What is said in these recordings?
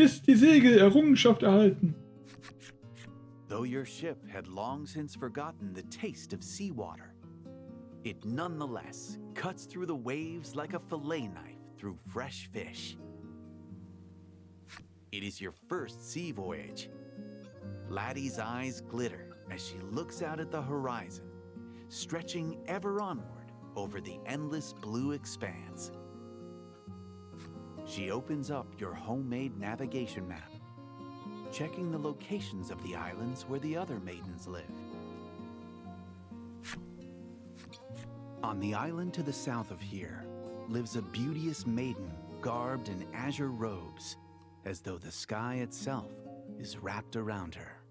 Hisst die Segel, Errungenschaft erhalten. Though your ship had long since forgotten the taste of seawater, it nonetheless cuts through the waves like a fillet knife through fresh fish. It is your first sea voyage. Laddie's eyes glitter as she looks out at the horizon, stretching ever onward over the endless blue expanse. She opens up your homemade navigation map, checking the locations of the islands where the other maidens live. On the island to the south of here lives a beauteous maiden garbed in azure robes, as though the sky itself is wrapped around her.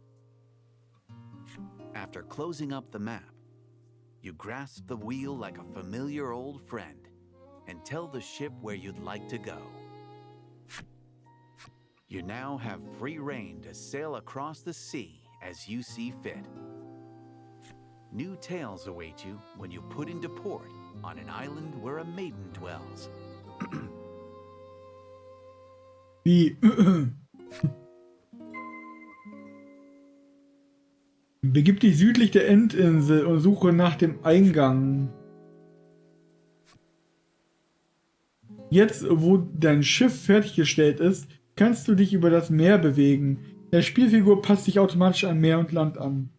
After closing up the map, you grasp the wheel like a familiar old friend and tell the ship where you'd like to go. You now have free rein to sail across the sea as you see fit. New tales await you when you put into port on an island where a maiden dwells. Wie? Begib dich südlich der Endinsel und suche nach dem Eingang. Jetzt, wo dein Schiff fertiggestellt ist, kannst du dich über das Meer bewegen. Der Spielfigur passt sich automatisch an Meer und Land an.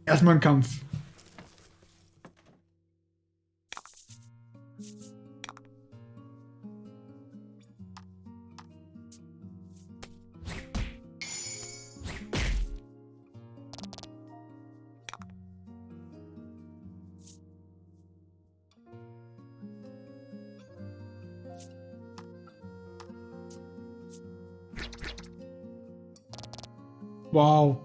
Erstmal ein Kampf. Wow.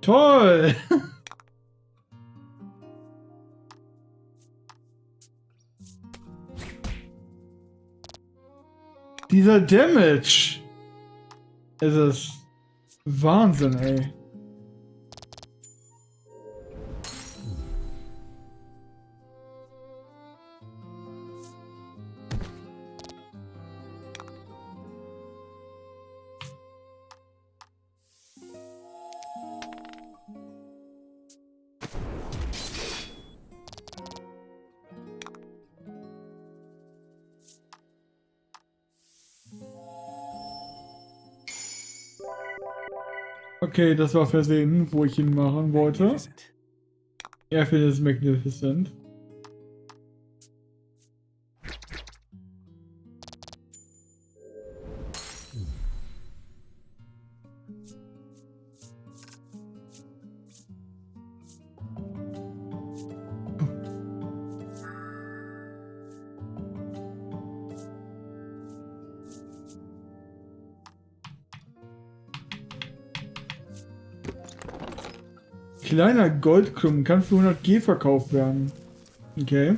Toll! Dieser Damage! Es ist Wahnsinn, ey. Okay, das war versehen, wo ich ihn machen wollte. Er findet es magnificent. Kleiner Goldklumpen kann für 100 G verkauft werden. Okay.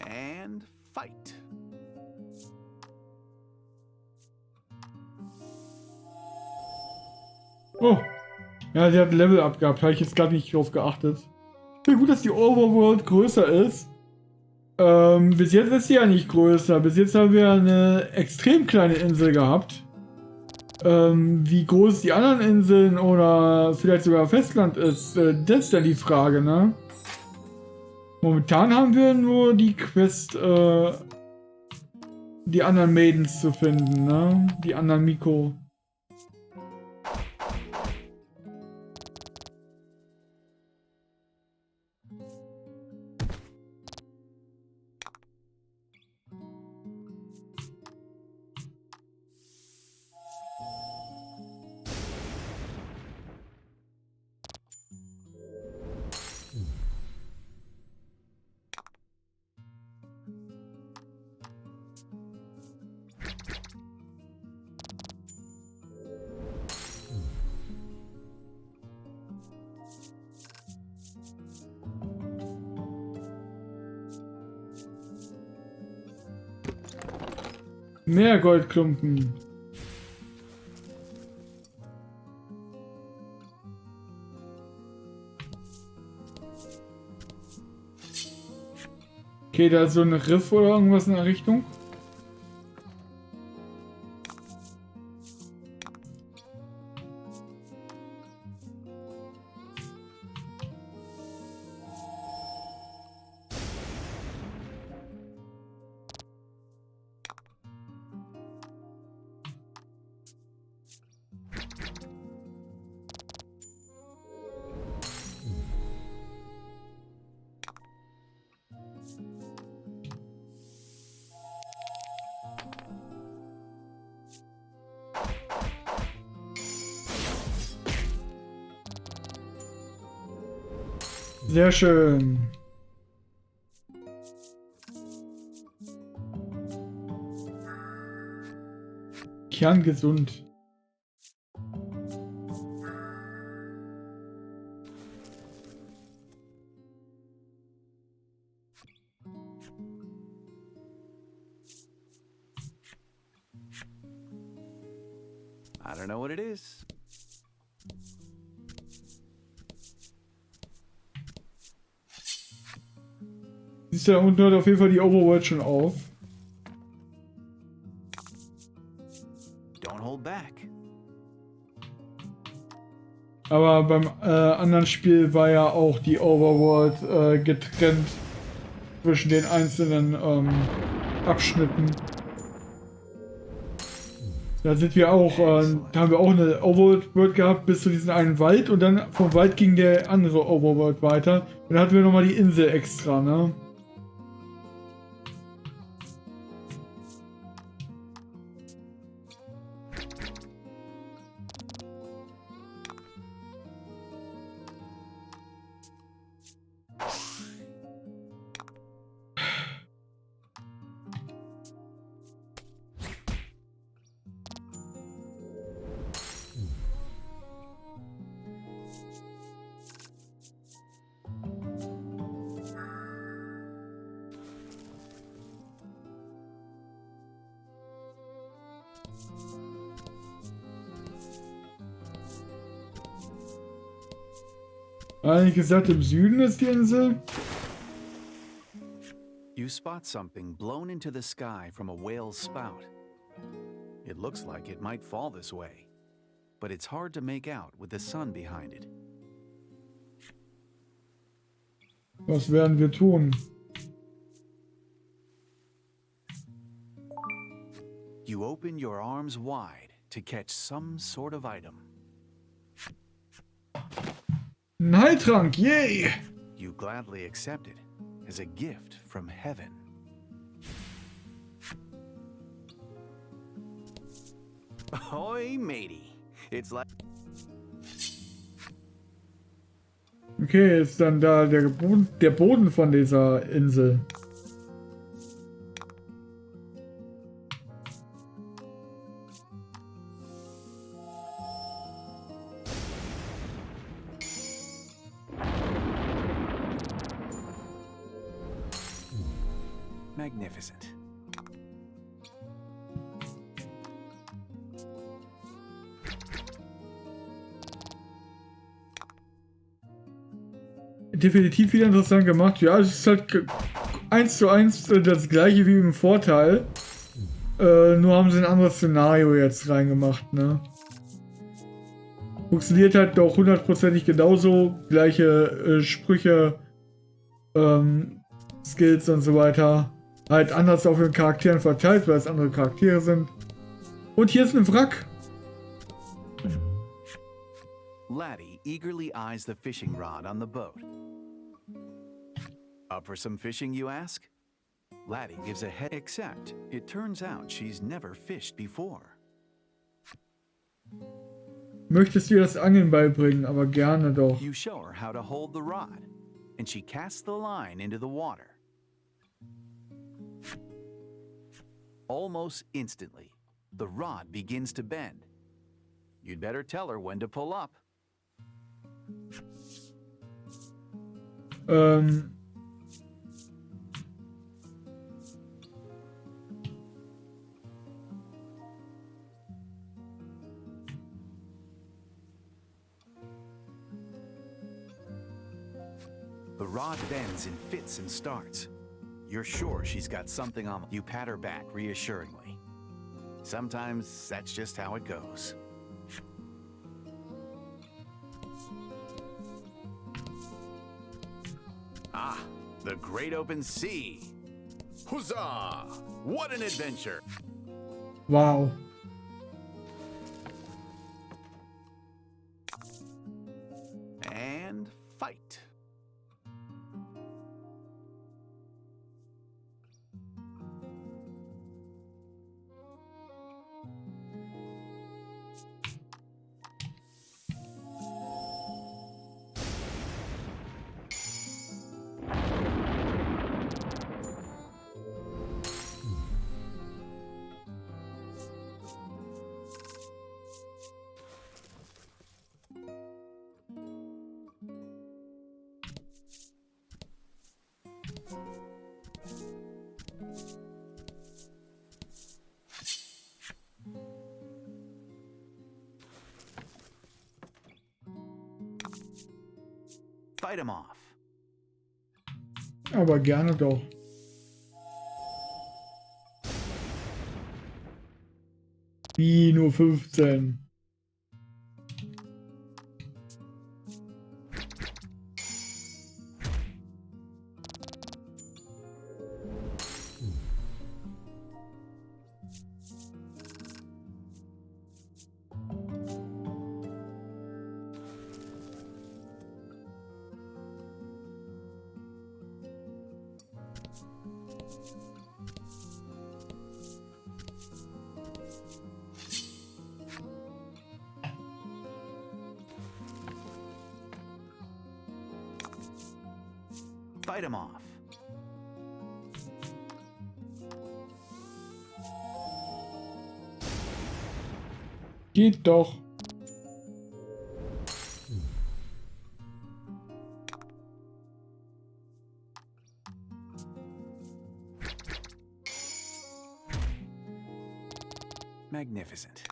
And fight. Oh. Ja, sie hat ein Level up gehabt. Habe ich jetzt gerade nicht drauf geachtet. Ich finde gut, dass die Overworld größer ist. Bis jetzt ist sie ja nicht größer. Bis jetzt haben wir eine extrem kleine Insel gehabt. Wie groß die anderen Inseln oder vielleicht sogar Festland ist, das ist ja die Frage, ne? Momentan haben wir nur die Quest, die anderen Maidens zu finden, ne? Die anderen Miko. Mehr Goldklumpen. Okay, da ist so ein Riff oder irgendwas in der Richtung. Sehr schön. Kerngesund. I don't know what it is. Siehst du, da unten hört auf jeden Fall die Overworld schon auf. Don't hold back. Aber beim anderen Spiel war ja auch die Overworld getrennt zwischen den einzelnen Abschnitten. Da sind wir auch, da haben wir auch eine Overworld gehabt bis zu diesem einen Wald und dann vom Wald ging der andere Overworld weiter. Und dann hatten wir nochmal die Insel extra, ne? Eigentlich gesagt, im Süden ist die Insel. You spot something blown into the sky from a whale's spout. It looks like it might fall this way, but it's hard to make out with the sun behind it. Was werden wir tun? You open your arms wide to catch some sort of item. Ein Heiltrank, yay! You gladly accept it as a gift from heaven. Ahoy, matey. It's like... Okay, ist dann da der Boden von dieser Insel. Magnificent. Definitiv wieder interessant gemacht. Ja, es ist halt 1:1 das gleiche wie im Vorteil. Nur haben sie ein anderes Szenario jetzt reingemacht, ne? Funktioniert halt doch hundertprozentig genauso. Gleiche Sprüche, Skills und so weiter. Halt anders auf den Charakteren verteilt, weil es andere Charaktere sind. Und hier ist ein Wrack. Laddie eagerly eyes the fishing rod on the boat. Up for some fishing, you ask? Laddie gives a head, except it turns out she's never fished before. Möchtest du ihr das Angeln beibringen, aber gerne doch. You show her how to hold the rod, and she casts the line into the water. Almost instantly, the rod begins to bend. You'd better tell her when to pull up. rod bends in fits and starts. You're sure she's got something on. You pat her back reassuringly. Sometimes that's just how it goes. Ah, the great open sea. Huzzah! What an adventure! Wow. And fight. Fight him off. Aber gerne doch. Wie nur 15. Fight him off. Geht doch. Magnificent.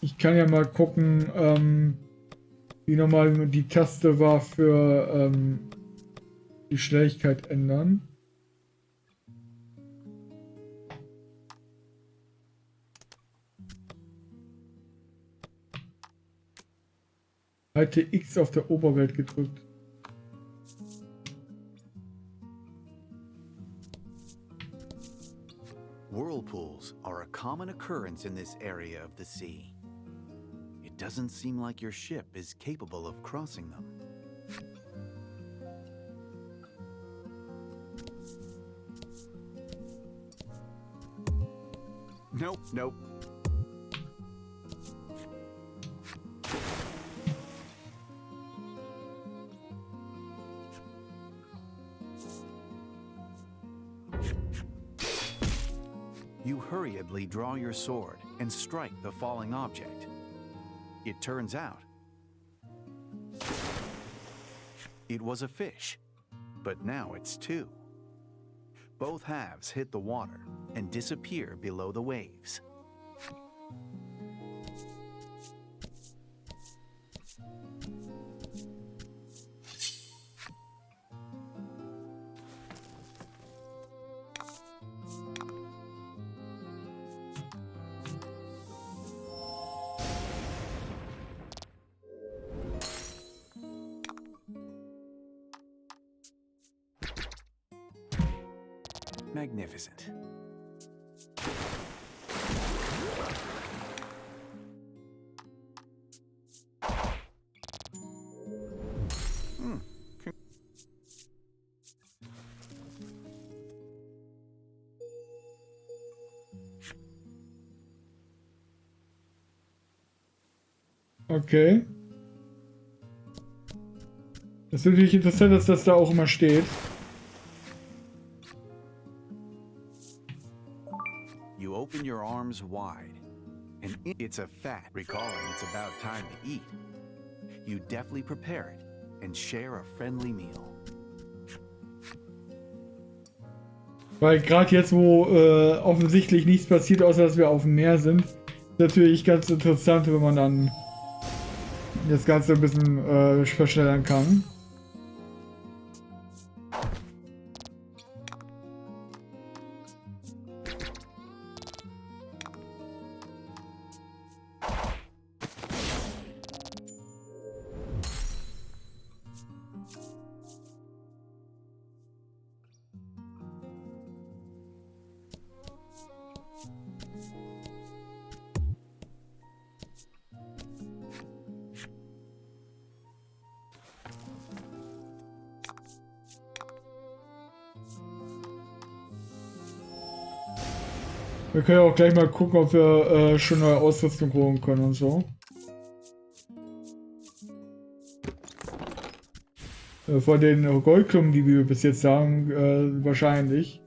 Ich kann ja mal gucken, wie nochmal die Taste war für die Schnelligkeit ändern. Halte X auf der Oberwelt gedrückt. Whirlpools are a common occurrence in this area of the sea. It doesn't seem like your ship is capable of crossing them. Nope, nope. You hurriedly draw your sword and strike the falling object. It turns out it was a fish, but now it's two. Both halves hit the water and disappear below the waves. Magnificent. Okay. Das ist natürlich interessant, dass das da auch immer steht. open your arms wide. And it's a fat, recalling it's about time to eat. You deftly prepare it and share a friendly meal. Weil gerade jetzt, wo offensichtlich nichts passiert, außer dass wir auf dem Meer sind, ist natürlich ganz interessant, wenn man dann das Ganze ein bisschen verschnellern kann. Wir können ja auch gleich mal gucken, ob wir schon neue Ausrüstung holen können und so. Von den Goldklumpen, die wir bis jetzt haben, wahrscheinlich.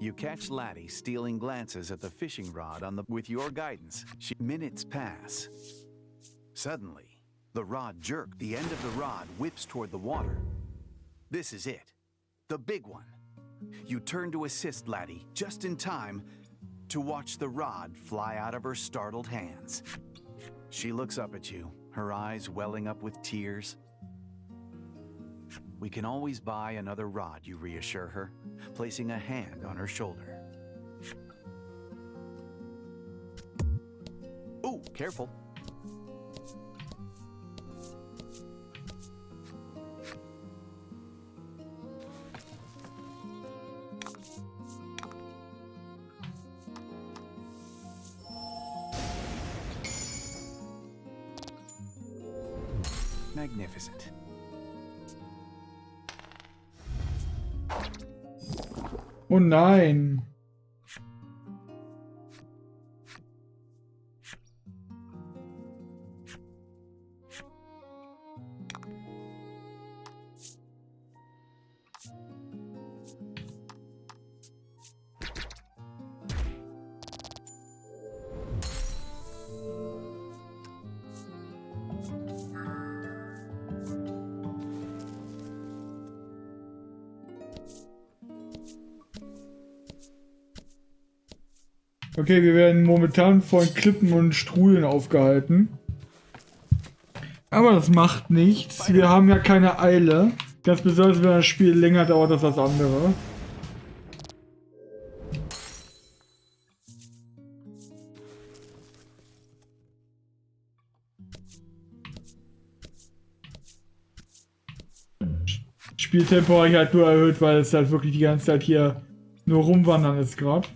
You catch Laddie stealing glances at the fishing rod with your guidance. Minutes pass. Suddenly, the rod jerked. The end of the rod whips toward the water. This is it. The big one. You turn to assist Laddie just in time to watch the rod fly out of her startled hands. She looks up at you, her eyes welling up with tears. We can always buy another rod, you reassure her, placing a hand on her shoulder. Ooh, careful. Magnificent. Oh nein. Okay, wir werden momentan von Klippen und Strudeln aufgehalten. Aber das macht nichts. Wir haben ja keine Eile. Ganz besonders, wenn das Spiel länger dauert als das andere. Spieltempo habe ich halt nur erhöht, weil es halt wirklich die ganze Zeit hier nur rumwandern ist gerade.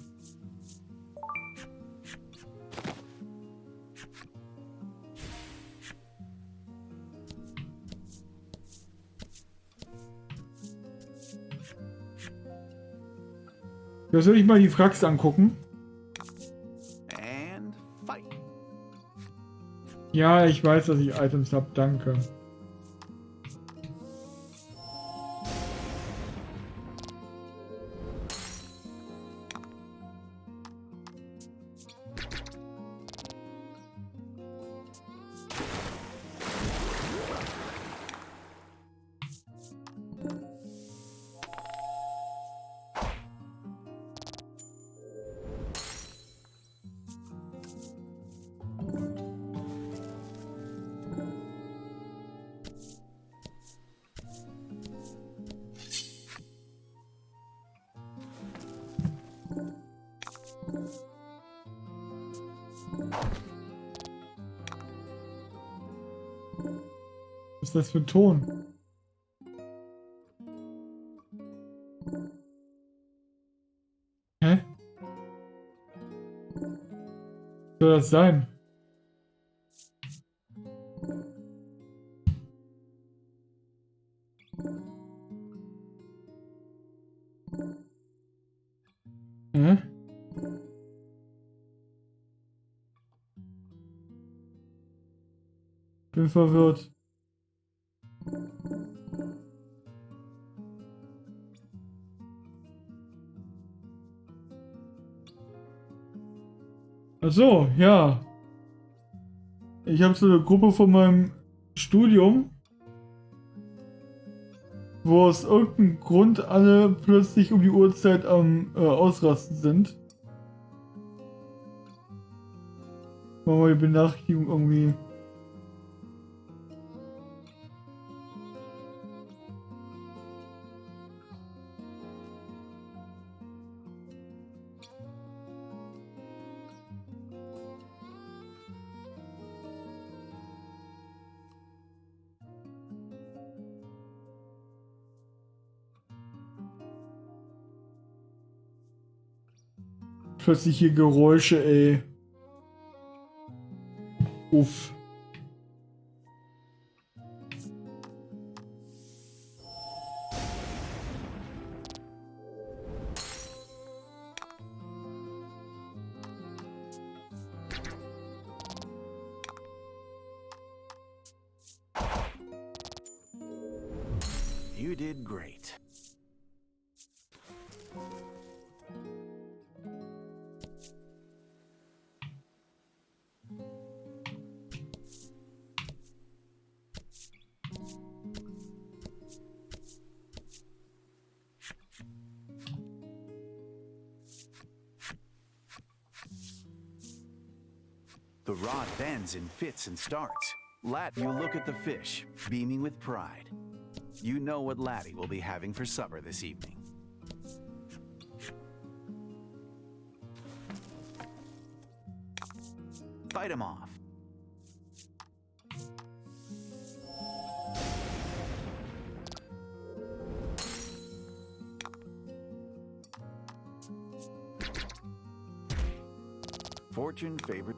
Da soll ich mal die Wracks angucken. And fight. Ja, ich weiß, dass ich Items habe, danke. Was ist das für ein Ton? Hä? Was soll das sein? Hä? Bin verwirrt. Ach so, ja. Ich habe so eine Gruppe von meinem Studium, wo aus irgendeinem Grund alle plötzlich um die Uhrzeit am Ausrasten sind. Machen wir die Benachrichtigung irgendwie. Plötzliche Geräusche, ey. Uff. You did great. The rod bends and fits and starts. Lat, you look at the fish, beaming with pride. You know what Laddie will be having for supper this evening. Fight him off. Fortune favored.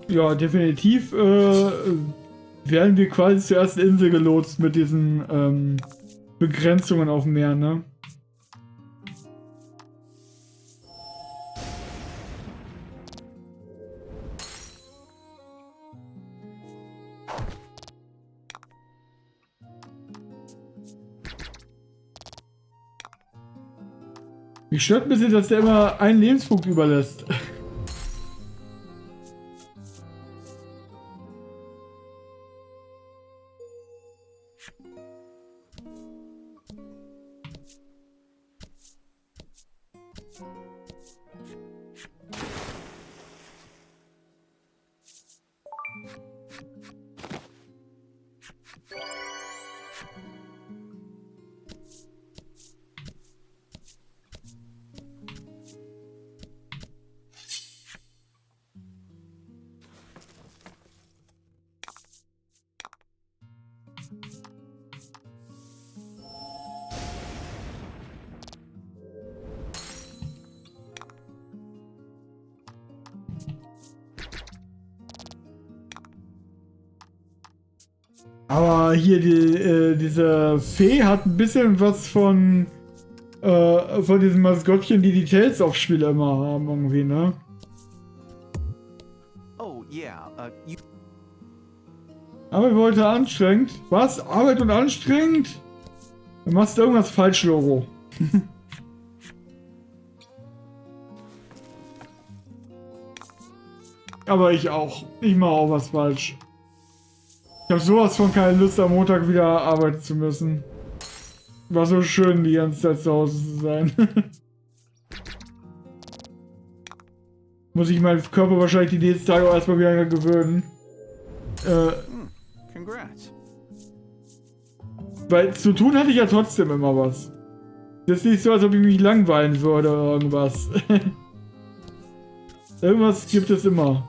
Ja, definitiv werden wir quasi zur ersten Insel gelotst mit diesen Begrenzungen auf dem Meer, ne? Mich stört ein bisschen, dass der immer einen Lebenspunkt überlässt. Aber hier, diese Fee hat ein bisschen was von diesen Maskottchen, die Tales of Spiele immer haben, irgendwie, ne? Oh, yeah, you... Arbeit heute anstrengend. Was? Arbeit und anstrengend? Du machst irgendwas falsch, Logo. Aber ich auch. Ich mache auch was falsch. Ich habe sowas von keine Lust, am Montag wieder arbeiten zu müssen. War so schön, die ganze Zeit zu Hause zu sein. Muss ich meinen Körper wahrscheinlich die nächsten Tage auch erstmal wieder gewöhnen. Congrats. Weil zu tun hatte ich ja trotzdem immer was. Das ist nicht so, als ob ich mich langweilen würde oder irgendwas. Irgendwas gibt es immer.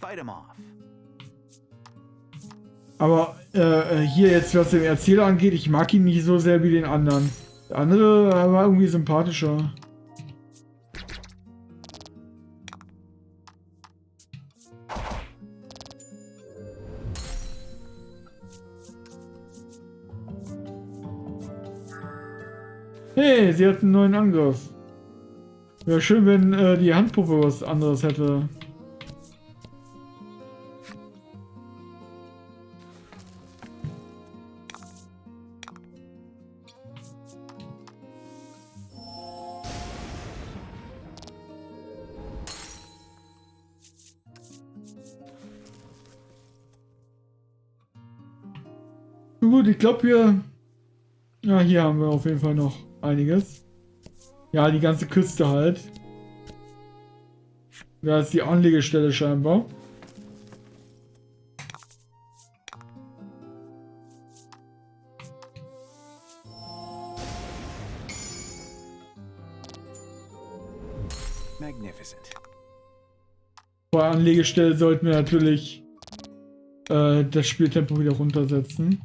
Fight him off. Aber hier jetzt, was den Erzähler angeht, ich mag ihn nicht so sehr wie den anderen. Der andere war irgendwie sympathischer. Hey, sie hat einen neuen Angriff. Wäre schön, wenn die Handpuppe was anderes hätte. Gut, ich glaube hier haben wir auf jeden Fall noch einiges. Ja, die ganze Küste halt. Da ist die Anlegestelle scheinbar. Magnificent. Bei Anlegestelle sollten wir natürlich das Spieltempo wieder runtersetzen.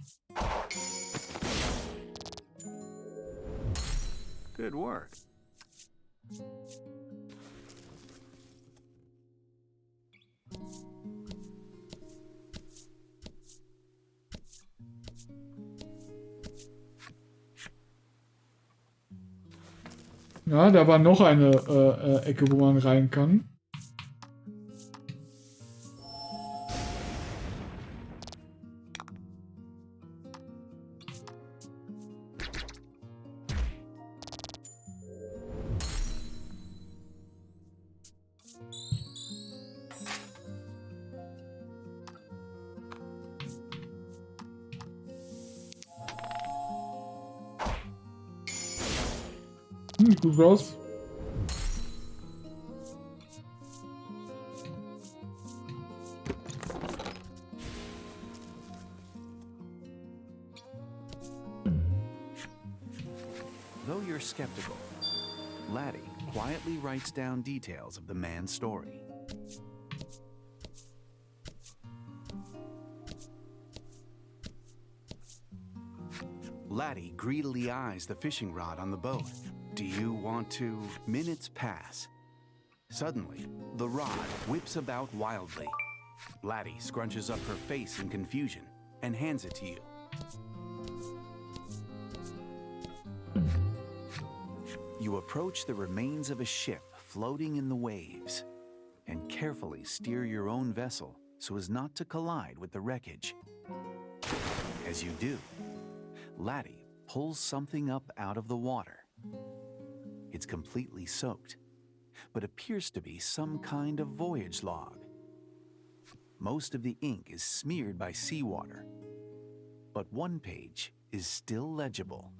Good work. Ja, da war noch eine Ecke, wo man rein kann. Gut raus. Though you're skeptical, Laddie quietly writes down details of the man's story. Laddie greedily eyes the fishing rod on the boat. Do you want to? Minutes pass. Suddenly, the rod whips about wildly. Laddie scrunches up her face in confusion and hands it to you. You approach the remains of a ship floating in the waves and carefully steer your own vessel so as not to collide with the wreckage. As you do, Laddie pulls something up out of the water. It's completely soaked, but appears to be some kind of voyage log. Most of the ink is smeared by seawater, but one page is still legible.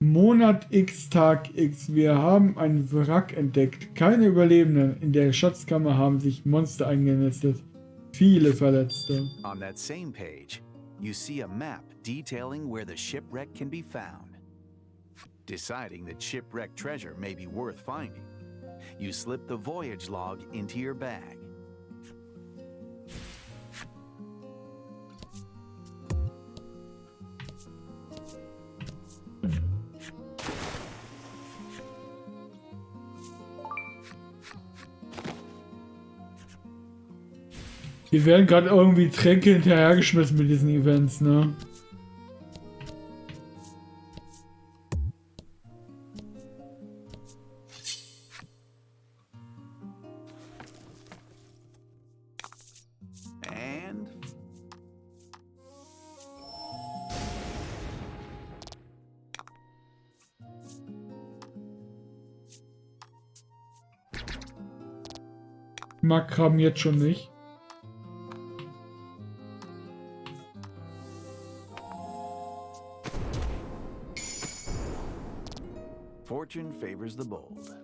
Monat X, Tag X. Wir haben ein Wrack entdeckt. Keine Überlebenden. In der Schatzkammer haben sich Monster eingenistet. Viele Verletzte. On that same page, you see a map detailing where the shipwreck can be found. Deciding that shipwrecked treasure may be worth finding, you slip the voyage log into your bag. Hier werden gerade irgendwie Tränke hinterhergeschmissen mit diesen Events, ne? And Mag Kram jetzt schon nicht. fortune favors the bold.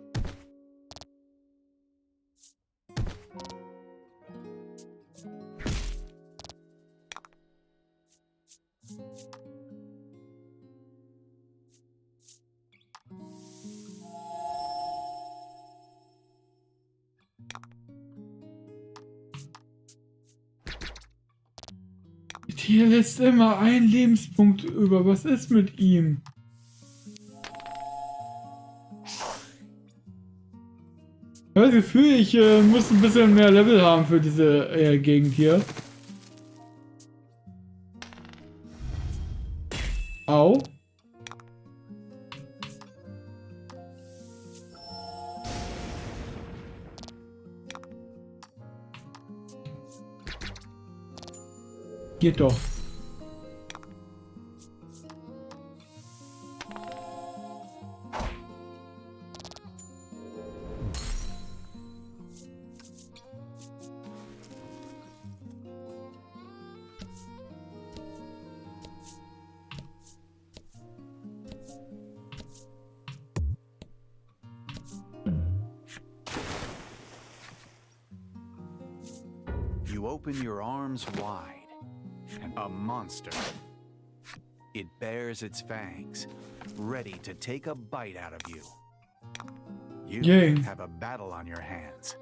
Der lässt immer einen Lebenspunkt über. Was ist mit ihm? Ich habe das Gefühl, ich muss ein bisschen mehr Level haben für diese Gegend hier. Au. Geht doch. You open your arms wide, and a monster. It bares its fangs, ready to take a bite out of you. You Yay. have a battle on your hands.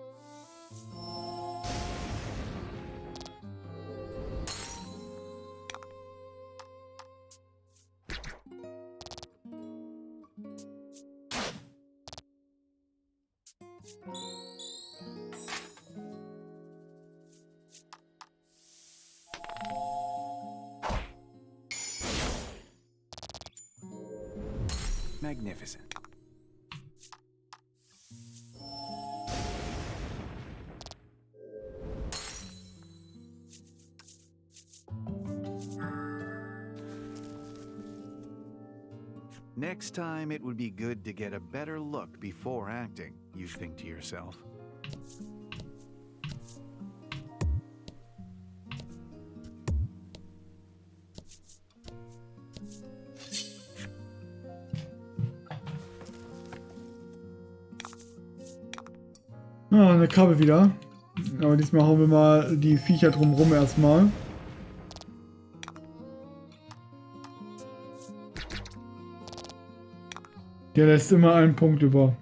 Magnificent. Next time, it would be good to get a better look before acting, you think to yourself. Ah, eine Krabbe wieder. Aber diesmal hauen wir mal die Viecher drumherum erstmal. Der lässt immer einen Punkt über.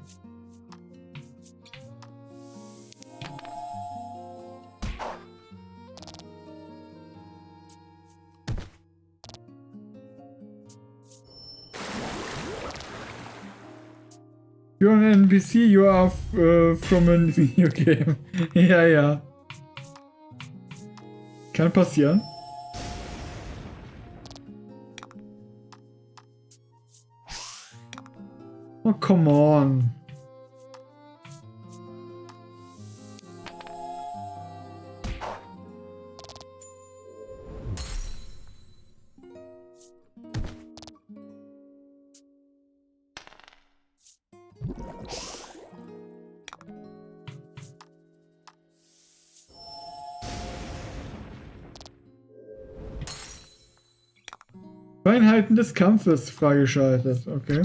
You're an NPC, you are from a video game. Ja, ja. Kann passieren. Oh, come on. Feinheiten des Kampfes freigeschaltet. Okay.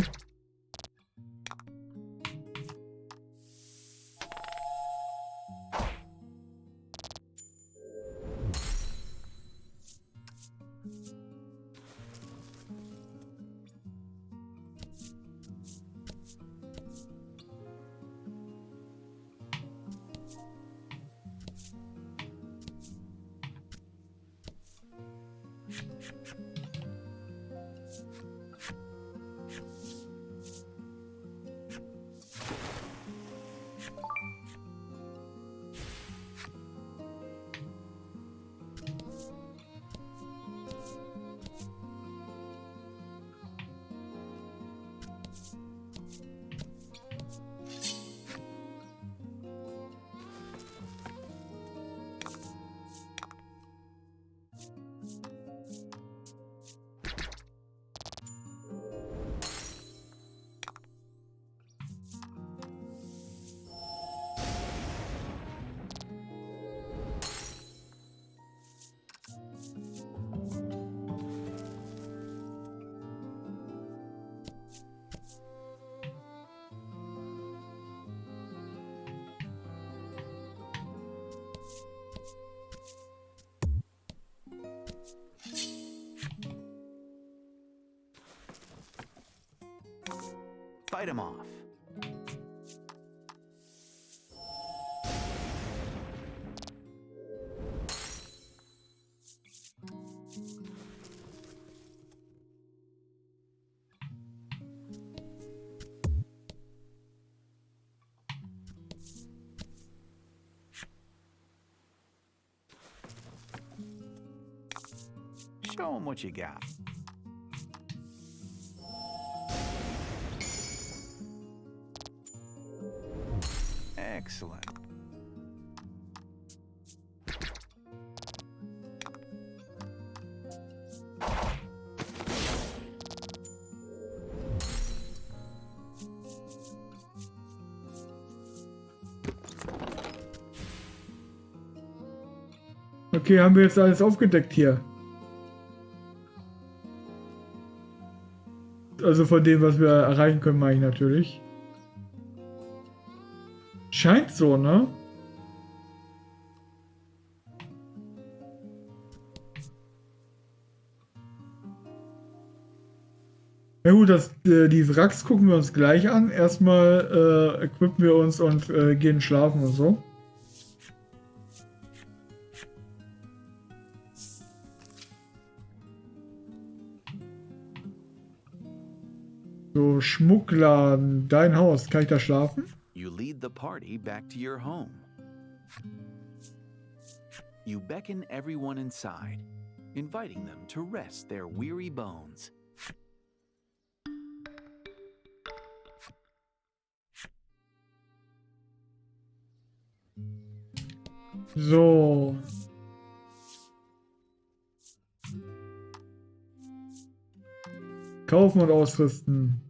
Fight him off. Show 'em what you got. Excellent. Okay, haben wir jetzt alles aufgedeckt hier. Also von dem, was wir erreichen können, meine ich natürlich. Scheint so, ne? Ja gut, die Wracks gucken wir uns gleich an. Erstmal equippen wir uns und gehen schlafen und so. So, Schmuckladen, dein Haus. Kann ich da schlafen? You lead the party back to your home. You beckon everyone inside, inviting them to rest their weary bones. So. Kaufen und ausrüsten.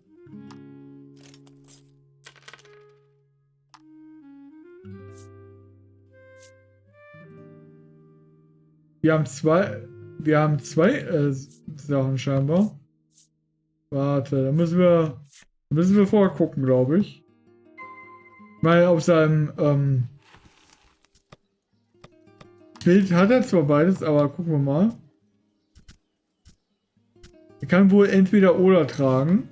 Wir haben zwei Sachen scheinbar. Warte, da müssen wir vorher gucken, glaube ich. Weil auf seinem Bild hat er zwar beides, aber gucken wir mal. Er kann wohl entweder oder tragen.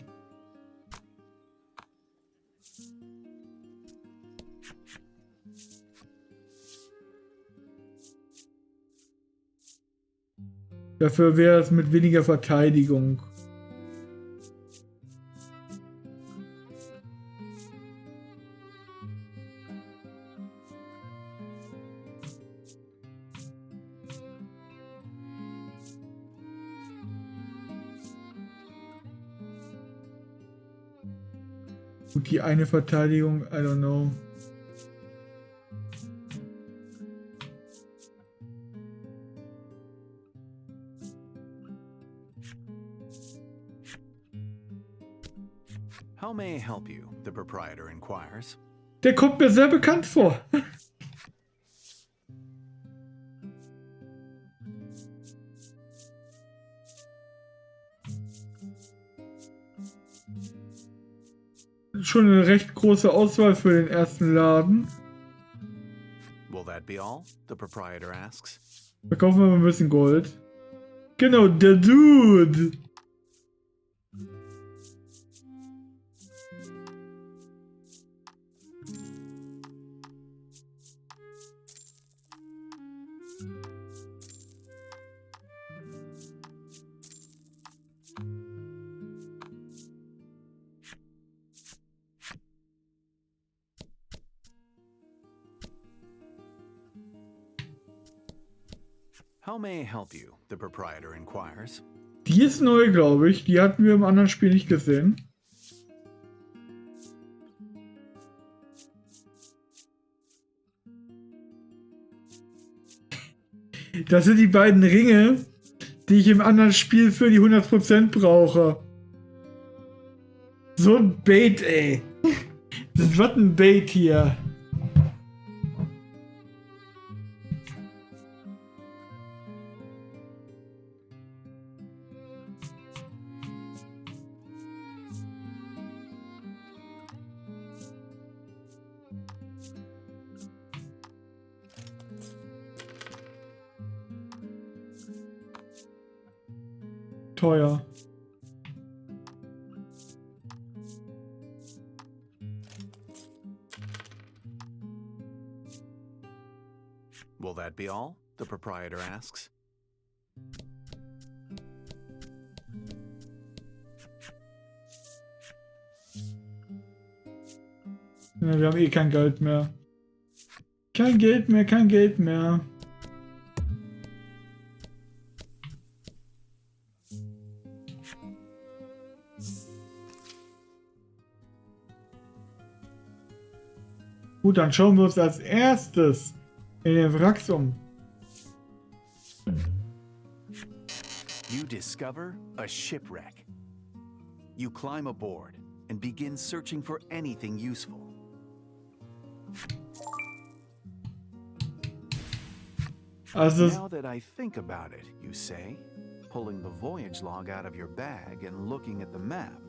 Dafür wäre es mit weniger Verteidigung. Gut, die eine Verteidigung, I don't know. How may I help you? The proprietor inquires. Der kommt mir sehr bekannt vor. Schon eine recht große Auswahl für den ersten Laden. Will that be all? The proprietor asks. Verkaufen wir mal ein bisschen Gold. Genau, der Dude. How may I help you? The proprietor inquires. Die ist neu, glaube ich. Die hatten wir im anderen Spiel nicht gesehen. Das sind die beiden Ringe, die ich im anderen Spiel für die 100% brauche. So ein Bait, ey. Was ein Bait hier. Teuer. Will that be all? The proprietor asks. Ja, wir haben eh kein Geld mehr. Kein Geld mehr, kein Geld mehr. Gut, dann schauen wir uns als erstes in den Wracks um. You discover a shipwreck. You climb aboard and begin searching for anything useful. Also, Now that I think about it, you say, pulling the voyage log out of your bag and looking at the map.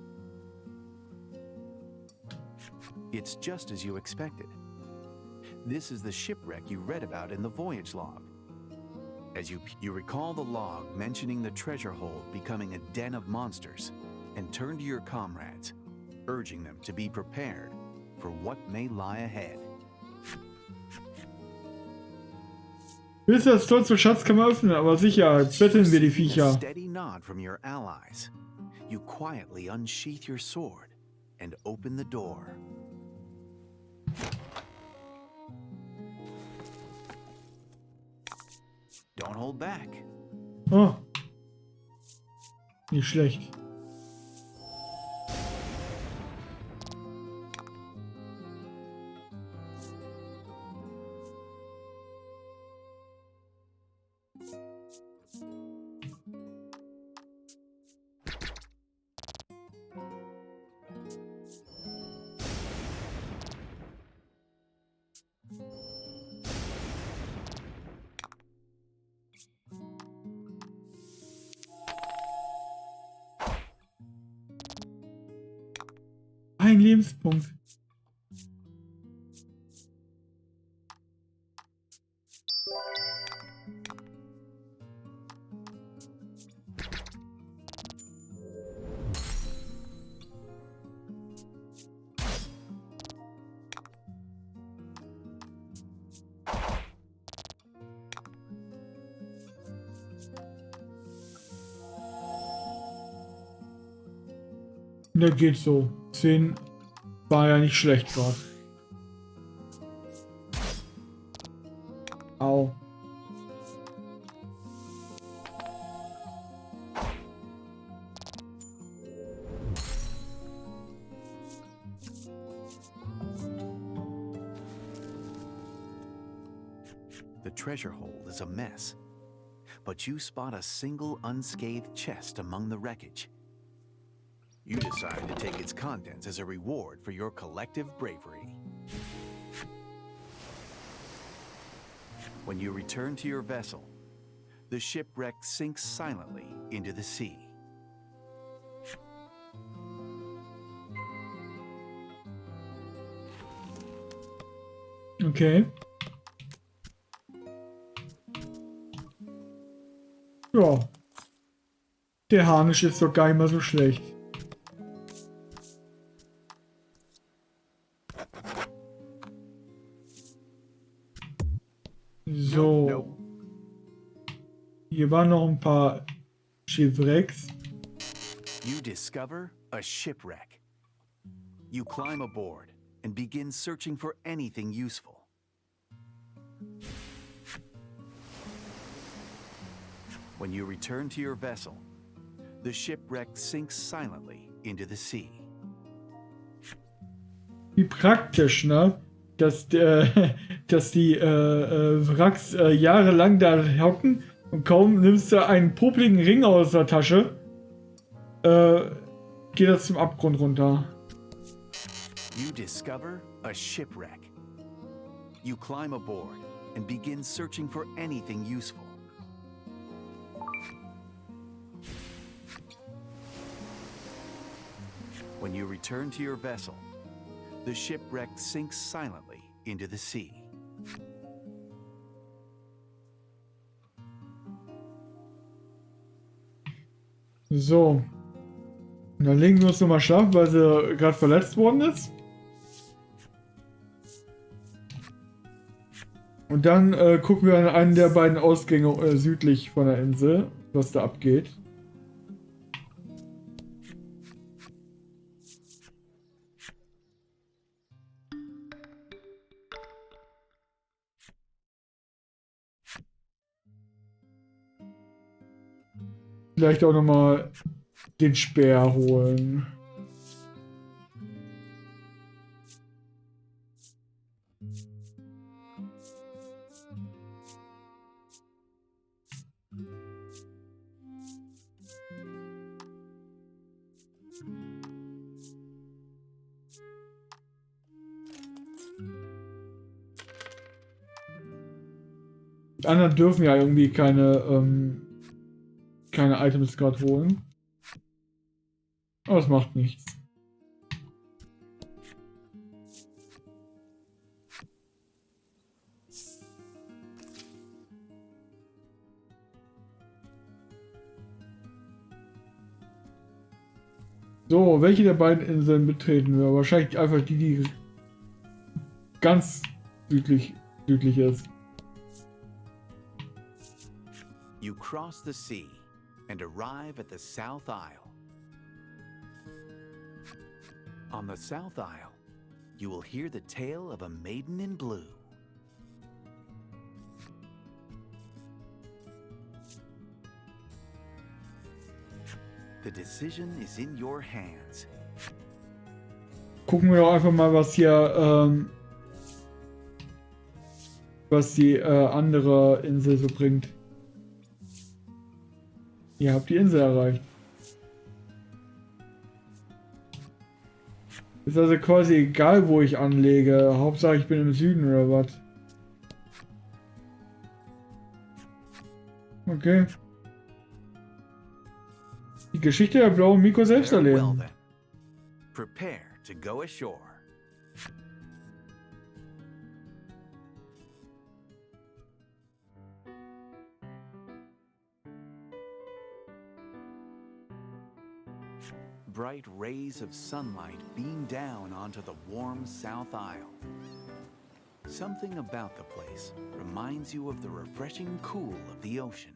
It's just as you expected. This is the shipwreck you read about in the voyage log. As you recall the log mentioning the treasure hold becoming a den of monsters, and turn to your comrades, urging them to be prepared for what may lie ahead. bis das Tor zur Schatzkammer öffnen, aber sicher, betteln wir die Viecher. Steady nod from your allies. You quietly unsheath your sword and open the door. Don't hold back. Oh. Nicht schlecht. Ein Lebenspunkt. Der geht so. 10 war ja nicht schlecht gerade. Au. The treasure hold is a mess, but you spot a single unscathed chest among the wreckage. You decide to take its contents as a reward for your collective bravery. When you return to your vessel, the shipwreck sinks silently into the sea. Okay. Ja. Der Harnisch ist doch gar nicht mal so schlecht. So. Hier waren noch ein paar Shipwrecks. You discover a shipwreck. You climb aboard and begin searching for anything useful. When you return to your vessel, the shipwreck sinks silently into the sea. Wie praktisch, ne? Dass die Wracks jahrelang da hocken und kaum nimmst du einen popligen Ring aus der Tasche, geht das zum Abgrund runter. You discover a shipwreck. You climb aboard and begin searching for anything useful. When you return to your vessel, the shipwreck sinks silently into the sea. So. Dann legen wir uns nochmal schlafen, weil sie gerade verletzt worden ist. Und dann gucken wir an einen der beiden Ausgänge südlich von der Insel, was da abgeht. Vielleicht auch nochmal den Speer holen. Die anderen dürfen ja irgendwie keine Items gerade holen. Aber das macht nichts. So, welche der beiden Inseln betreten wir? Wahrscheinlich einfach die, die ganz südlich ist. You cross the sea and arrive at the South Isle. On the South Isle, you will hear the tale of a maiden in blue. The decision is in your hands. Gucken wir doch einfach mal, was hier, was die andere Insel so bringt. Ihr habt die Insel erreicht. Ist also quasi egal, wo ich anlege. Hauptsache, ich bin im Süden oder was? Okay. Die Geschichte der blauen Miko selbst Very well erleben. then. Prepare to go ashore. Bright rays of sunlight beam down onto the warm South Isle. Something about the place reminds you of the refreshing cool of the ocean.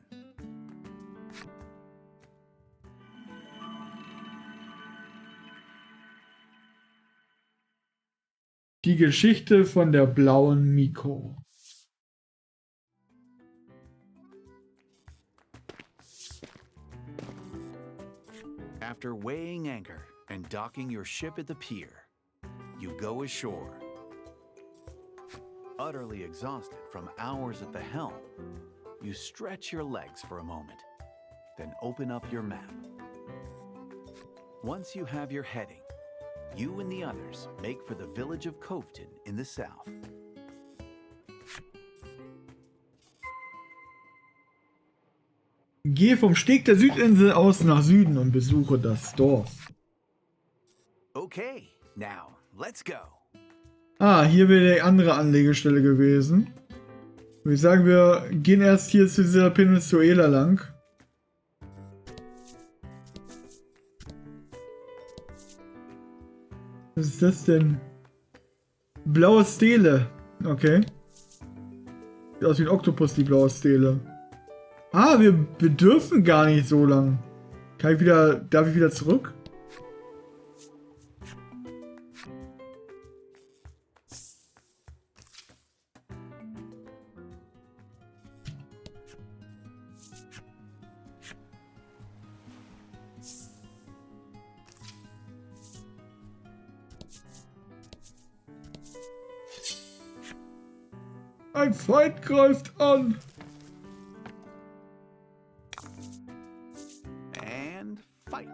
Die Geschichte von der blauen Miko. After weighing anchor and docking your ship at the pier, you go ashore. Utterly exhausted from hours at the helm, you stretch your legs for a moment, then open up your map. Once you have your heading, you and the others make for the village of Kapitel in the south. Gehe vom Steg der Südinsel aus nach Süden und besuche das Dorf. Okay, now let's go. Ah, hier wäre die andere Anlegestelle gewesen. Würde ich sagen, wir gehen erst hier zu dieser Peninsula lang. Was ist das denn? Blaue Stele. Okay. Sieht aus wie ein Oktopus, die blaue Stele. Ah, wir dürfen gar nicht so lang. Darf ich wieder zurück? Ein Feind greift an. And fight.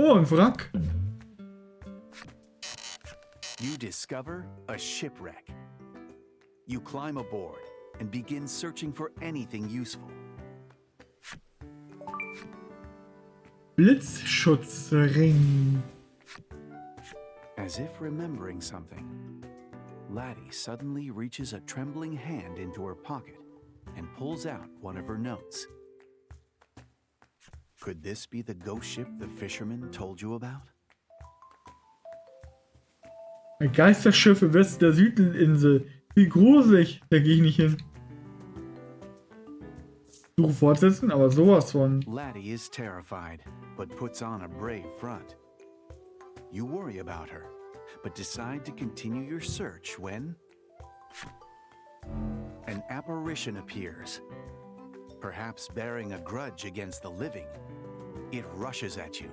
Oh, ein Wrack. You discover a shipwreck. You climb aboard and begin searching for anything useful. Blitzschutzring. As if remembering something, Laddie suddenly reaches a trembling hand into her pocket and pulls out one of her notes. Could this be the ghost ship the fisherman told you about? Ein Geisterschiff im Westen der Südeninsel. Wie gruselig. Da gehe ich nicht hin. Suche fortsetzen, aber sowas von. Laddie is terrified, but puts on a brave front. You worry about her, but decide to continue your search when an apparition appears, perhaps bearing a grudge against the living. It rushes at you.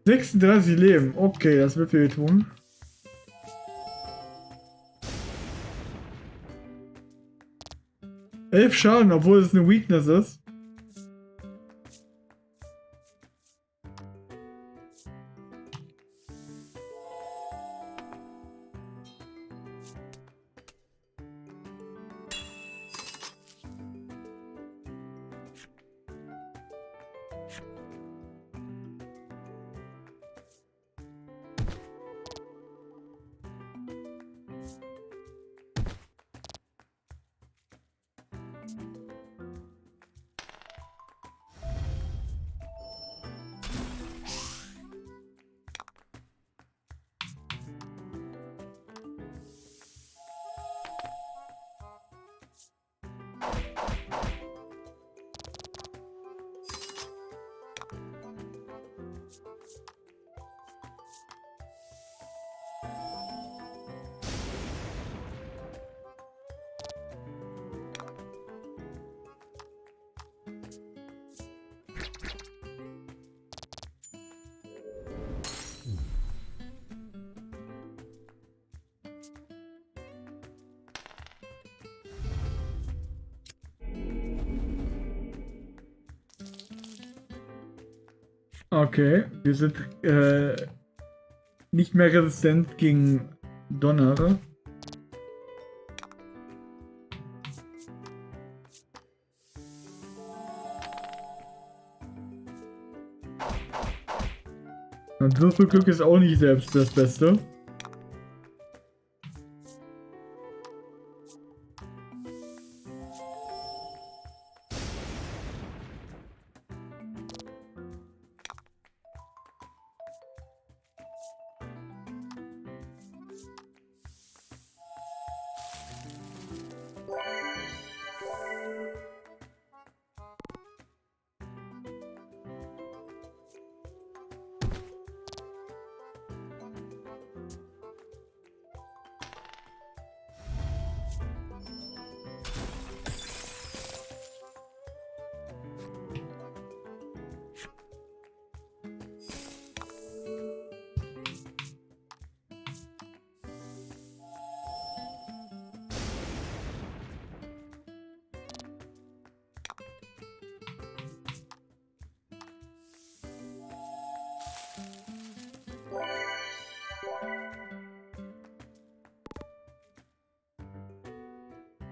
...36 Leben. Okay, das wird weh tun. ...11 Schaden, obwohl es eine Weakness ist. Okay, wir sind nicht mehr resistent gegen Donner. Und Würfelglück ist auch nicht selbst das Beste.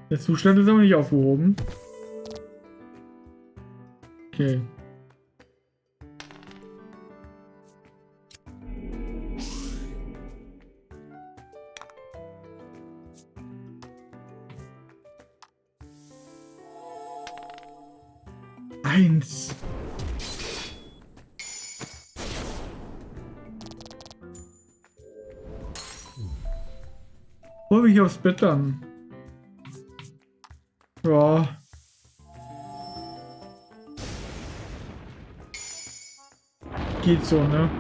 Der Zustand ist aber nicht aufgehoben. Okay. Eins. Hol mich aufs Bett dann. Ja. Geht so, ne?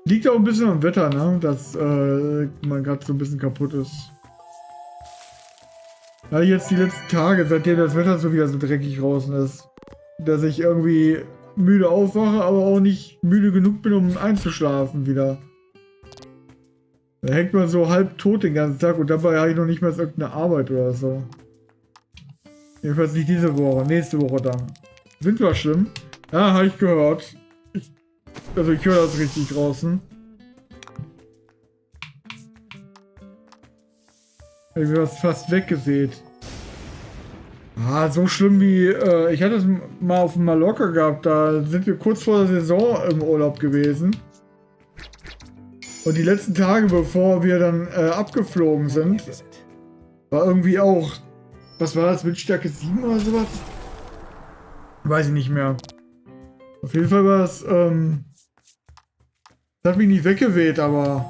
Liegt auch ein bisschen am Wetter, ne? Dass man gerade so ein bisschen kaputt ist. Ja, jetzt die letzten Tage, seitdem das Wetter so wieder so dreckig draußen ist, dass ich irgendwie müde aufwache, aber auch nicht müde genug bin, um einzuschlafen wieder. Da hängt man so halb tot den ganzen Tag und dabei habe ich noch nicht mal irgendeine Arbeit oder so. Jedenfalls nicht diese Woche, nächste Woche dann. Wind war schlimm. Ja, habe ich gehört. Also ich höre das richtig draußen. Ich bin fast weggeweht. Ah, so schlimm wie, ich hatte es mal auf Mallorca gehabt, da sind wir kurz vor der Saison im Urlaub gewesen. Und die letzten Tage, bevor wir dann abgeflogen sind, war irgendwie auch, was war das, Windstärke 7 oder sowas? Weiß ich nicht mehr. Auf jeden Fall war es, das hat mich nicht weggeweht, aber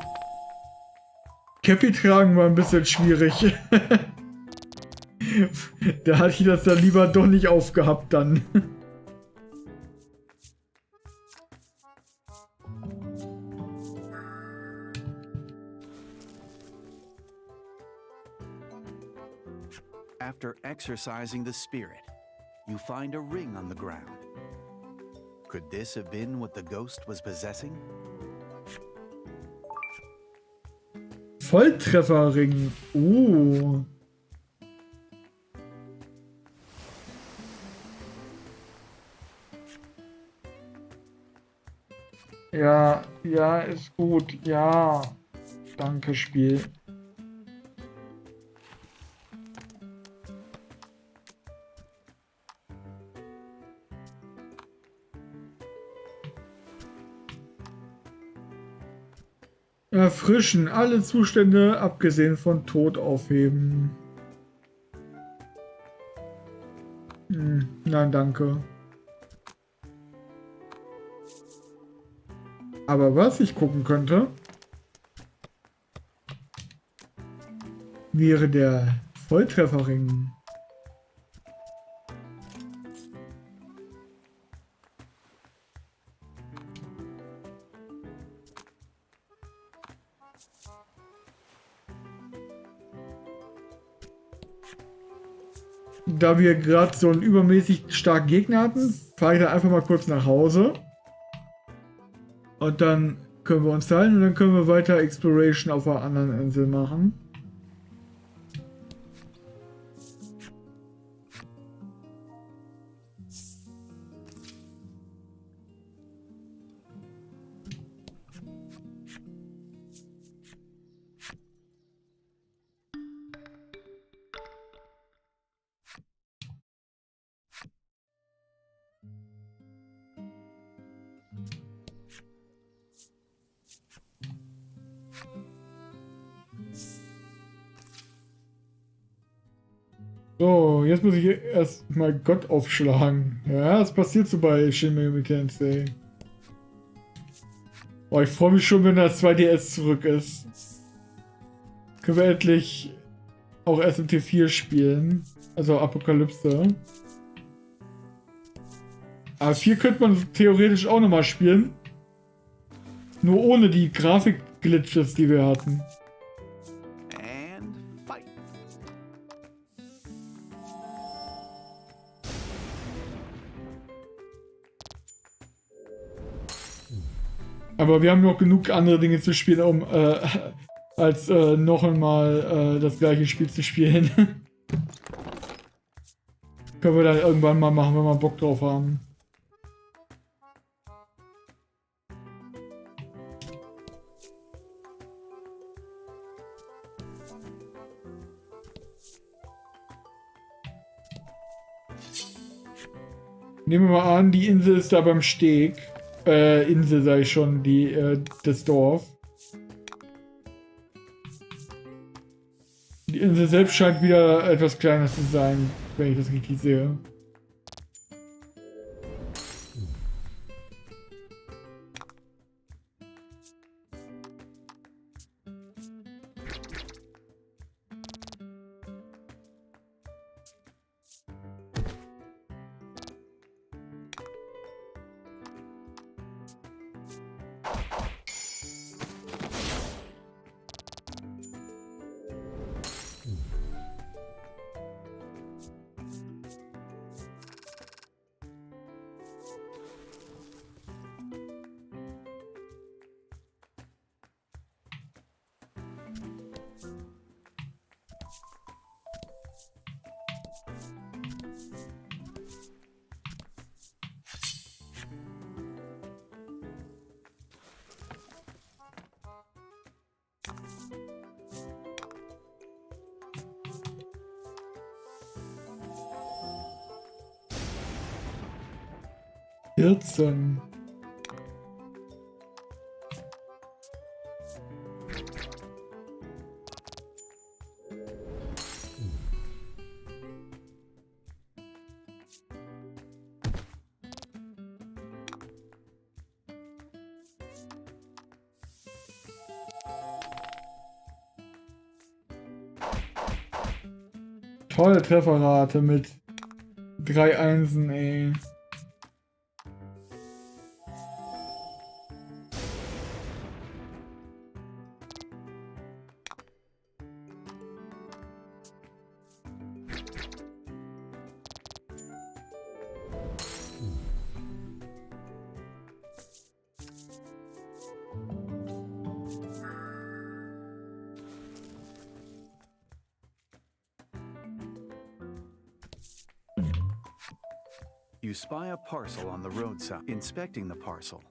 Cappy tragen war ein bisschen schwierig. Da hatte ich das dann lieber doch nicht aufgehabt dann. After exercising the spirit, you find a ring on the ground. Could this have been what the ghost was possessing? Volltrefferring. Ja, ja, ist gut. Ja. Danke, Spiel. Erfrischen. Alle Zustände, abgesehen von Tod, aufheben. Nein, danke. Aber was ich gucken könnte, wäre der Volltrefferring. Da wir gerade so einen übermäßig starken Gegner hatten, fahre ich dann einfach mal kurz nach Hause. Und dann können wir uns teilen und dann können wir weiter Exploration auf einer anderen Insel machen. So, jetzt muss ich erst mal Gott aufschlagen. Ja, das passiert so bei Shin Megami Tensei. Oh, ich freue mich schon, wenn das 2DS zurück ist. Können wir endlich auch SMT4 spielen. Also Apokalypse. Aber 4 könnte man theoretisch auch nochmal spielen. Nur ohne die Grafik-Glitches, die wir hatten. Aber wir haben noch genug andere Dinge zu spielen, um als noch einmal das gleiche Spiel zu spielen. Können wir dann irgendwann mal machen, wenn wir Bock drauf haben. Nehmen wir mal an, die Insel ist da beim Steg. Insel sei schon, das Dorf. Die Insel selbst scheint wieder etwas kleiner zu sein, wenn ich das richtig sehe. 14. Tolle Trefferrate mit 3 Einsen, ey. You spy a parcel on the roadside. Inspecting the parcel,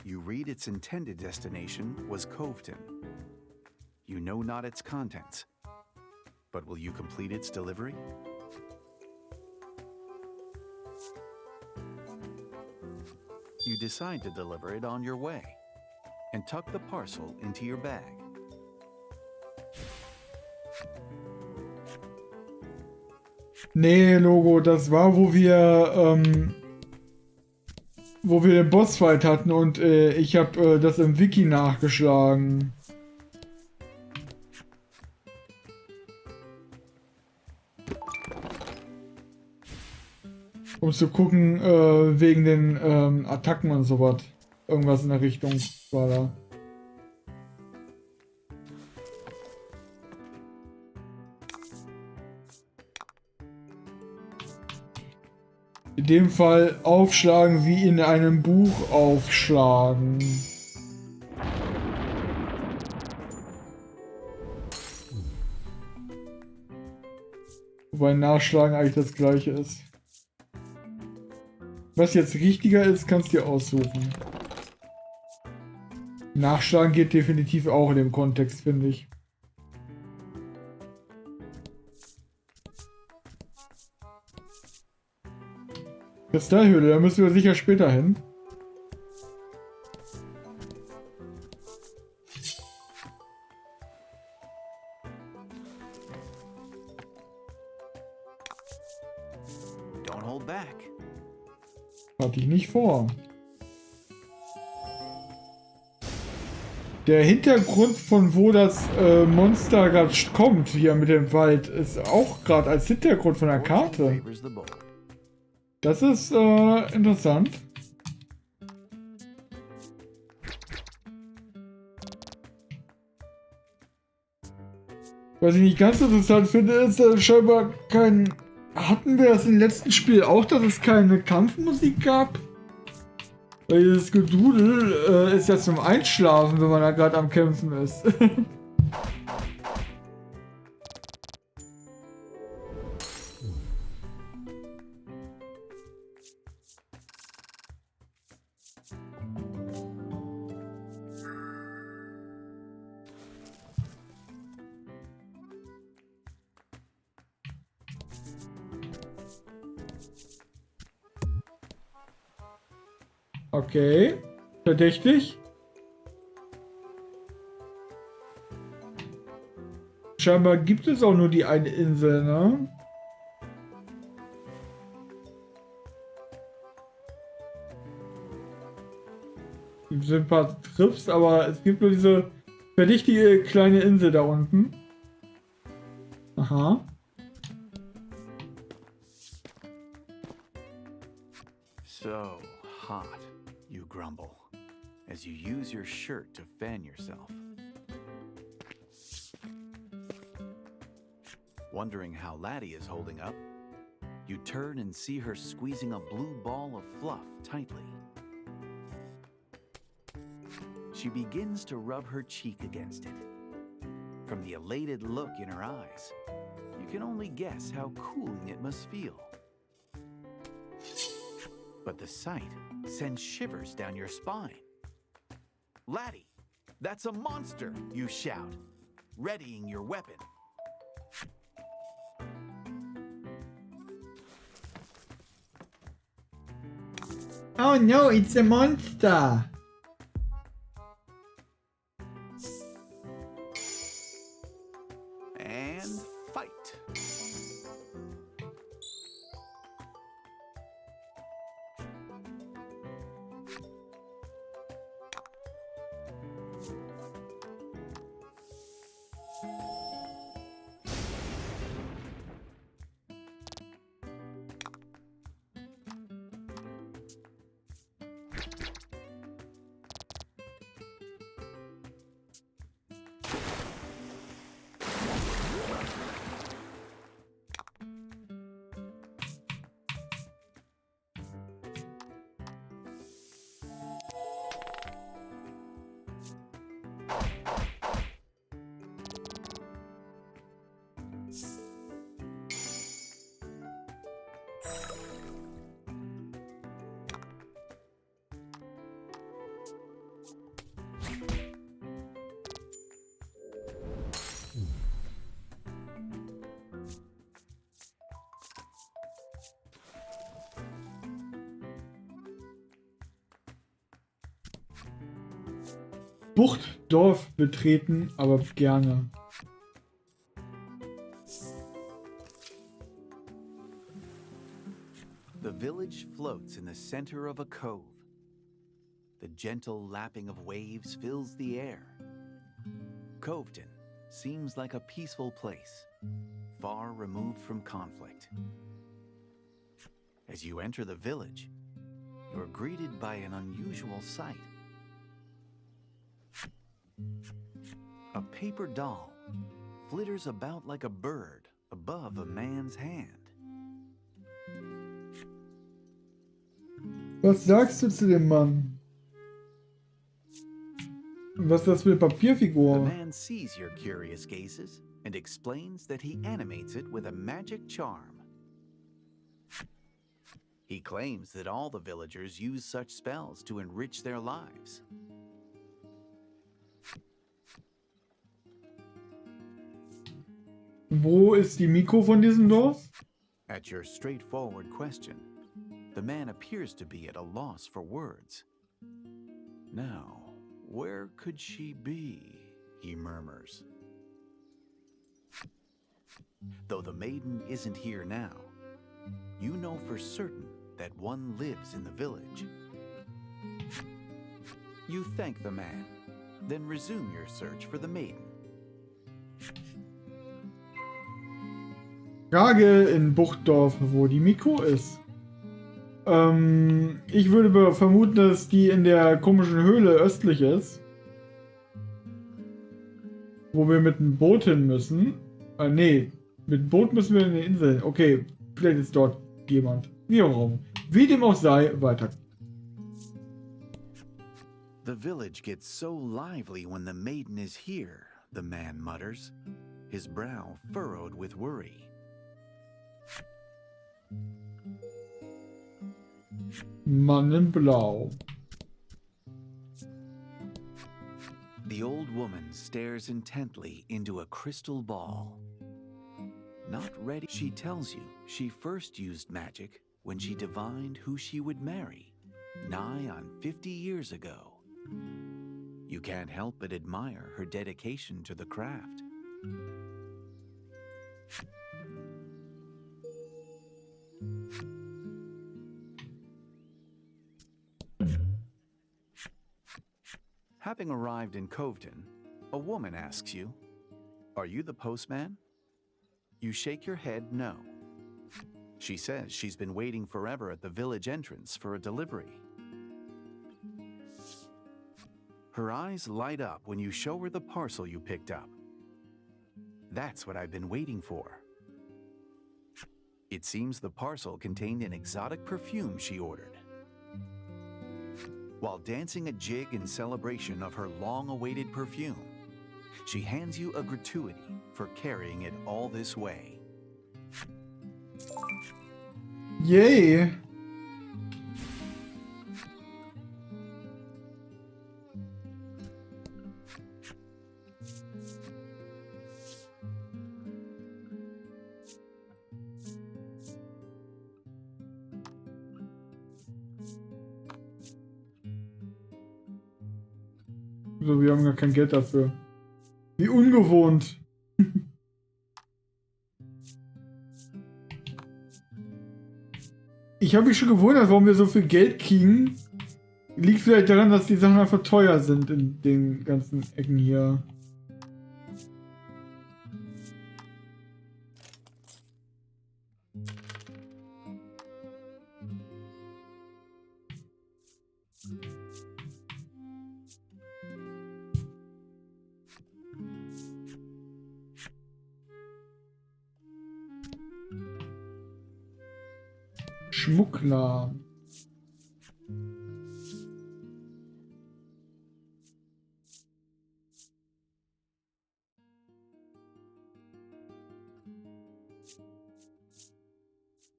you read its intended destination was Coveton. You know not its contents, but will you complete its delivery? You decide to deliver it on your way and tuck the parcel into your bag. Nee, Logo, das war, wo wir den Bossfight hatten und ich habe das im Wiki nachgeschlagen. Um zu gucken, wegen den Attacken und so was. Irgendwas in der Richtung war da. In dem Fall aufschlagen wie in einem Buch aufschlagen. Wobei Nachschlagen eigentlich das gleiche ist. Was jetzt richtiger ist, kannst du dir aussuchen. Nachschlagen geht definitiv auch in dem Kontext, finde ich. Kristallhöhle, da müssen wir sicher später hin. Don't hold back. Hatte ich nicht vor. Der Hintergrund, von wo das Monster gerade kommt, hier mit dem Wald, ist auch gerade als Hintergrund von der Karte. Das ist interessant. Was ich nicht ganz interessant finde, ist scheinbar kein... Hatten wir das im letzten Spiel auch, dass es keine Kampfmusik gab? Weil dieses Gedudel ist ja zum Einschlafen, wenn man da gerade am Kämpfen ist. Okay, verdächtig. Scheinbar gibt es auch nur die eine Insel, ne? Es sind ein paar Trips, aber es gibt nur diese verdächtige kleine Insel da unten. Aha. So hot, you grumble, as you use your shirt to fan yourself. Wondering how Laddie is holding up, you turn and see her squeezing a blue ball of fluff tightly. She begins to rub her cheek against it. From the elated look in her eyes, you can only guess how cooling it must feel. But the sight sends shivers down your spine. Laddie, that's a monster, you shout, readying your weapon. Oh no, it's a monster. And fight. Buchtdorf betreten, aber gerne. The village floats in the center of a cove. The gentle lapping of waves fills the air. Coveton seems like a peaceful place, far removed from conflict. As you enter the village, you're greeted by an unusual sight. A paper doll flitters about like a bird above a man's hand. Was sagst du zu dem Mann? Was ist das für eine The Papierfigur? man sees your curious gazes and explains that he animates it with a magic charm. He claims that all the villagers use such spells to enrich their lives. Wo ist die Miko von diesem Dorf? At your straightforward question, the man appears to be at a loss for words. Now, where could she be? He murmurs. Though the maiden isn't here now, you know for certain that one lives in the village. You thank the man, then resume your search for the maiden. Frage in Buchtdorf, wo die Miko ist. Ich würde vermuten, dass die in der komischen Höhle östlich ist. Wo wir mit dem Boot hin müssen. Nee, mit dem Boot müssen wir in die Insel. Okay, vielleicht ist dort jemand. Wie auch immer. Wie dem auch sei, weiter. The village gets so lively when the maiden is here, the man mutters, his brow furrowed with worry. Mann in Blau. The old woman stares intently into a crystal ball. Not ready, she tells you she first used magic when she divined who she would marry, nigh on 50 years ago. You can't help but admire her dedication to the craft. Having arrived in Coveton, a woman asks you, "Are you the postman?" You shake your head no. She says she's been waiting forever at the village entrance for a delivery. Her eyes light up when you show her the parcel you picked up. That's what I've been waiting for. It seems the parcel contained an exotic perfume she ordered. While dancing a jig in celebration of her long-awaited perfume, she hands you a gratuity for carrying it all this way. Yay! Also wir haben gar kein Geld dafür. Wie ungewohnt. Ich habe mich schon gewundert, warum wir so viel Geld kriegen. Liegt vielleicht daran, dass die Sachen einfach teuer sind in den ganzen Ecken hier. Schmuggler.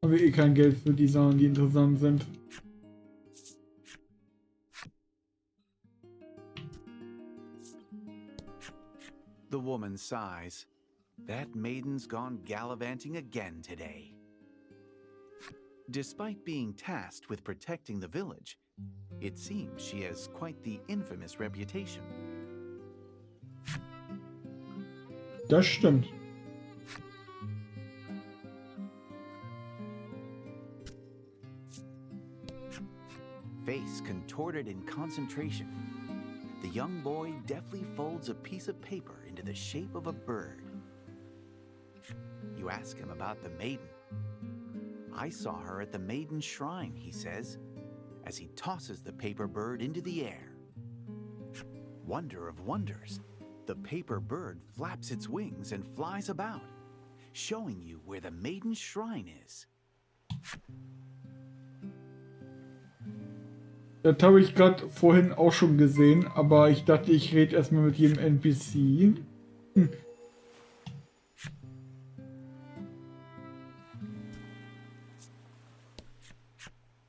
Haben wir eh kein Geld für die Sachen, die interessant sind. The woman sighs. That maiden's gone gallivanting again today. Despite being tasked with protecting the village, it seems she has quite the infamous reputation. Das stimmt. Face contorted in concentration, the young boy deftly folds a piece of paper into the shape of a bird. You ask him about the maiden. I saw her at the maiden's shrine, he says, as he tosses the paper bird into the air. Wonder of wonders, the paper bird flaps its wings and flies about, showing you where the maiden's shrine is. Das habe ich gerade vorhin auch schon gesehen, aber ich dachte, ich rede erstmal mit jedem NPC.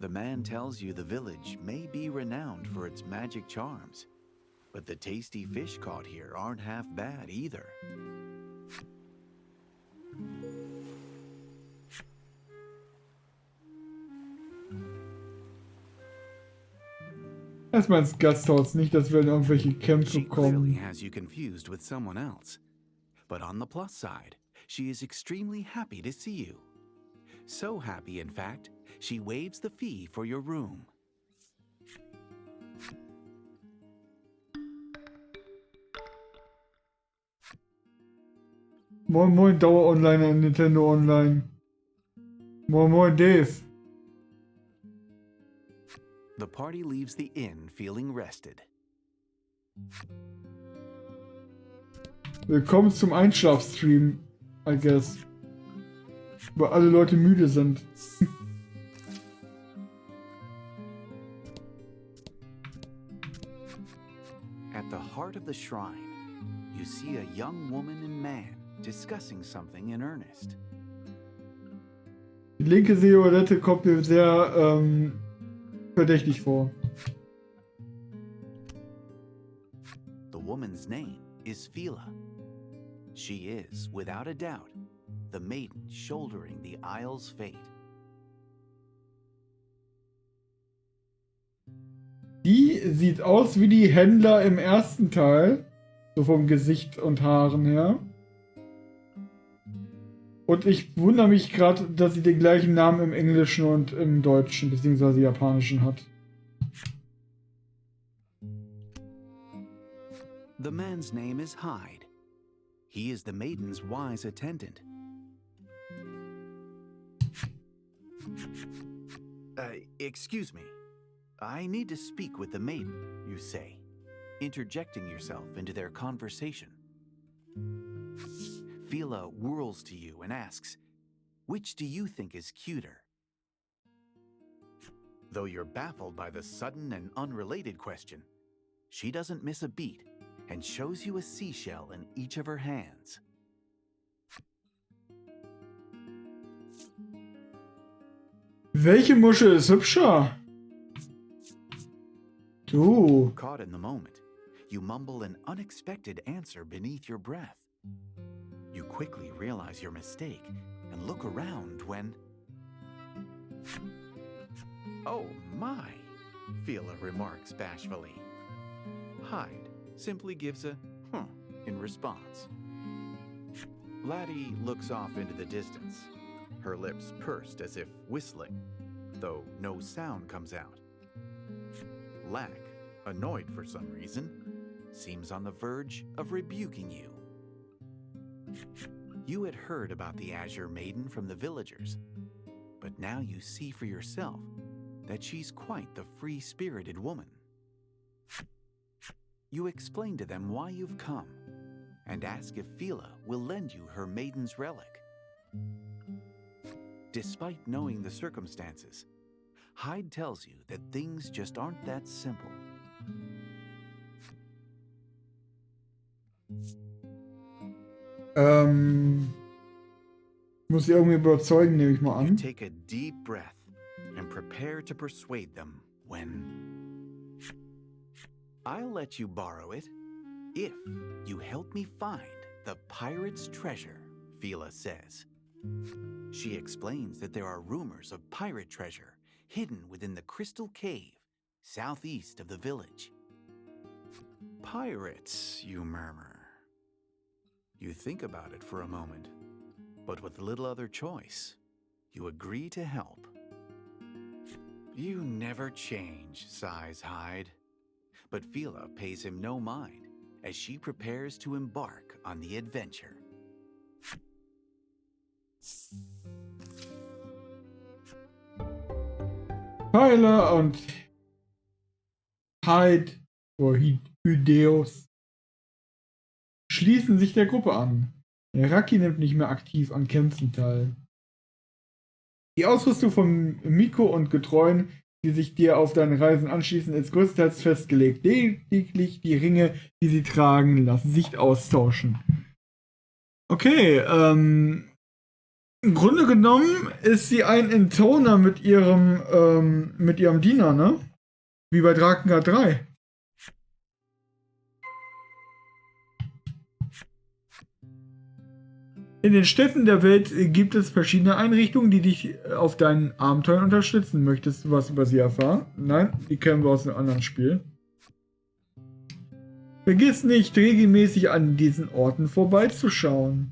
The man tells you the village may be renowned for its magic charms, but the tasty fish caught here aren't half bad either. Erstmal ins Gasthaus, nicht, dass wir in irgendwelche Kämpfe She clearly kommen. has you confused with someone else. But on the plus side, she is extremely happy to see you. So happy, in fact, she waives the fee for your room. Moin Moin Dauer-Onliner in Nintendo Online. Moin Moin Dave. The party leaves the inn feeling rested. Willkommen zum Einschlafstream, I guess. Weil alle Leute müde sind. At the heart of the shrine, you see a young woman and man discussing something in earnest. Die linke Silhouette kommt mir sehr verdächtig vor. The woman's name is Fila. She is, without a doubt, the maiden shouldering the Isle's fate. Die sieht aus wie die Händler im ersten Teil. So vom Gesicht und Haaren her. Und ich wundere mich gerade, dass sie den gleichen Namen im Englischen und im Deutschen bzw. Japanischen hat. The man's name is Hyde. He is the maiden's wise attendant. Excuse me. I need to speak with the maiden, you say, interjecting yourself into their conversation. Fila whirls to you and asks, which do you think is cuter? Though you're baffled by the sudden and unrelated question, she doesn't miss a beat and shows you a seashell in each of her hands. Welche Muschel ist hübscher? Du. Caught in the moment, you mumble an unexpected answer beneath your breath. You quickly realize your mistake and look around when... Oh my, Fila remarks bashfully. Hyde simply gives a huh in response. Laddie looks off into the distance, her lips pursed as if whistling, though no sound comes out. Lack, annoyed for some reason, seems on the verge of rebuking you. You had heard about the Azure Maiden from the villagers, but now you see for yourself that she's quite the free-spirited woman. You explain to them why you've come, and ask if Fila will lend you her maiden's relic. Despite knowing the circumstances, Hyde tells you that things just aren't that simple. Muss ich irgendwie überzeugen, nehme ich mal You an. take a deep breath and prepare to persuade them when... I'll let you borrow it if you help me find the pirate's treasure, Fila says. She explains that there are rumors of pirate treasure hidden within the crystal cave southeast of the village. Pirates, you murmur. You think about it for a moment, but with little other choice, you agree to help. You never change, sighs Hyde. But Fila pays him no mind as she prepares to embark on the adventure. Tyler und Hyde oder Hydeus schließen sich der Gruppe an. Raki nimmt nicht mehr aktiv an Kämpfen teil. Die Ausrüstung von Miko und Getreuen, die sich dir auf deinen Reisen anschließen, ist größtenteils festgelegt. Lediglich die Ringe, die sie tragen, lassen sich austauschen. Okay, im Grunde genommen ist sie ein Intoner mit ihrem Diener, ne? Wie bei Drakengard 3. In den Städten der Welt gibt es verschiedene Einrichtungen, die dich auf deinen Abenteuern unterstützen. Möchtest du was über sie erfahren? Nein, die kennen wir aus einem anderen Spiel. Vergiss nicht, regelmäßig an diesen Orten vorbeizuschauen.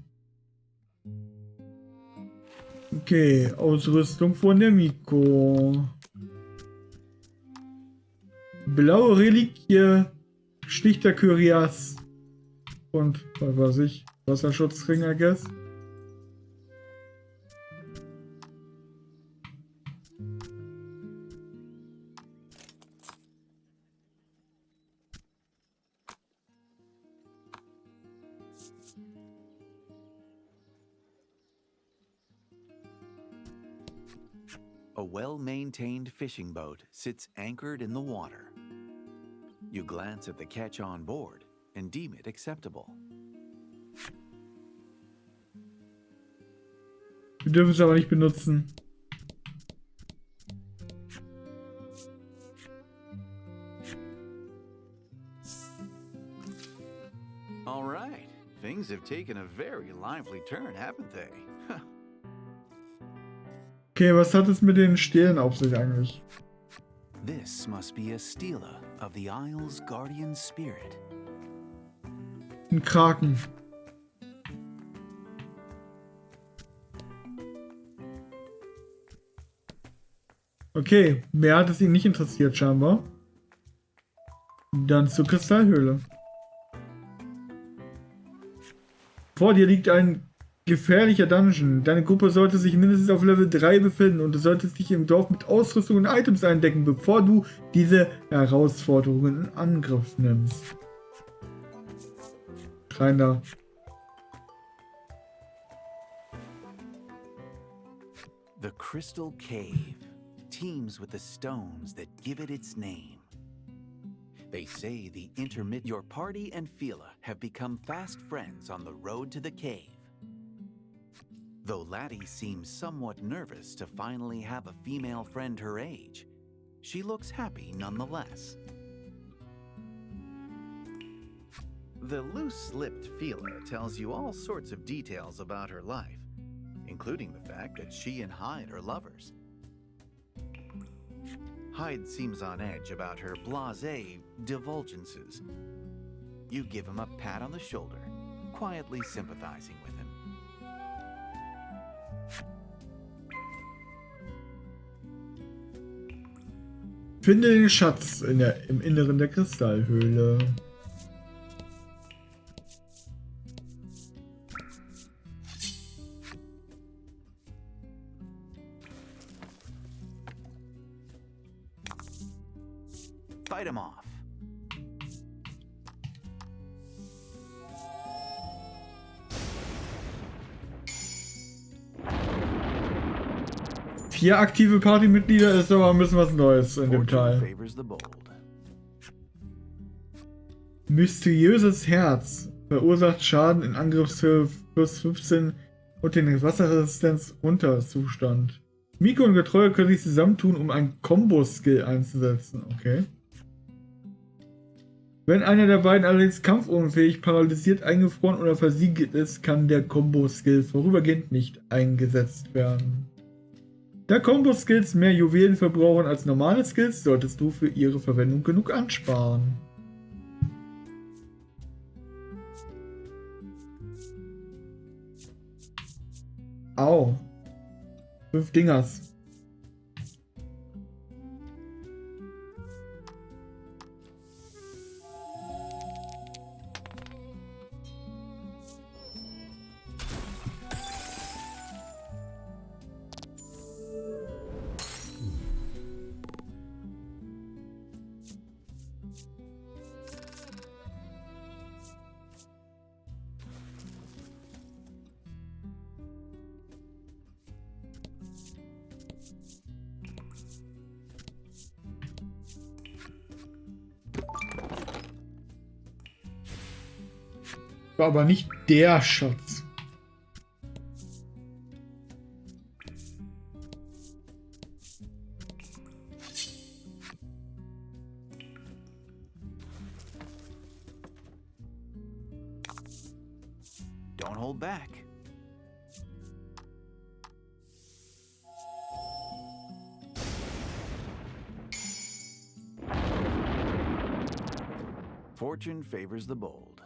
Okay, Ausrüstung von der Miko. Blaue Reliquie, schlichter Kyrias und, was weiß ich, Wasserschutzring, I guess. A well-maintained fishing boat sits anchored in the water. You glance at the catch on board and deem it acceptable. Wir dürfen es aber nicht benutzen. All right, things have taken a very lively turn, haven't they? Okay, was hat es mit den Stelen auf sich eigentlich? This must be a stela of the Isle's guardian spirit. Ein Kraken. Okay, mehr hat es ihn nicht interessiert scheinbar. Dann zur Kristallhöhle. Vor dir liegt ein gefährlicher Dungeon. Deine Gruppe sollte sich mindestens auf Level 3 befinden und du solltest dich im Dorf mit Ausrüstung und Items eindecken, bevor du diese Herausforderungen in Angriff nimmst. Rein da. The Crystal Cave teems with the stones that give it its name. They say your party and Fila have become fast friends on the road to the cave. Though Laddie seems somewhat nervous to finally have a female friend her age, she looks happy nonetheless. The loose-lipped Fila tells you all sorts of details about her life, including the fact that she and Hyde are lovers. Hyde seems on edge about her blasé divulgences. You give him a pat on the shoulder, quietly sympathizing with him. Finde den Schatz im Inneren der Kristallhöhle. Fight him off. Vier aktive Partymitglieder ist aber ein bisschen was Neues in dem Fortune Teil. favors the bold. Mysteriöses Herz verursacht Schaden in Angriffshöhe plus 15 und den Wasserresistenz runter Zustand. Miko und Getreue können sich zusammentun, um einen Combo-Skill einzusetzen. Okay. Wenn einer der beiden allerdings kampfunfähig, paralysiert, eingefroren oder versiegelt ist, kann der Combo-Skill vorübergehend nicht eingesetzt werden. Da Combo-Skills mehr Juwelen verbrauchen als normale Skills, solltest du für ihre Verwendung genug ansparen. Au. 5 Dingers. War aber nicht der Schatz. Don't hold back. Fortune favors the bold.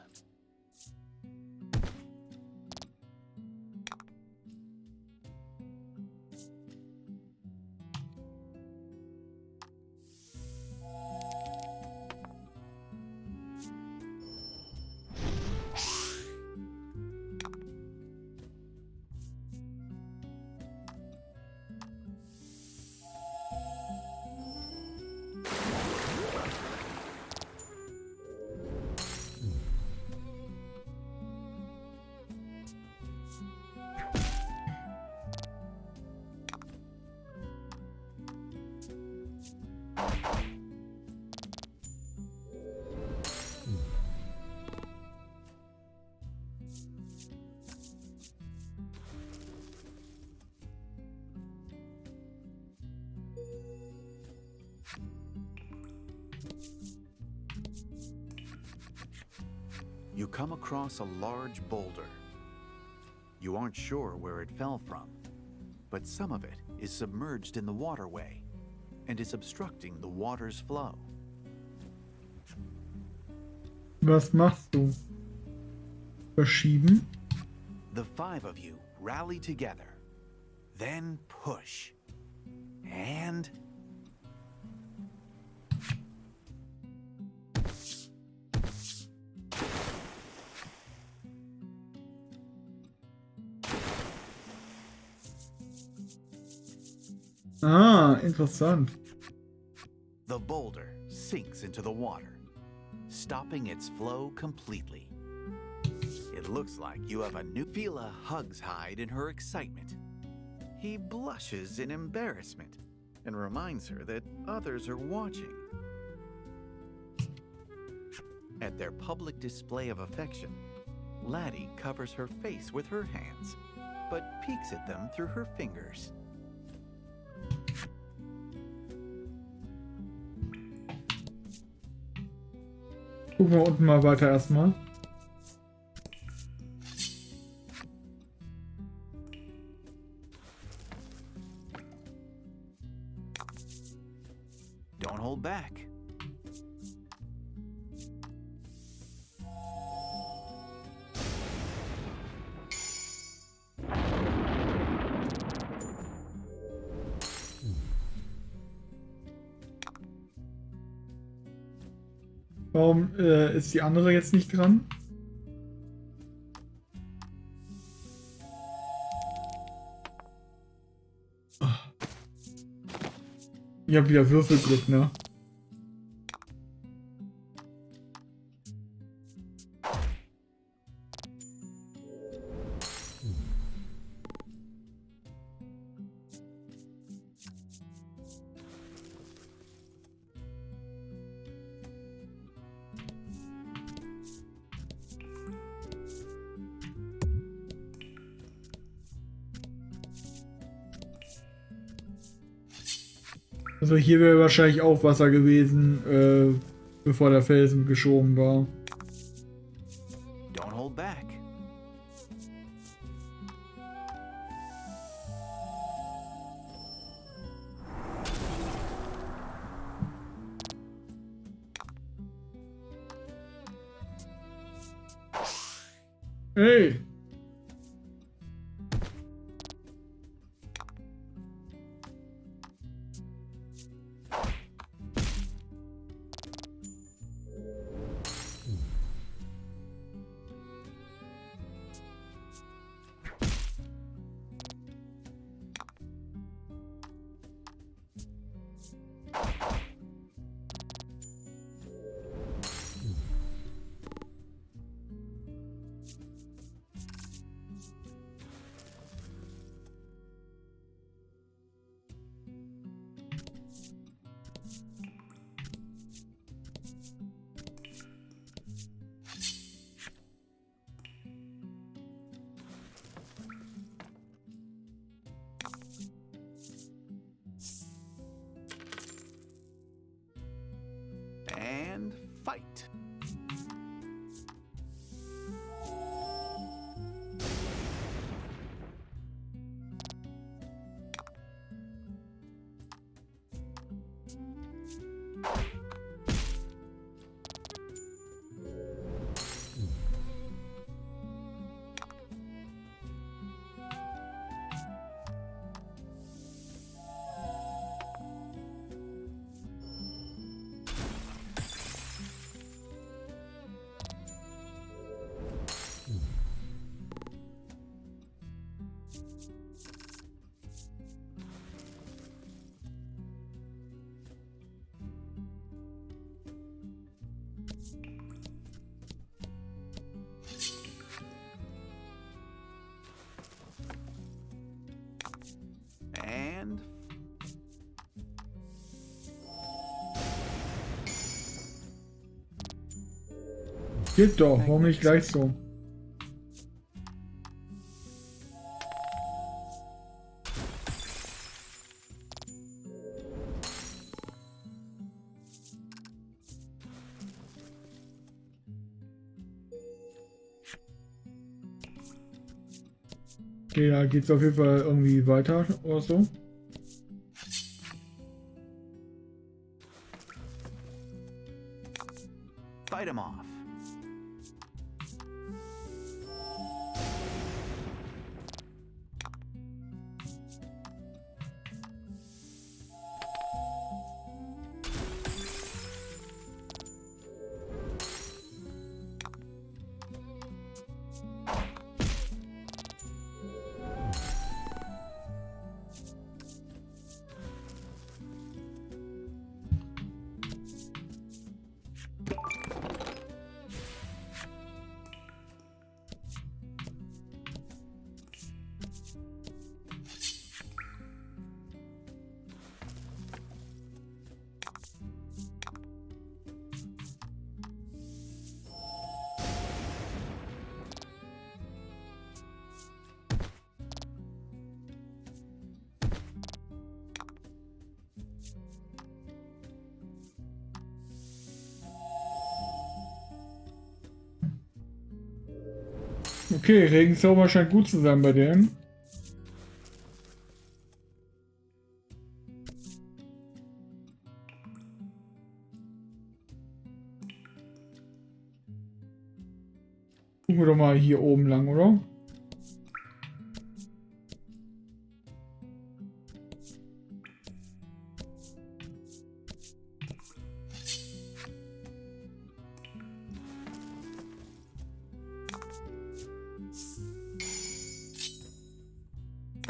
You come across a large boulder. You aren't sure where it fell from, but some of it is submerged in the waterway and is obstructing the water's flow. Was machst du? Verschieben? The 5 of you rally together, then push, and Ah, interessant. the boulder sinks into the water, stopping its flow completely. It looks like you have a new... Fila hugs Hyde in her excitement. He blushes in embarrassment and reminds her that others are watching. At their public display of affection, Laddie covers her face with her hands, but peeks at them through her fingers. Gucken wir unten mal weiter erstmal. Don't hold back. Warum ist die andere jetzt nicht dran? Ich hab wieder Würfelglück, ne? Also hier wäre wahrscheinlich auch Wasser gewesen, bevor der Felsen geschoben war. Don't hold back. Hey! And fight. And Geht doch, warum nicht gleich so? Okay, da geht's auf jeden Fall irgendwie weiter oder so. fight him off. Okay, Regenzauber scheint gut zu sein bei denen. Gucken wir doch mal hier oben lang, oder?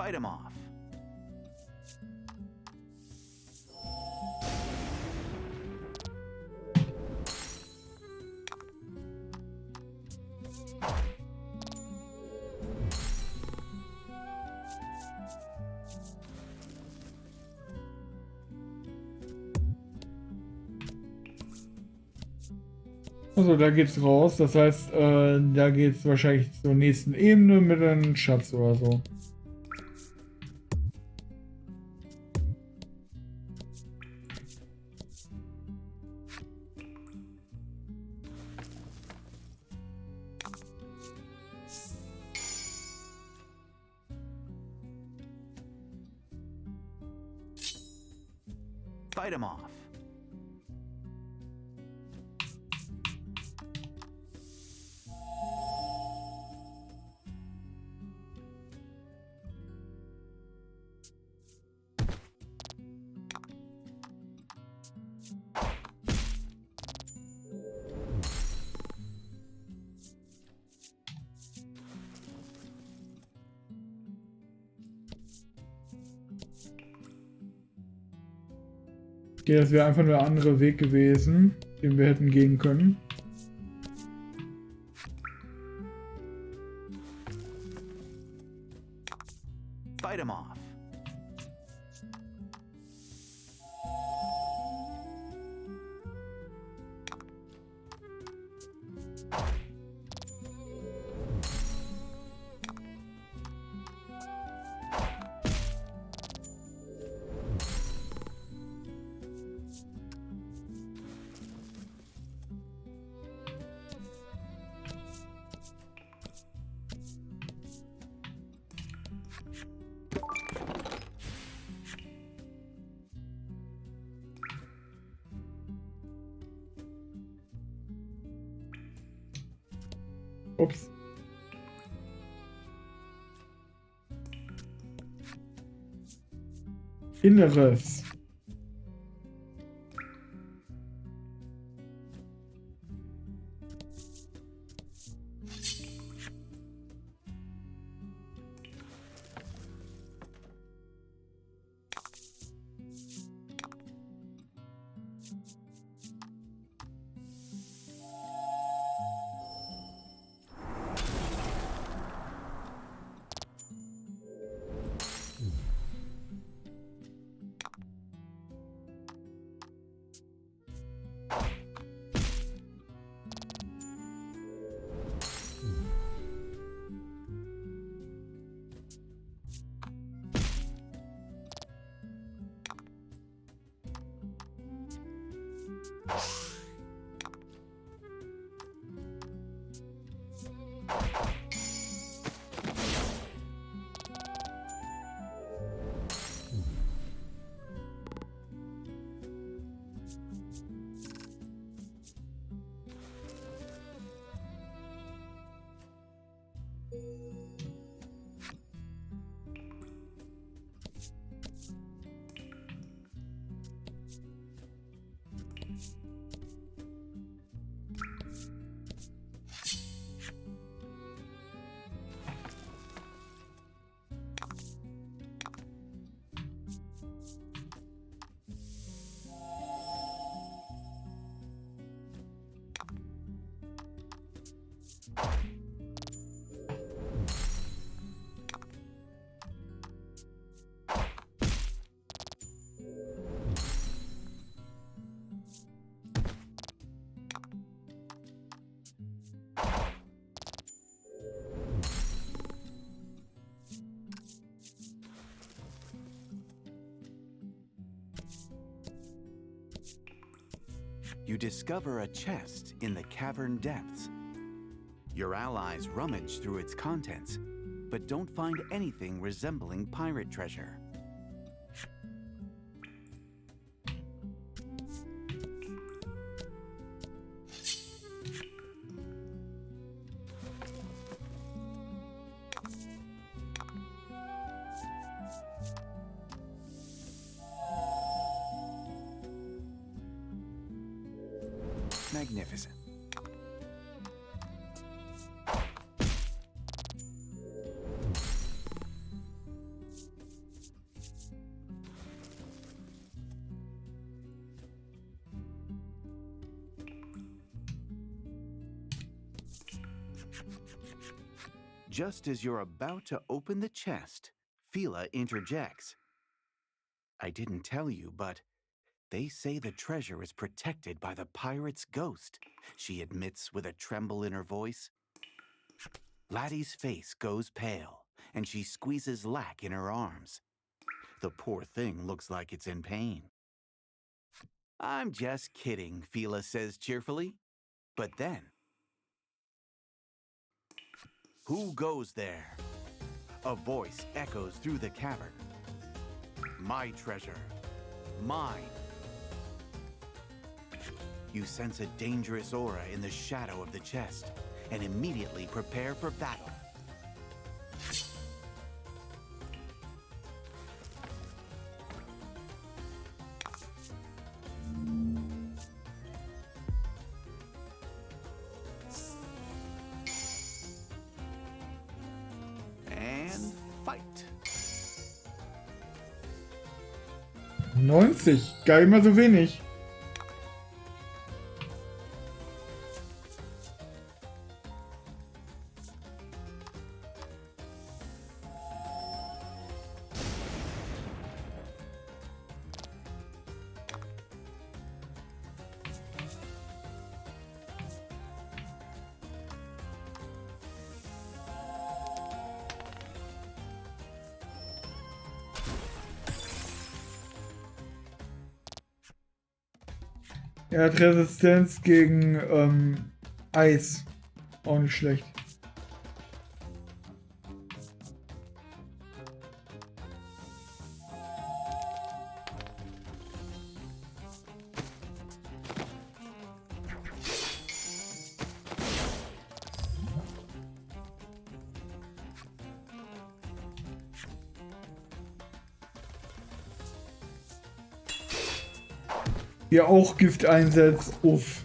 Fight him off. Also da geht's raus, das heißt, da geht's wahrscheinlich zur nächsten Ebene mit einem Schatz oder so. Fight him off. Okay, das wäre einfach nur der andere Weg gewesen, den wir hätten gehen können. Fight him off. Ups. Inneres. You discover a chest in the cavern depths. Your allies rummage through its contents, but don't find anything resembling pirate treasure. Magnificent. Just as you're about to open the chest, Fila interjects. I didn't tell you, but they say the treasure is protected by the pirate's ghost, she admits with a tremble in her voice. Laddie's face goes pale, and she squeezes Lack in her arms. The poor thing looks like it's in pain. I'm just kidding, Fila says cheerfully. But then... Who goes there? A voice echoes through the cavern. My treasure. Mine. You sense a dangerous aura in the shadow of the chest and immediately prepare for battle. And fight. 90, gar nicht mal so wenig. Er hat Resistenz gegen Eis. Auch nicht schlecht. Hier auch Gift einsetzt. Uff.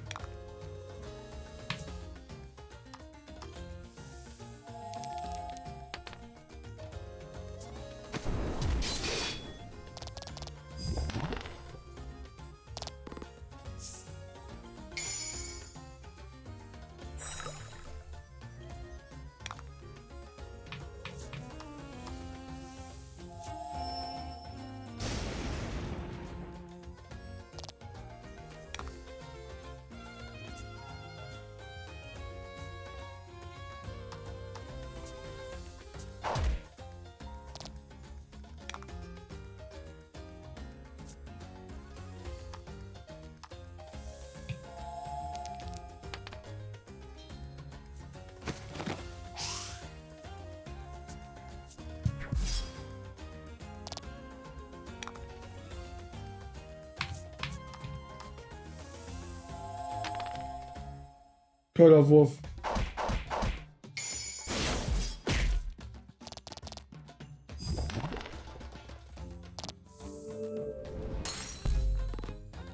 Toller Wurf.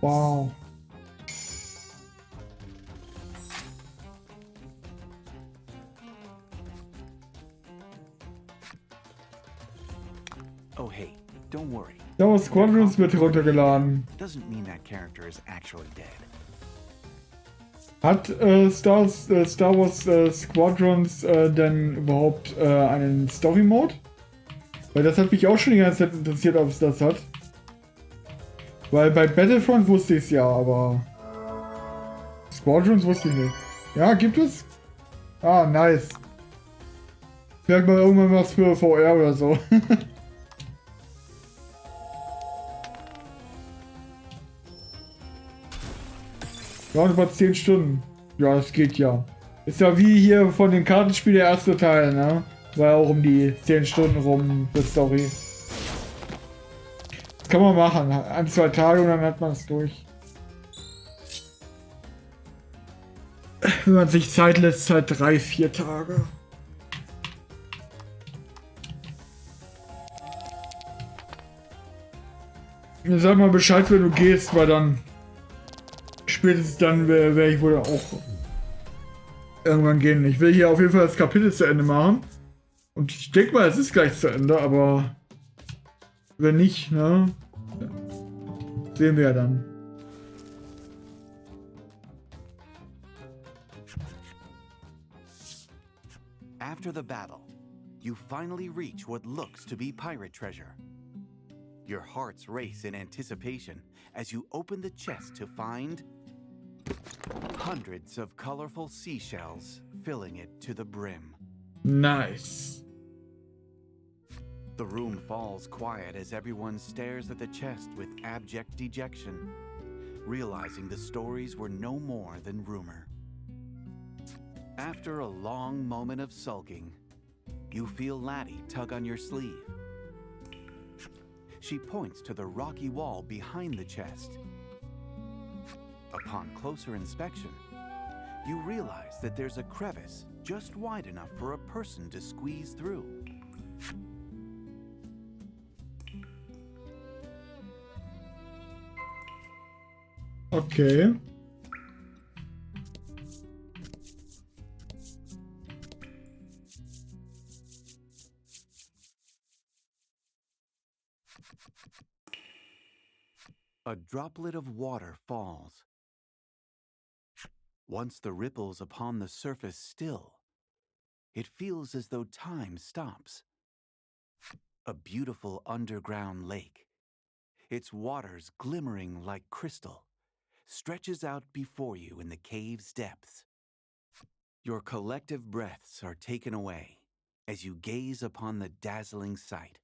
Wow. Oh hey, don't worry. Ja, Squadrons wird runtergeladen. Doesn't mean that character is actually dead. Hat Star Wars Squadrons denn überhaupt einen Story-Mode? Weil das hat mich auch schon die ganze Zeit interessiert, ob es das hat. Weil bei Battlefront wusste ich es ja, aber Squadrons wusste ich nicht. Ja, gibt es? Ah, nice. Vielleicht mal irgendwann was für VR oder so. Ja, über 10 Stunden. Ja, das geht ja. Ist ja wie hier von den Kartenspielen der erste Teil, ne? War ja auch um die 10 Stunden rum, die Story. Das kann man machen. 1, 2 Tage und dann hat man es durch. Wenn man sich Zeit lässt, halt 3, 4 Tage. Sag mal Bescheid, wenn du gehst, weil dann spätestens dann werde ich wohl auch irgendwann gehen. Ich will hier auf jeden Fall das Kapitel zu Ende machen. Und ich denke mal, es ist gleich zu Ende, aber wenn nicht, ne? Sehen wir ja dann. After the battle, you finally reach what looks to be pirate treasure. Your hearts race in anticipation as you open the chest to find hundreds of colorful seashells filling it to the brim. Nice. The room falls quiet as everyone stares at the chest with abject dejection, realizing the stories were no more than rumor. After a long moment of sulking, you feel Laddie tug on your sleeve. She points to the rocky wall behind the chest. Upon closer inspection, you realize that there's a crevice just wide enough for a person to squeeze through. Okay. A droplet of water falls. Once the ripples upon the surface still, it feels as though time stops. A beautiful underground lake, its waters glimmering like crystal, stretches out before you in the cave's depths. Your collective breaths are taken away as you gaze upon the dazzling sight.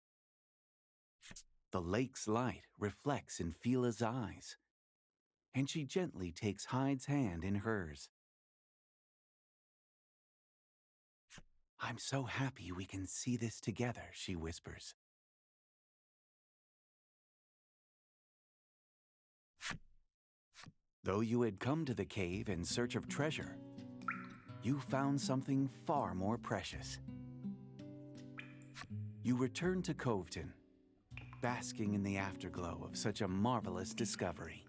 The lake's light reflects in Fila's eyes, and she gently takes Hyde's hand in hers. "I'm so happy we can see this together," she whispers. Though you had come to the cave in search of treasure, you found something far more precious. You return to Coveton, basking in the afterglow of such a marvelous discovery.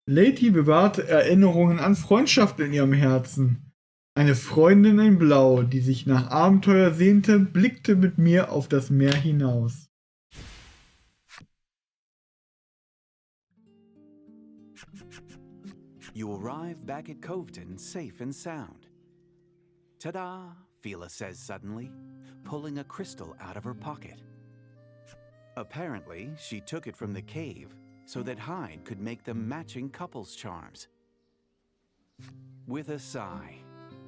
Lady bewahrte Erinnerungen an Freundschaft in ihrem Herzen. Eine Freundin in Blau, die sich nach Abenteuer sehnte, blickte mit mir auf das Meer hinaus. You arrive back at Coveton safe and sound. Ta-da, Fila says suddenly, pulling a crystal out of her pocket. Apparently, she took it from the cave so that Hyde could make them matching couples charms. With a sigh,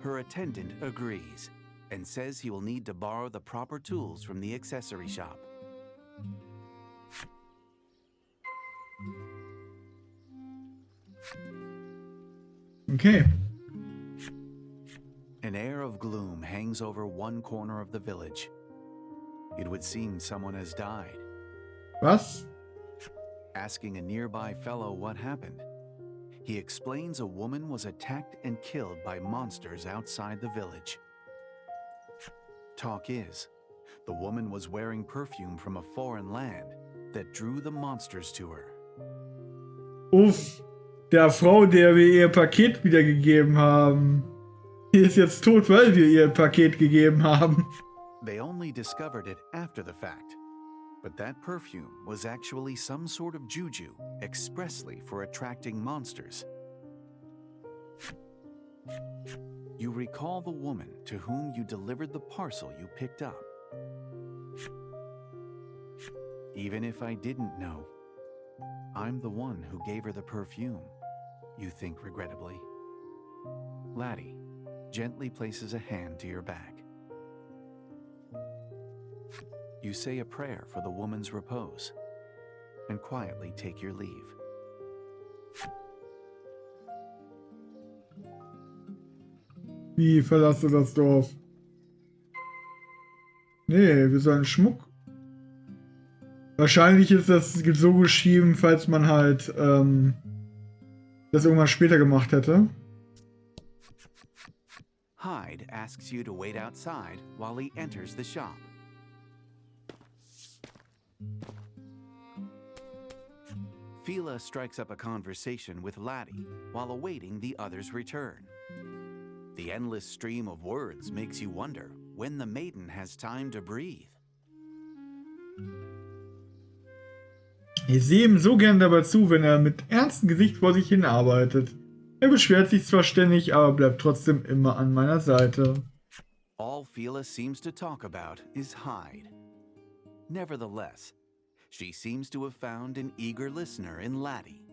her attendant agrees and says he will need to borrow the proper tools from the accessory shop. Okay. An air of gloom hangs over one corner of the village. It would seem someone has died. Was? Asking a nearby fellow what happened, he explains a woman was attacked and killed by monsters outside the village. Talk is, the woman was wearing perfume from a foreign land that drew the monsters to her. Uff, der Frau, der wir ihr Paket wiedergegeben haben. Die ist jetzt tot, weil wir ihr Paket gegeben haben. They only discovered it after the fact, but that perfume was actually some sort of juju expressly for attracting monsters. You recall the woman to whom you delivered the parcel you picked up. Even if I didn't know, I'm the one who gave her the perfume, you think regrettably. Laddie gently places a hand to your back. You say a prayer for the woman's repose and quietly take your leave. Wie verlasse das Dorf? Nee, wir sollen Schmuck. Wahrscheinlich ist das so geschrieben, falls man halt das irgendwann später gemacht hätte. Hyde asks you to wait outside while he enters the shop. Fila strikes up a conversation with Laddie while awaiting the other's return. The endless stream of words makes you wonder when the maiden has time to breathe. Ich sehe ihm so gern dabei zu, wenn er mit ernstem Gesicht vor sich hin arbeitet. Er beschwert sich zwar ständig, aber bleibt trotzdem immer an meiner Seite. All Fila seems to talk about is Hyde. Nevertheless, she seems to have found an eager listener in Laddie,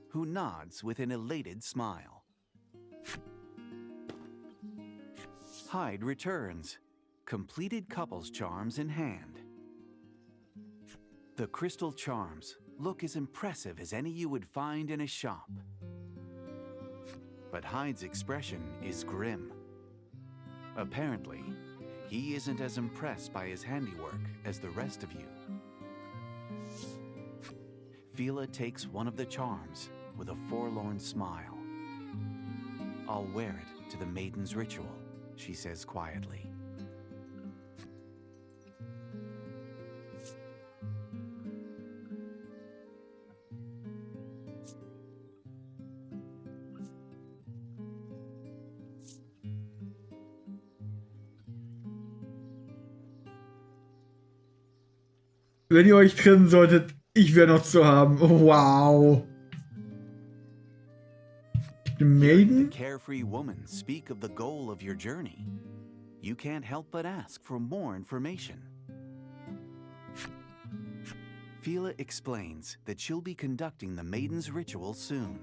who nods with an elated smile. Hyde returns, completed couples charms in hand. The crystal charms look as impressive as any you would find in a shop. But Hyde's expression is grim. Apparently, he isn't as impressed by his handiwork as the rest of you. Fila takes one of the charms with a forlorn smile. "I'll wear it to the maiden's ritual," she says quietly. Wenn ihr euch trennen solltet, ich wäre noch zu haben. Wow. The Hearing Maiden? the carefree woman speak of the goal of your journey, you can't help but ask for more information. Fila explains that she'll be conducting the maiden's ritual soon.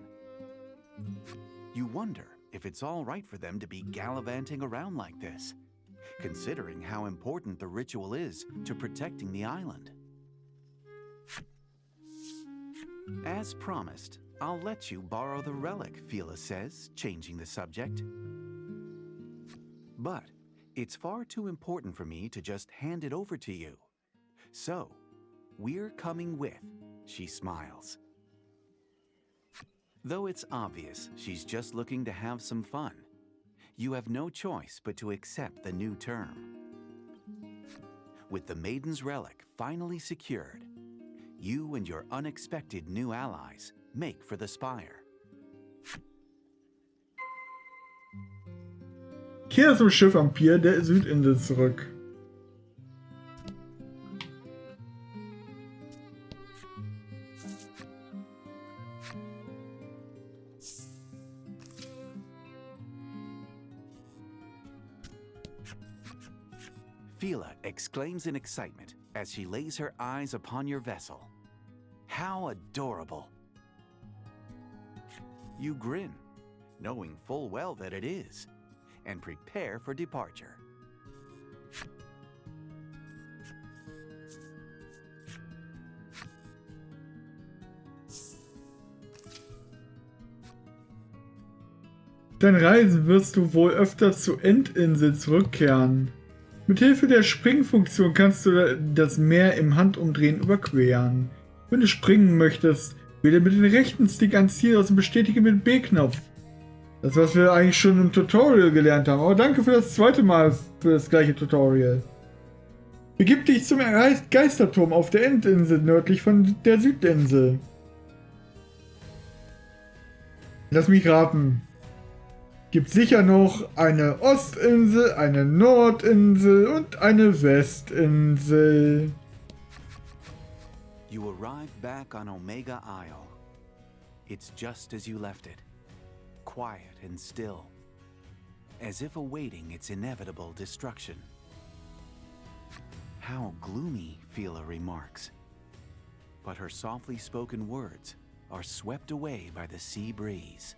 You wonder if it's all right for them to be gallivanting around like this, considering how important the ritual is to protecting the island. As promised, I'll let you borrow the relic, Fila says, changing the subject. But it's far too important for me to just hand it over to you. So, we're coming with, she smiles. Though it's obvious she's just looking to have some fun, you have no choice but to accept the new term. With the maiden's relic finally secured, you and your unexpected new allies make for the spire. Kehr zum Schiff am Pier der Südinsel zurück. Fila exclaims in excitement as she lays her eyes upon your vessel. How adorable! You grin, knowing full well that it is, and prepare for departure. Dein Reisen wirst du wohl öfter zur Endinsel zurückkehren. Mithilfe der Springfunktion kannst du das Meer im Handumdrehen überqueren. Wenn du springen möchtest, wähle mit dem rechten Stick ein Ziel aus und bestätige mit dem B-Knopf. Das, was wir eigentlich schon im Tutorial gelernt haben. Aber danke für das zweite Mal für das gleiche Tutorial. Begib dich zum Geisterturm auf der Endinsel nördlich von der Südinsel. Lass mich raten. Gibt sicher noch eine Ostinsel, eine Nordinsel und eine Westinsel. You arrive back on Omega Isle. It's just as you left it, quiet and still, as if awaiting its inevitable destruction. How gloomy, Fila remarks, but her softly spoken words are swept away by the sea breeze.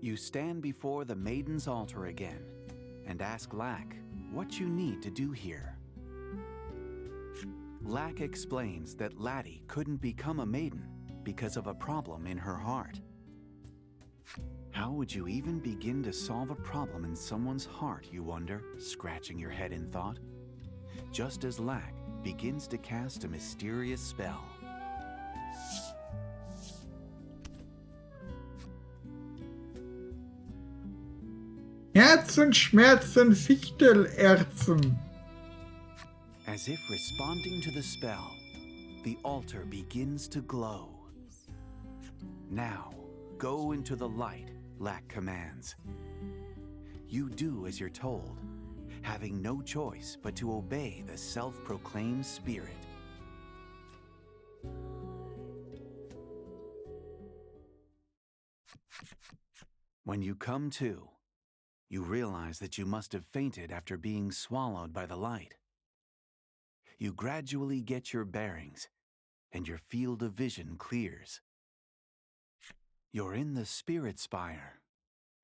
You stand before the maiden's altar again and ask Lack what you need to do here. Lack explains that Laddie couldn't become a maiden because of a problem in her heart. How would you even begin to solve a problem in someone's heart, you wonder, scratching your head in thought? Just as Lack begins to cast a mysterious spell. Herzenschmerzen, Fichtelerzen. As if responding to the spell, the altar begins to glow. Now, go into the light, Lack commands. You do as you're told, having no choice but to obey the self-proclaimed spirit. When you come to, you realize that you must have fainted after being swallowed by the light. You gradually get your bearings, and your field of vision clears. You're in the Spirit Spire,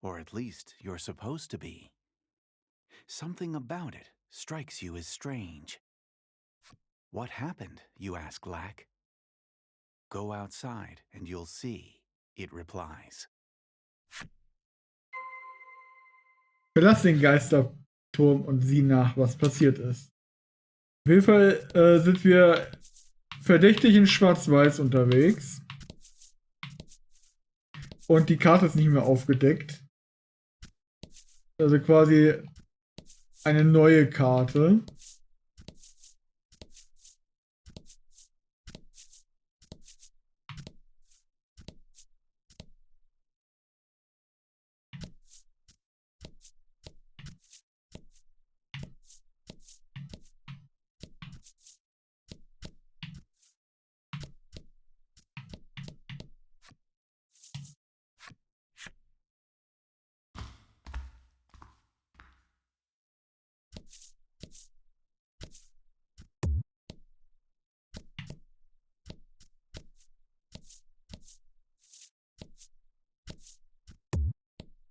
or at least you're supposed to be. Something about it strikes you as strange. What happened, you ask Lack? Go outside and you'll see, it replies. Verlass den Geisterturm und sieh nach, was passiert ist. Auf jeden Fall sind wir verdächtig in Schwarz-Weiß unterwegs. Und die Karte ist nicht mehr aufgedeckt. Also quasi eine neue Karte.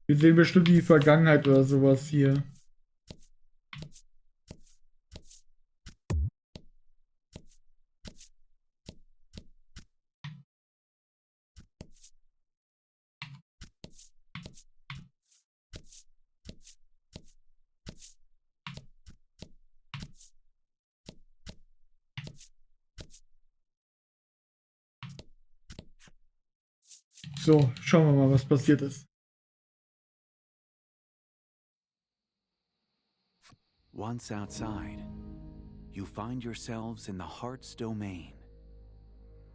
Wir sehen bestimmt die Vergangenheit oder sowas hier. So, schauen wir mal, was passiert ist. Once outside, you find yourselves in the heart's domain,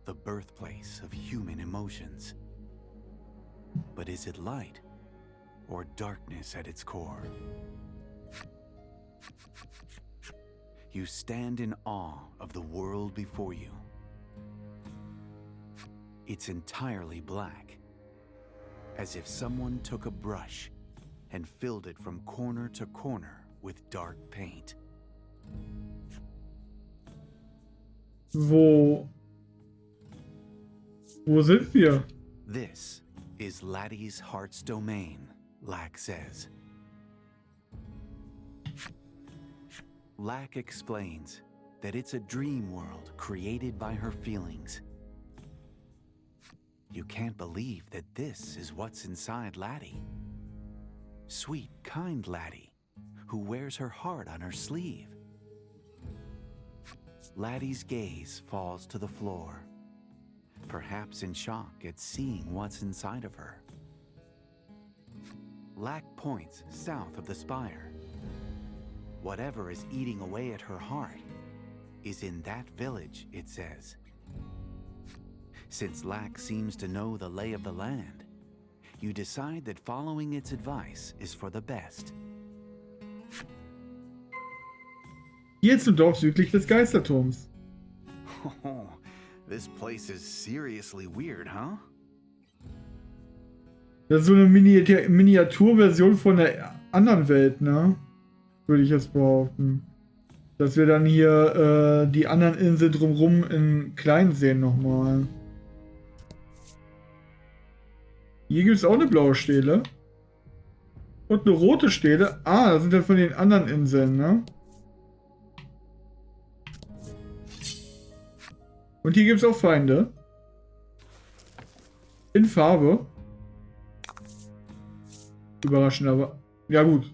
the birthplace of human emotions. But is it light or darkness at its core? You stand in awe of the world before you. It's entirely black, as if someone took a brush and filled it from corner to corner with dark paint. Wo sind wir? This is Laddie's heart's domain, Lack says. Lack explains that it's a dream world created by her feelings. You can't believe that this is what's inside Laddie. Sweet, kind Laddie, who wears her heart on her sleeve. Laddie's gaze falls to the floor, perhaps in shock at seeing what's inside of her. Lack points south of the spire. Whatever is eating away at her heart is in that village, it says. Since Lack seems to know the lay of the land, you decide that following its advice is for the best. Hier zum Dorf südlich des Geisterturms. Oh, this place is seriously weird, huh? Das ist so eine Miniaturversion von der anderen Welt, ne? Würde ich jetzt behaupten. Dass wir dann hier die anderen Inseln drumherum in klein sehen nochmal. Hier gibt es auch eine blaue Stele. Und eine rote Stele. Ah, das sind dann von den anderen Inseln, ne? Und hier gibt es auch Feinde. In Farbe. Überraschend, aber... Ja gut.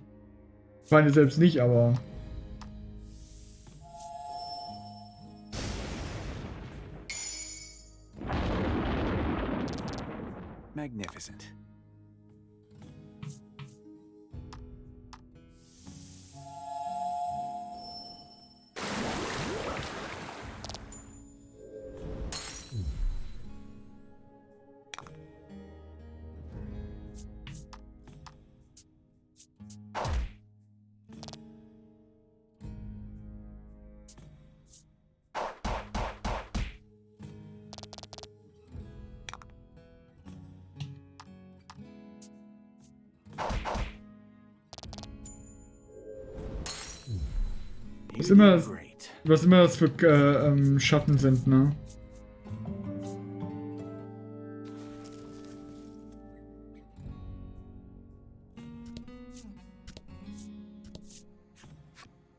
Feinde selbst nicht, aber... Magnificent. You Was immer did das, great. was immer das für Schatten sind, ne?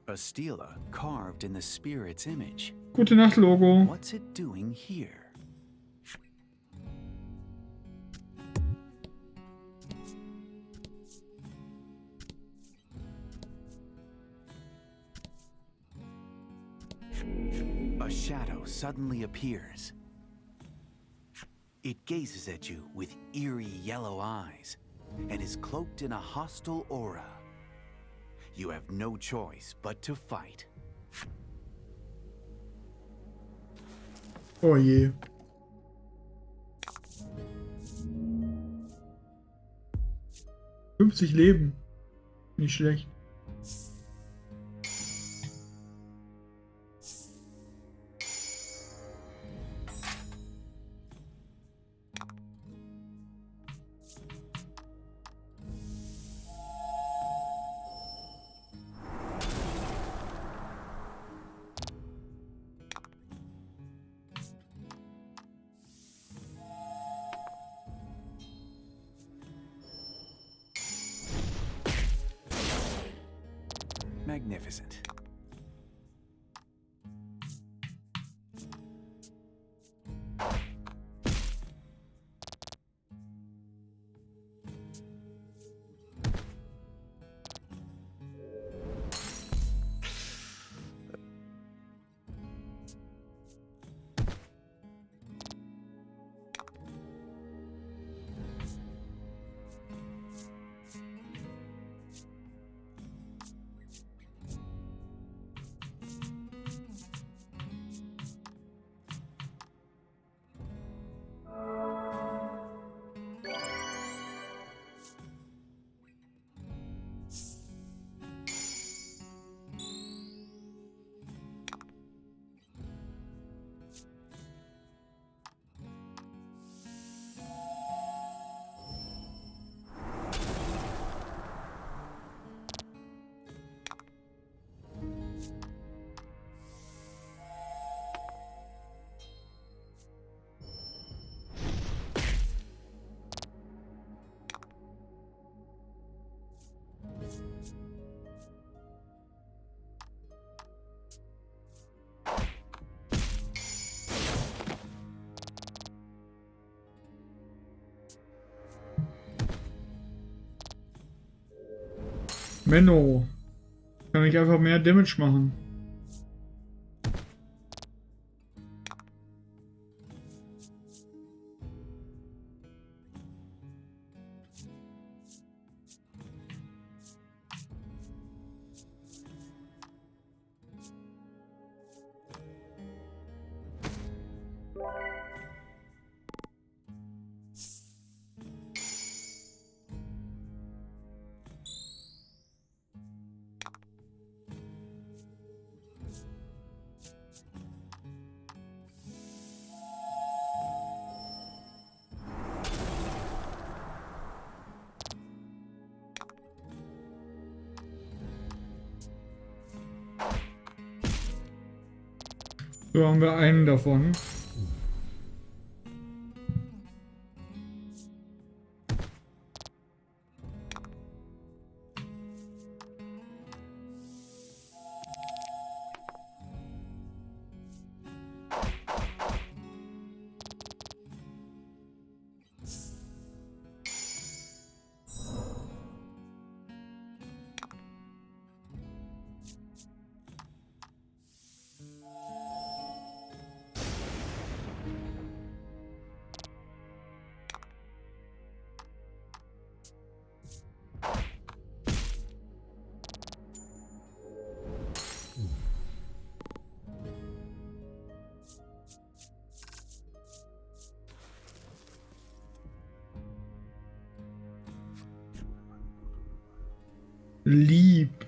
A stela carved in the spirit's image. Gute Nacht, Logo. What's it doing here? A shadow suddenly appears. It gazes at you with eerie yellow eyes and is cloaked in a hostile aura. You have no choice but to fight. Oh je. »50 Leben. Nicht schlecht. Magnificent. Menno. Kann ich einfach mehr Damage machen. So haben wir einen davon. Lieb.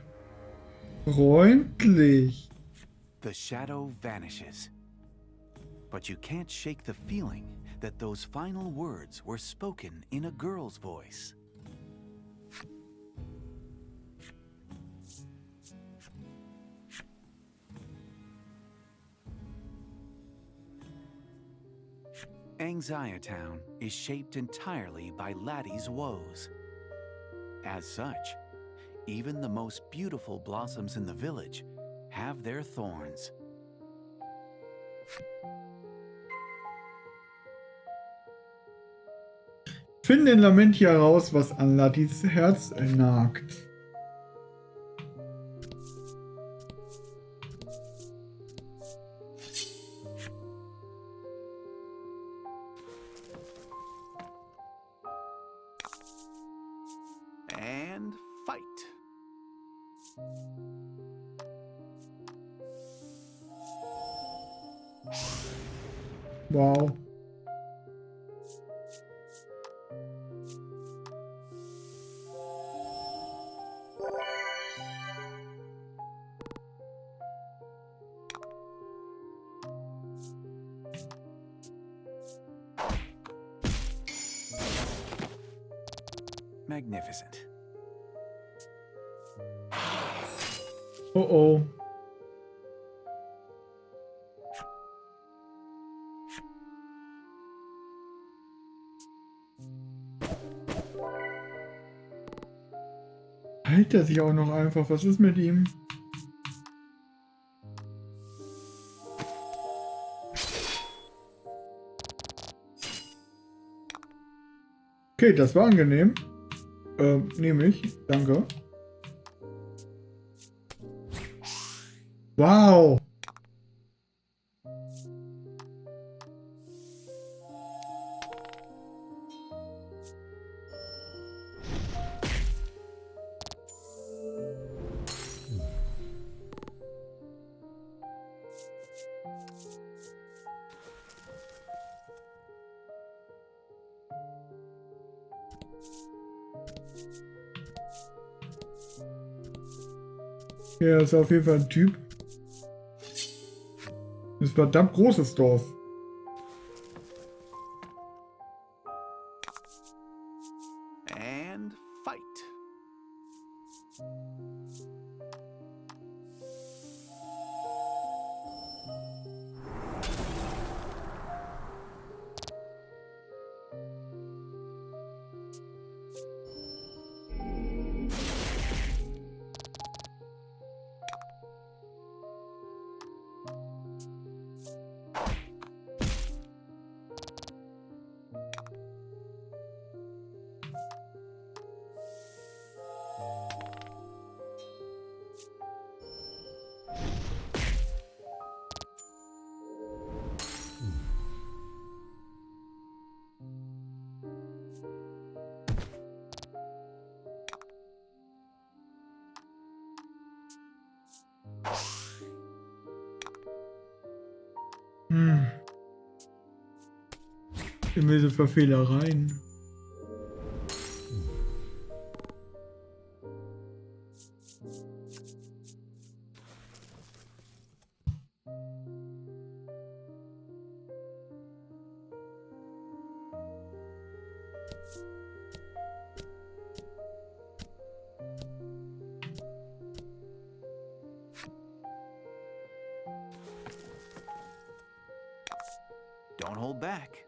Freundlich. The shadow vanishes. But you can't shake the feeling that those final words were spoken in a girl's voice. Anxietown is shaped entirely by Laddie's woes. As such, even the most beautiful blossoms in the village have their thorns. Finde in Lament hier heraus, was an Ladis Herz nagt. And fight. Wow. Magnificent. Oh oh. Hält er sich auch noch einfach? Was ist mit ihm? Okay, das war angenehm. Nehme ich. Danke. Wow. Ja, ist auf jeden Fall ein Typ. Das ist ein verdammt großes Dorf. And fight. Immer diese Verfehlereien. Don't hold back.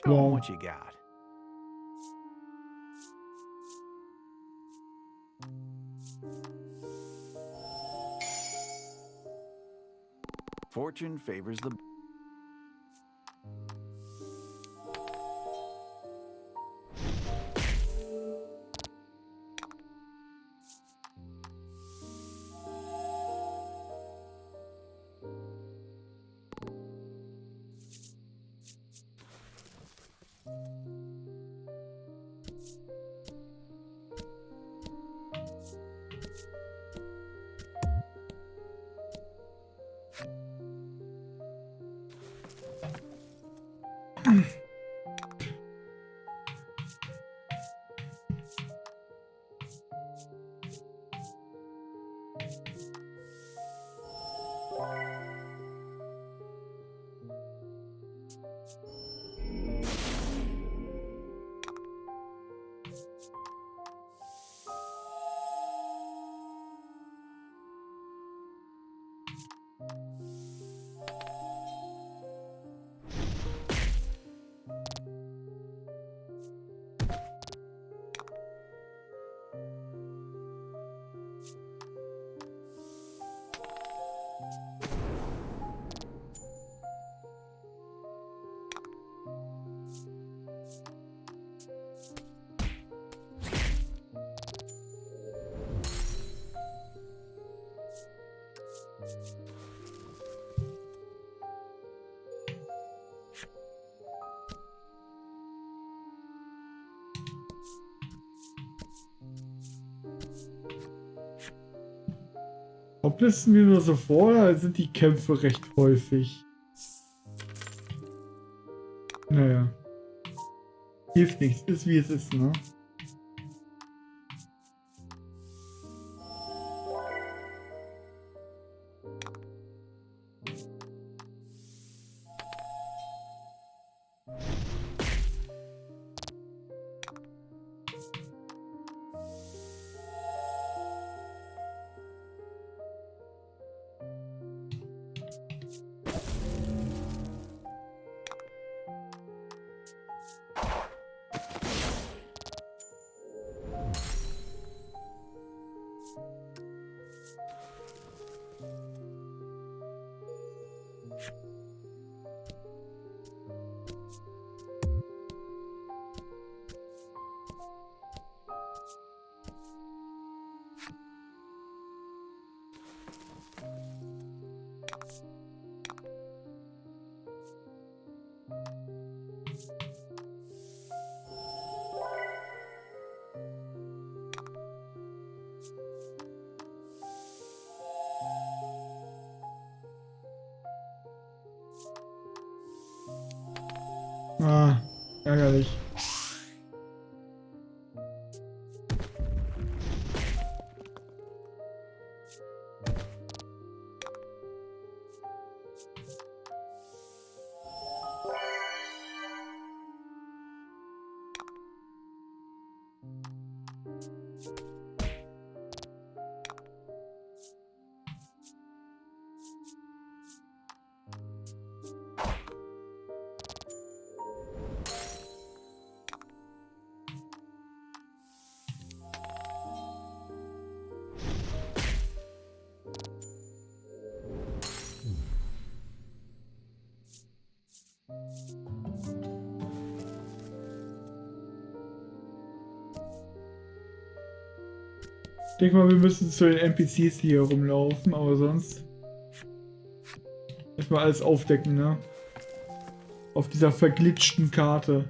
Show 'em Wow. what you got. Fortune favors the... Hauptlisten wir nur so vor, oder sind die Kämpfe recht häufig? Naja. Hilft nichts, ist wie es ist, ne? Ah, ärgerlich. Ich denke mal, wir müssen zu den NPCs hier rumlaufen, aber sonst erstmal alles aufdecken, ne? Auf dieser verglitschten Karte.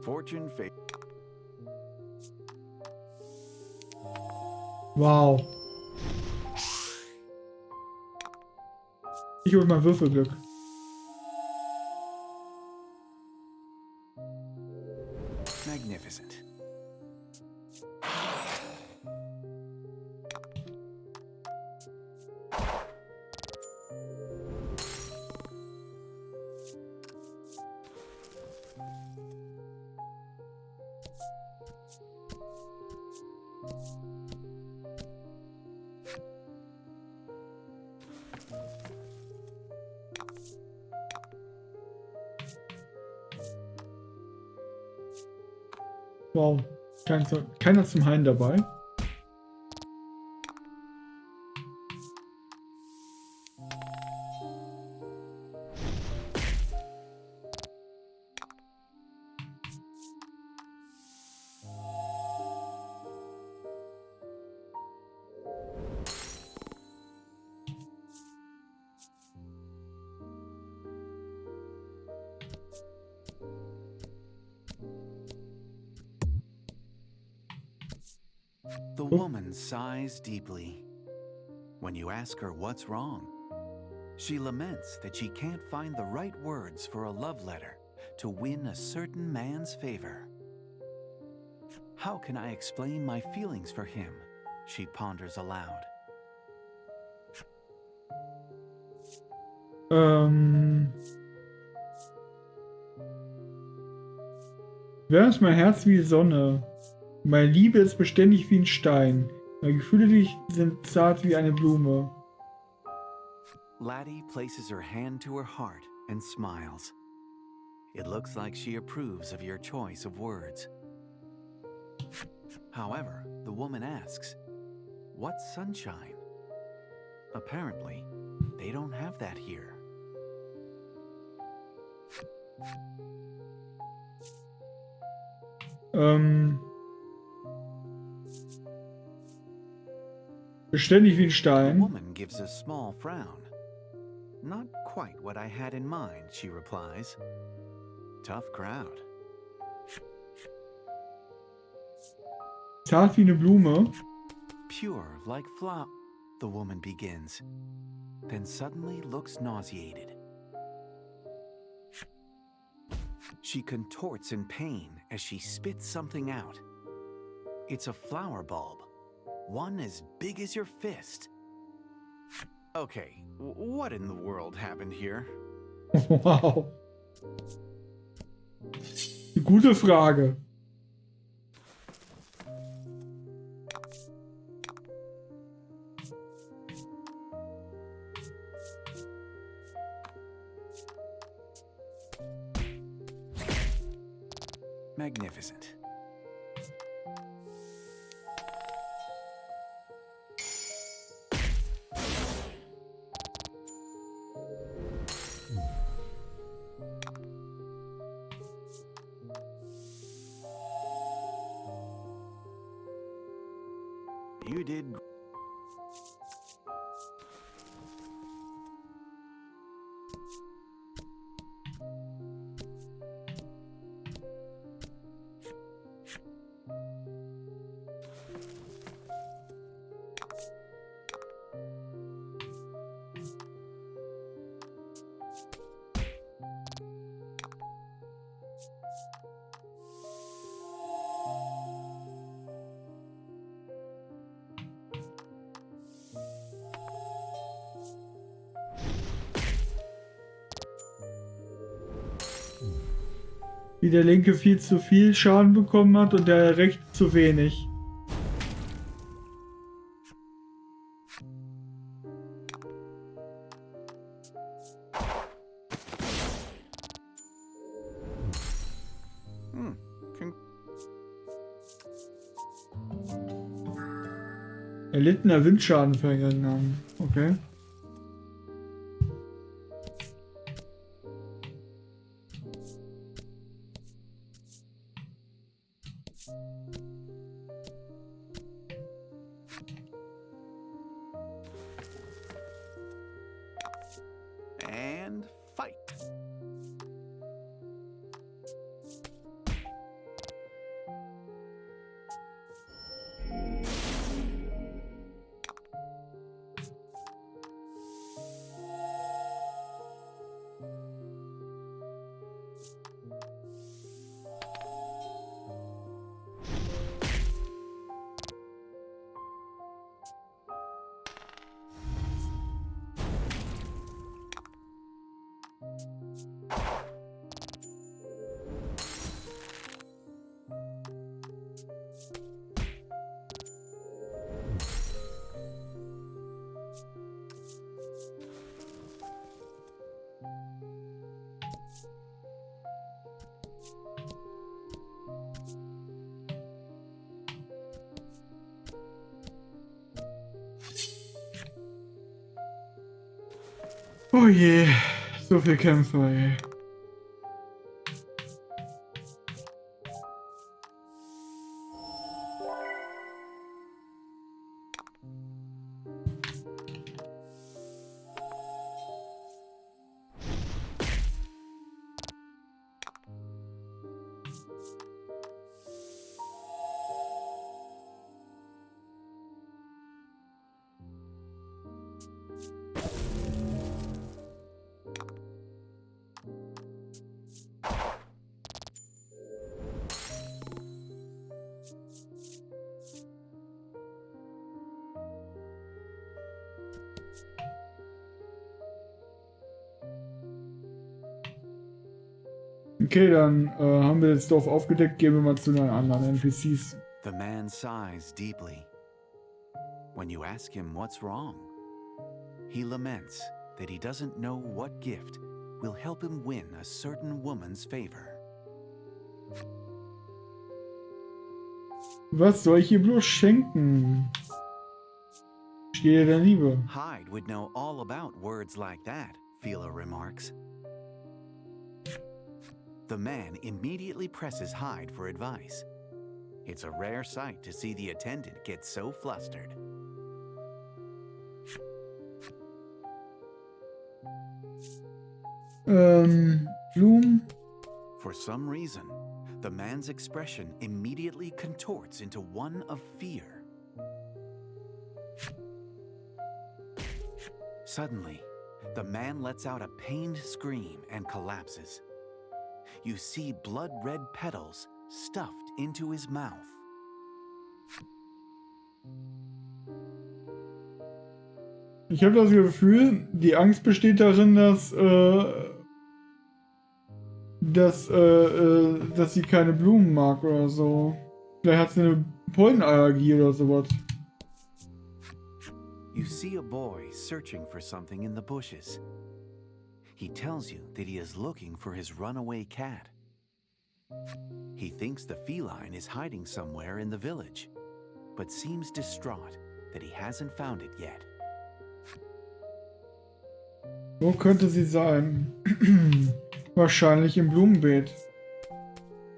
Fortune fa Wow. Ich hol mal Würfelglück. Magnificent. Wow. Keiner zum Heilen dabei. The woman sighs deeply. When you ask her what's wrong, she laments that she can't find the right words for a love letter to win a certain man's favor. How can I explain my feelings for him? She ponders aloud. Wärmst mein Herz wie die Sonne. Meine Liebe ist beständig wie ein Stein. Meine Gefühle sind zart wie eine Blume. Laddie places her hand to her heart and smiles. It looks like she approves of your choice of words. However, the woman asks, "What's sunshine?" Apparently, they don't have that here. Beständig wie ein The Stein. woman gives a small frown. "Not quite what I had in mind," she replies. Tough crowd. Zart wie eine Blume. Pure like flower, the woman begins, then suddenly looks nauseated. She contorts in pain as she spits something out. It's a flower bulb, one as big as your fist. Okay, what in the world happened here? Wow. Gute Frage. Magnificent. You did. Wie der linke viel zu viel Schaden bekommen hat und der rechte zu wenig. Erlittener Windschaden verringern. Okay. And fight. Oh je, so viel Kämpfe, ey. Okay, dann haben wir das Dorf aufgedeckt, gehen wir mal zu den anderen NPCs. The man sighs deeply. When you ask him what's wrong, he laments that he doesn't know what gift will help him win a certain woman's favor. Was soll ich hier bloß schenken? Stehe der Liebe. Hyde would know all about words like that, Phila remarks. The man immediately presses Hyde for advice. It's a rare sight to see the attendant get so flustered. Blumen? For some reason, the man's expression immediately contorts into one of fear. Suddenly, the man lets out a pained scream and collapses. You see blood-red petals stuffed into his mouth. Ich habe das Gefühl, die Angst besteht darin, dass sie keine Blumen mag oder so. Vielleicht hat sie eine Pollenallergie oder sowas. You see a boy searching for something in the bushes. He tells you that he is looking for his runaway cat. He thinks the feline is hiding somewhere in the village, but seems distraught that he hasn't found it yet. Wo könnte sie sein? Wahrscheinlich im Blumenbeet.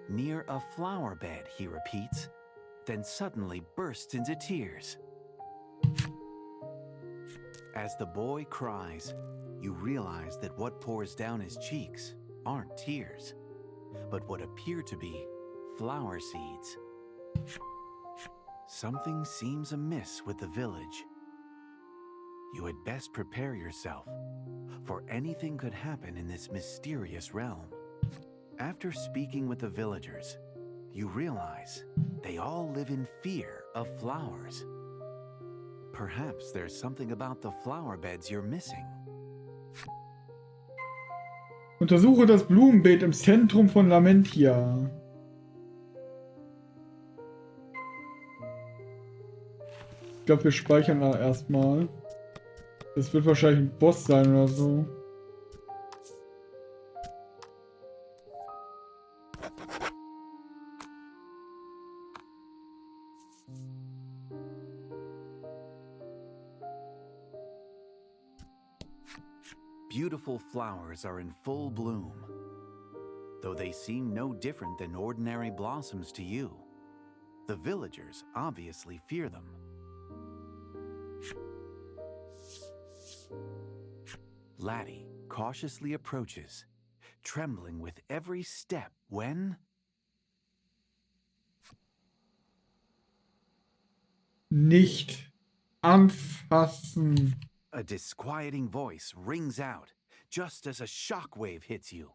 Near a flower bed, he repeats, then suddenly bursts into tears. As the boy cries, you realize that what pours down his cheeks aren't tears, but what appear to be flower seeds. Something seems amiss with the village. You had best prepare yourself, for anything could happen in this mysterious realm. After speaking with the villagers, you realize they all live in fear of flowers. Perhaps there's something about the flower beds you're missing. Untersuche das Blumenbeet im Zentrum von Lamentia. Ich glaube, wir speichern da erstmal. Das wird wahrscheinlich ein Boss sein oder so. Beautiful flowers are in full bloom, though they seem no different than ordinary blossoms to you. The villagers obviously fear them. Laddie cautiously approaches, trembling with every step when... Nicht anfassen. A disquieting voice rings out just as a shockwave hits you.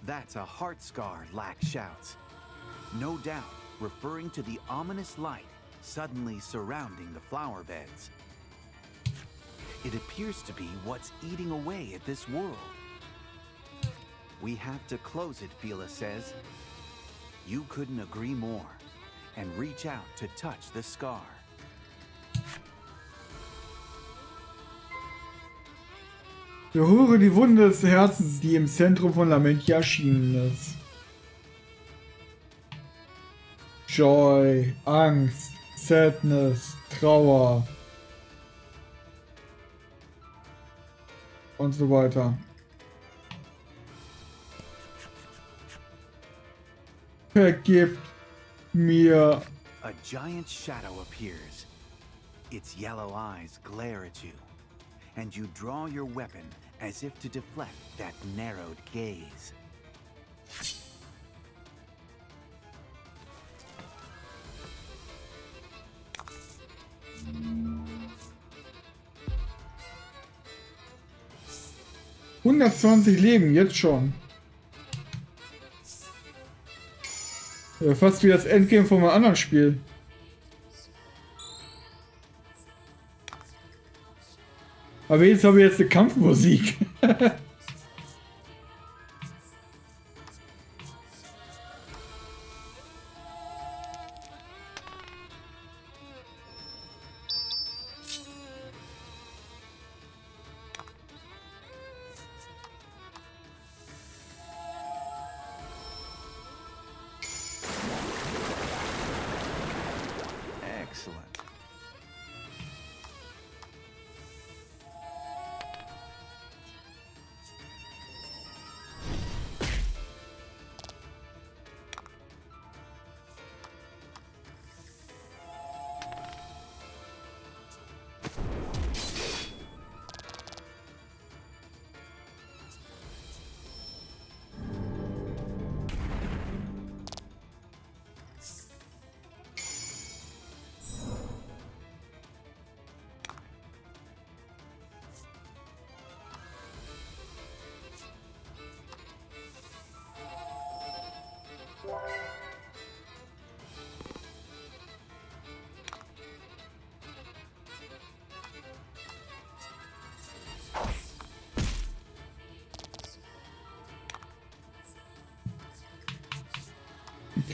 That's a heart scar, Lack shouts. No doubt referring to the ominous light suddenly surrounding the flower beds. It appears to be what's eating away at this world. We have to close it, Phila says. You couldn't agree more, and reach out to touch the scar. Berühre die Wunde des Herzens, die im Zentrum von Lamentia erschienen ist. Joy, Angst, Sadness, Trauer und so weiter. Vergib mir. A giant shadow appears. Its yellow eyes glare at you, and you draw your weapon as if to deflect that narrowed gaze. ...120 Leben, jetzt schon. Ja, fast wie das Endgame von einem anderen Spiel. Aber jetzt habe ich jetzt eine Kampfmusik.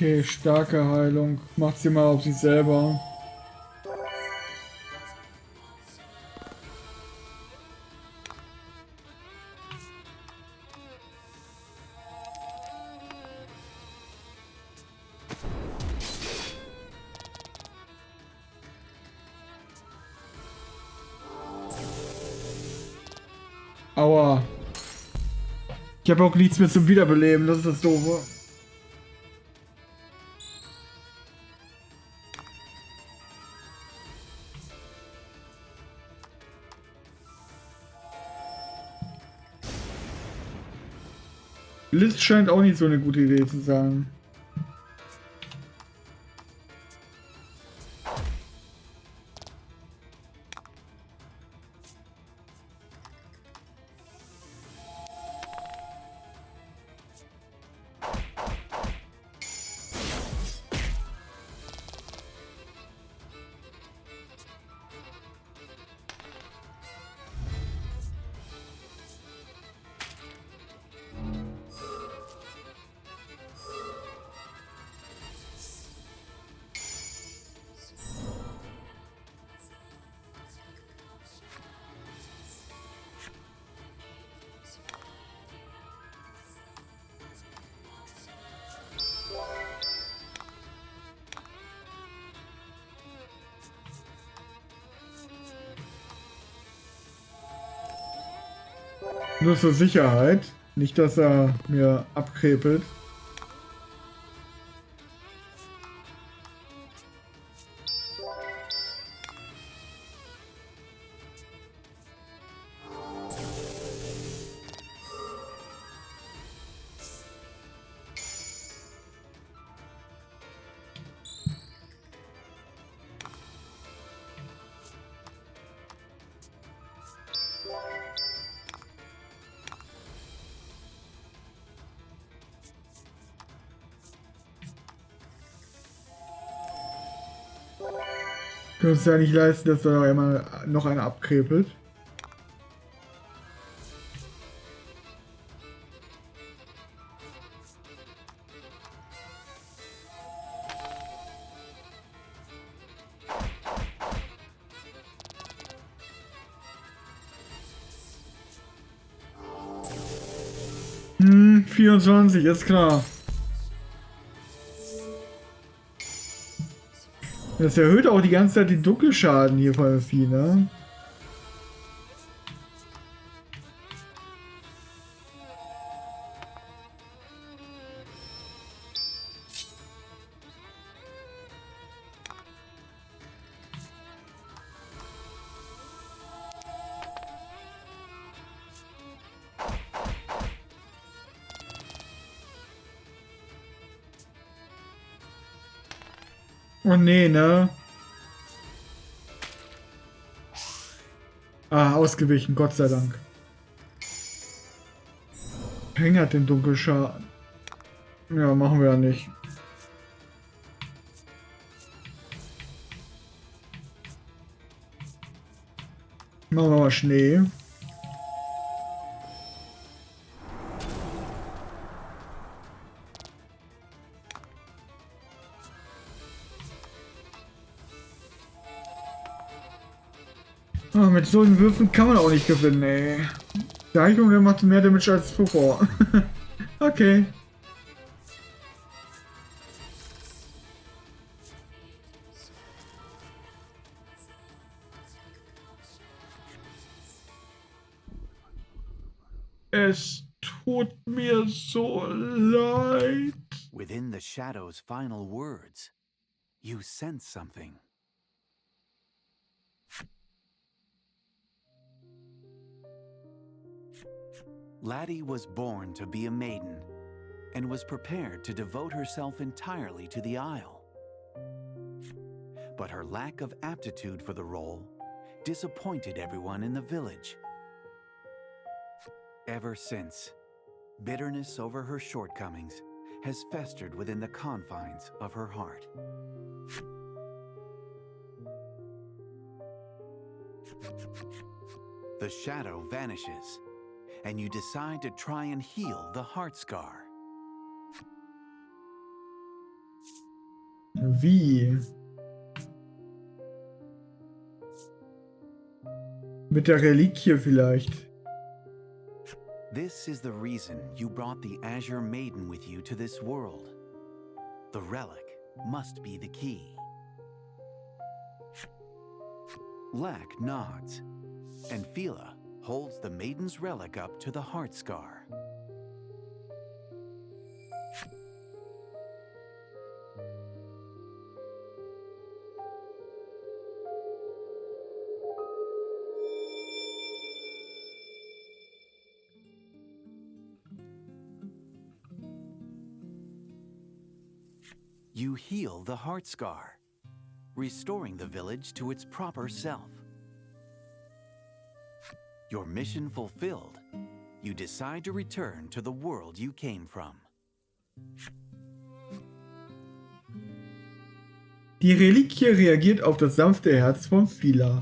Okay, starke Heilung. Macht sie mal auf sich selber. Aua. Ich habe auch nichts mehr zum Wiederbeleben, das ist das Doofe. Liz scheint auch nicht so eine gute Idee zu sein. Nur zur Sicherheit. Nicht, dass er mir abkrepelt. Du kannst ja nicht leisten, dass da immer noch einer abkrepelt. Hm, 24, ist klar. Das erhöht auch die ganze Zeit den Dunkelschaden hier von der Vieh, ne? Oh nee, ne? Ah, ausgewichen, Gott sei Dank. Peng hat den Dunkelschaden. Ja, machen wir ja nicht. Machen wir mal Schnee. Oh, mit solchen Würfen kann man auch nicht gewinnen, ey. Der Junge macht mehr Damage als zuvor. Okay. Es tut mir so leid. Within the shadow's final words, you sense something. Laddie was born to be a maiden and was prepared to devote herself entirely to the Isle. But her lack of aptitude for the role disappointed everyone in the village. Ever since, bitterness over her shortcomings has festered within the confines of her heart. The shadow vanishes, and you decide to try and heal the heart scar. Wie? Mit der Reliquie vielleicht. This is the reason you brought the Azure Maiden with you to this world. The relic must be the key. Lack nods, and Fila holds the maiden's relic up to the heart scar. You heal the heart scar, restoring the village to its proper self. Your mission fulfilled, you decide to return to the world you came from. Die Reliquie reagiert auf das sanfte Herz von Fila.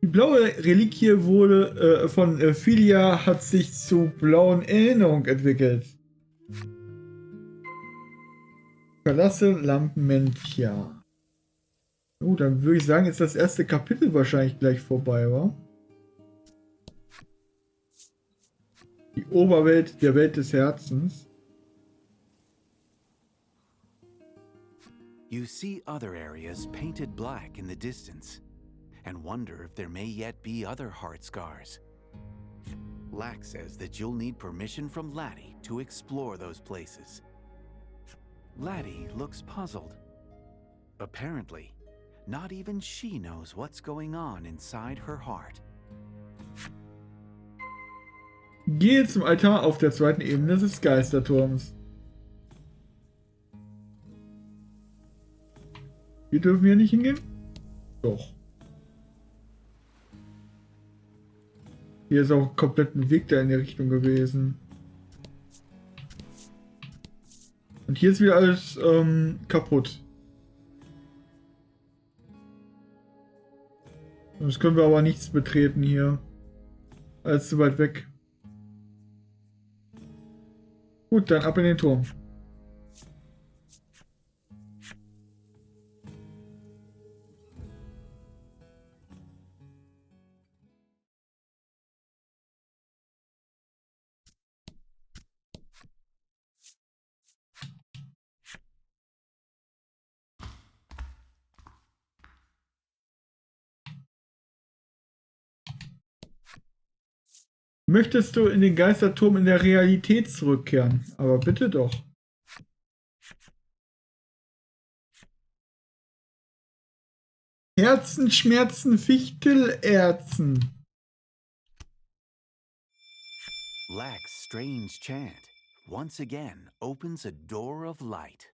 Die blaue Reliquie wurde von Filia hat sich zu blauen Erinnerung entwickelt. Verlasse Lampentia. Oh, dann würde ich sagen, ist das erste Kapitel wahrscheinlich gleich vorbei, wa? Die Oberwelt der Welt des Herzens. You see other areas painted black in the distance, and wonder if there may yet be other heart scars. Lack says that you'll need permission from Laddie to explore those places. Laddie looks puzzled. Apparently, not even she knows what's going on inside her heart. Gehe zum Altar auf der zweiten Ebene des Geisterturms. Hier dürfen wir nicht hingehen? Doch. Hier ist auch komplett ein Weg da in die Richtung gewesen. Und hier ist wieder alles kaputt. Jetzt können wir aber nichts betreten hier. Alles zu weit weg. Gut, dann ab in den Turm. Möchtest du in den Geisterturm in der Realität zurückkehren? Aber bitte doch. Herzenschmerzen, Fichtelerzen. Lack's strange chant once again opens a door of light.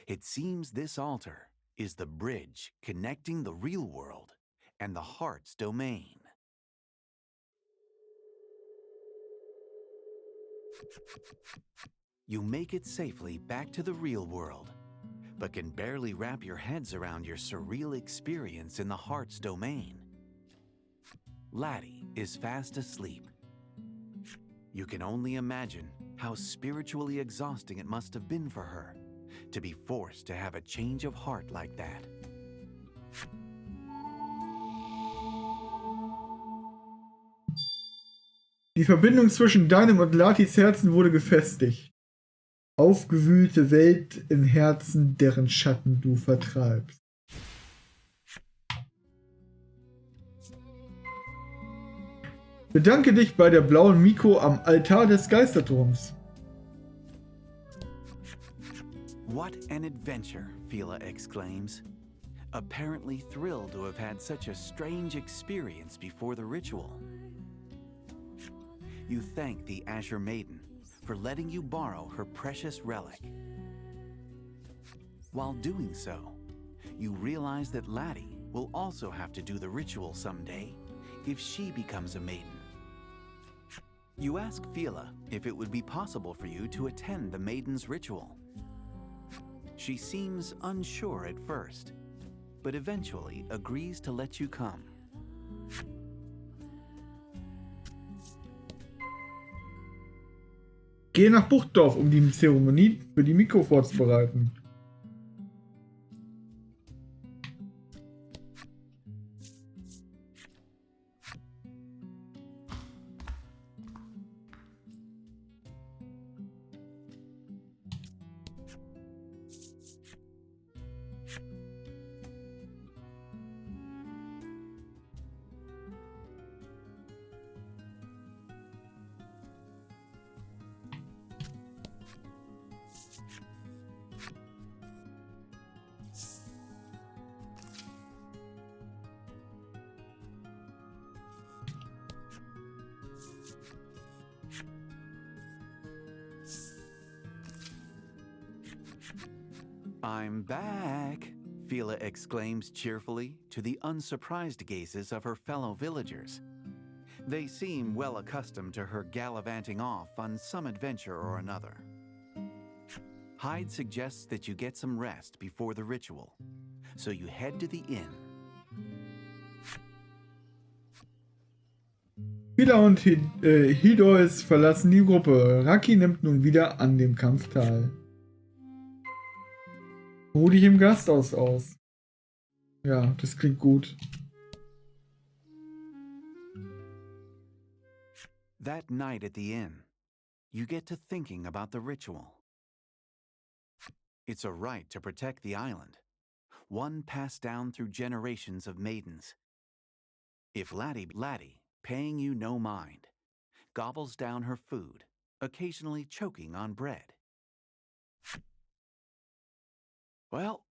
It seems this altar is the bridge connecting the real world and the heart's domain. You make it safely back to the real world, but can barely wrap your heads around your surreal experience in the heart's domain. Laddie is fast asleep. You can only imagine how spiritually exhausting it must have been for her to be forced to have a change of heart like that. Die Verbindung zwischen deinem und Latis Herzen wurde gefestigt. Aufgewühlte Welt im Herzen, deren Schatten du vertreibst. Bedanke dich bei der blauen Miko am Altar des Geisterturms. What an adventure, Fila exclaims, apparently thrilled to have had such a strange experience before the ritual. You thank the Azure Maiden for letting you borrow her precious relic. While doing so, you realize that Laddie will also have to do the ritual someday if she becomes a maiden. You ask Fila if it would be possible for you to attend the maiden's ritual. She seems unsure at first, but eventually agrees to let you come. Gehe nach Buchtdorf, um die Zeremonie für die Miko vorzubereiten. I'm back, Fila exclaims cheerfully to the unsurprised gazes of her fellow villagers. They seem well accustomed to her gallivanting off on some adventure or another. Hyde suggests that you get some rest before the ritual, so you head to the inn. Fila und Hidois verlassen die Gruppe. Raki nimmt nun wieder an dem Kampf teil. Ruh dich im Gasthaus aus. Ja, das klingt gut. That night at the inn, you get to thinking about the ritual. It's a right to protect the island, one passed down through generations of maidens. If Laddie, paying you no mind, gobbles down her food, occasionally choking on bread. Well,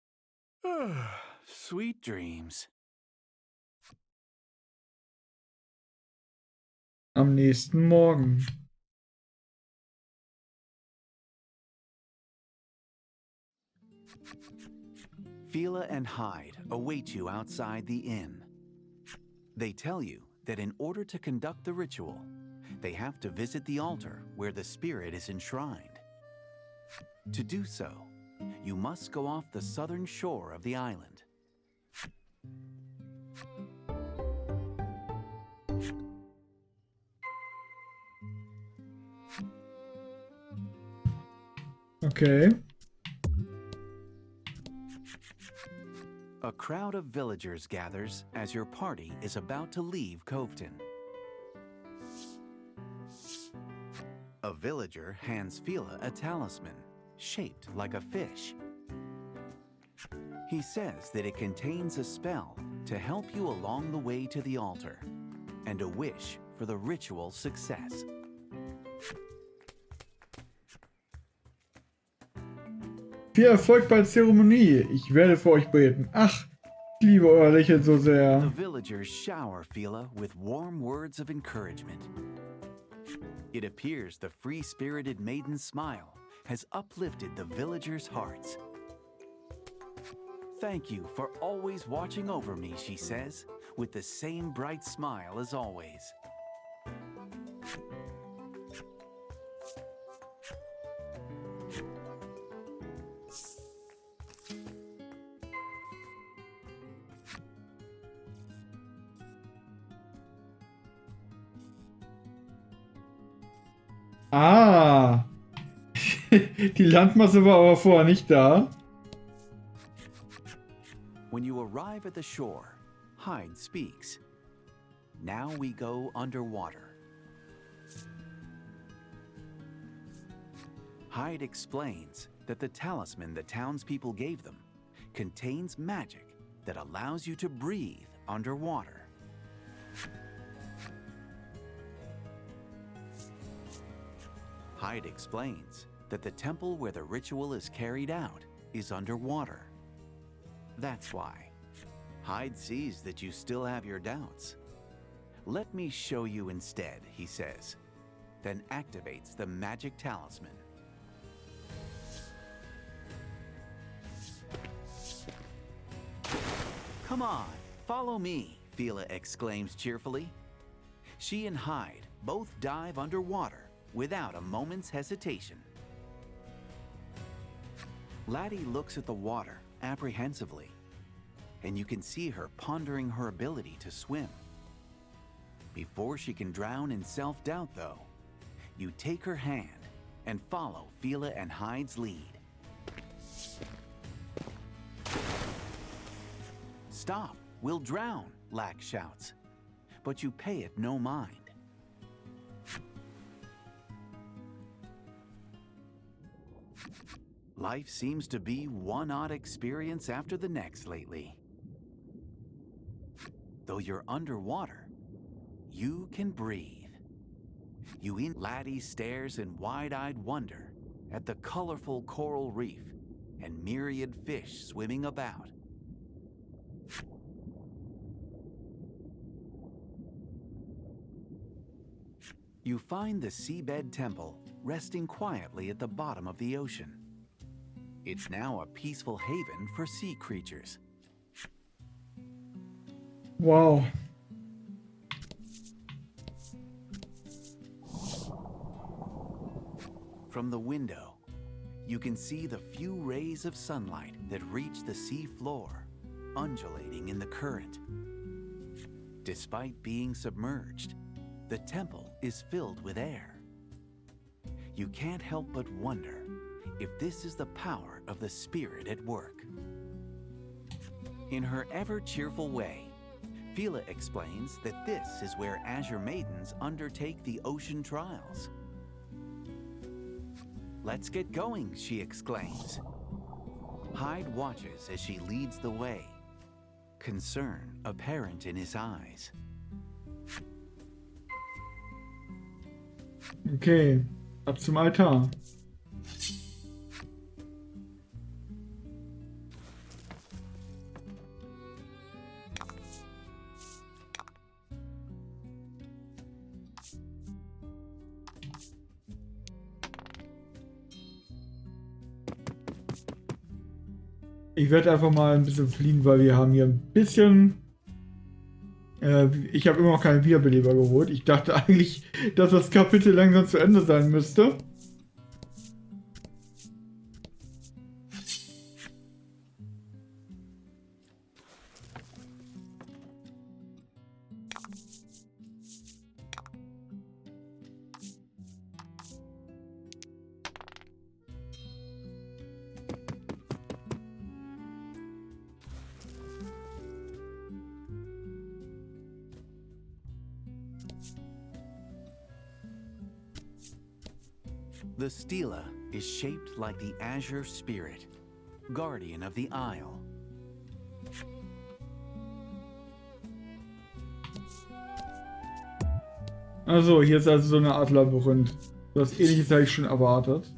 sweet dreams. Am nächsten Morgen. Fila and Hyde await you outside the inn. They tell you that in order to conduct the ritual, they have to visit the altar where the spirit is enshrined. To do so, you must go off the southern shore of the island. Okay. A crowd of villagers gathers as your party is about to leave Coveton. A villager hands Fila a talisman shaped like a fish. He says that it contains a spell to help you along the way to the altar and a wish for the ritual success. Viel Erfolg bei der Zeremonie. Ich werde für euch beten. Ach, ich liebe euer Lächeln so The sehr. villagers shower Fila with warm words of encouragement. It appears the free-spirited maiden's smile has uplifted the villagers' hearts. Thank you for always watching over me, she says, with the same bright smile as always. Ah. Die Landmasse war aber vorher nicht da. When you arrive at the shore, Hyde speaks. Now we go underwater. Hyde explains that the talisman the townspeople gave them contains magic that allows you to breathe underwater. Hyde explains that the temple where the ritual is carried out is underwater. That's why. Hyde sees that you still have your doubts. Let me show you instead, he says, then activates the magic talisman. Come on, follow me, Fila exclaims cheerfully. She and Hyde both dive underwater without a moment's hesitation. Laddie looks at the water apprehensively. and you can see her pondering her ability to swim. Before she can drown in self-doubt, though, you take her hand and follow Fila and Hyde's lead. Stop, we'll drown, Lack shouts, but you pay it no mind. Life seems to be one odd experience after the next lately. Though you're underwater, you can breathe. Laddie stares in wide-eyed wonder at the colorful coral reef and myriad fish swimming about. You find the seabed temple resting quietly at the bottom of the ocean. It's now a peaceful haven for sea creatures. Wow. From the window, you can see the few rays of sunlight that reach the sea floor, undulating in the current. Despite being submerged, the temple is filled with air. You can't help but wonder if this is the power of the spirit at work. In her ever-cheerful way, Fila explains that this is where Azure Maidens undertake the ocean trials. "Let's get going," she exclaims. Hyde watches as she leads the way, concern apparent in his eyes. Okay, ab zum Altar. Ich werde einfach mal ein bisschen fliehen, weil wir haben hier ein bisschen... ich habe immer noch keinen Wiederbeleber geholt. Ich dachte eigentlich, dass das Kapitel langsam zu Ende sein müsste. The stela is shaped like the Azure Spirit, guardian of the Isle. Also, hier ist also so eine Art Labyrinth. Das Ähnliches habe ich schon erwartet.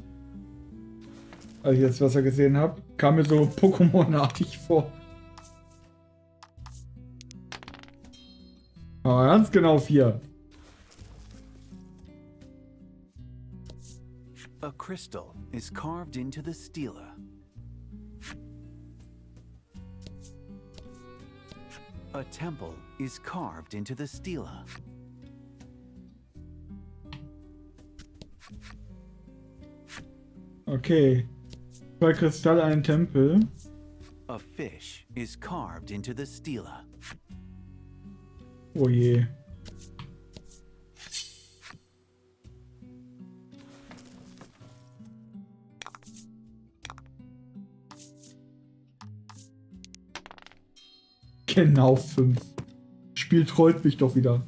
Als ich jetzt Wasser gesehen habe, kam mir so Pokémon-artig vor. Aber ganz genau 4. A crystal is carved into the stela. A temple is carved into the stela. Okay. 2 Kristalle, ein Tempel. A fish is carved into the stela. Oh je. Genau 5. Spiel trollt mich doch wieder.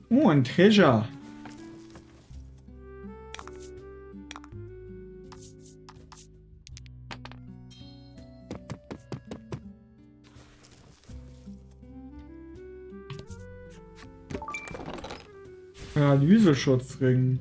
Oh, ein Treasure. Analyseschutzring.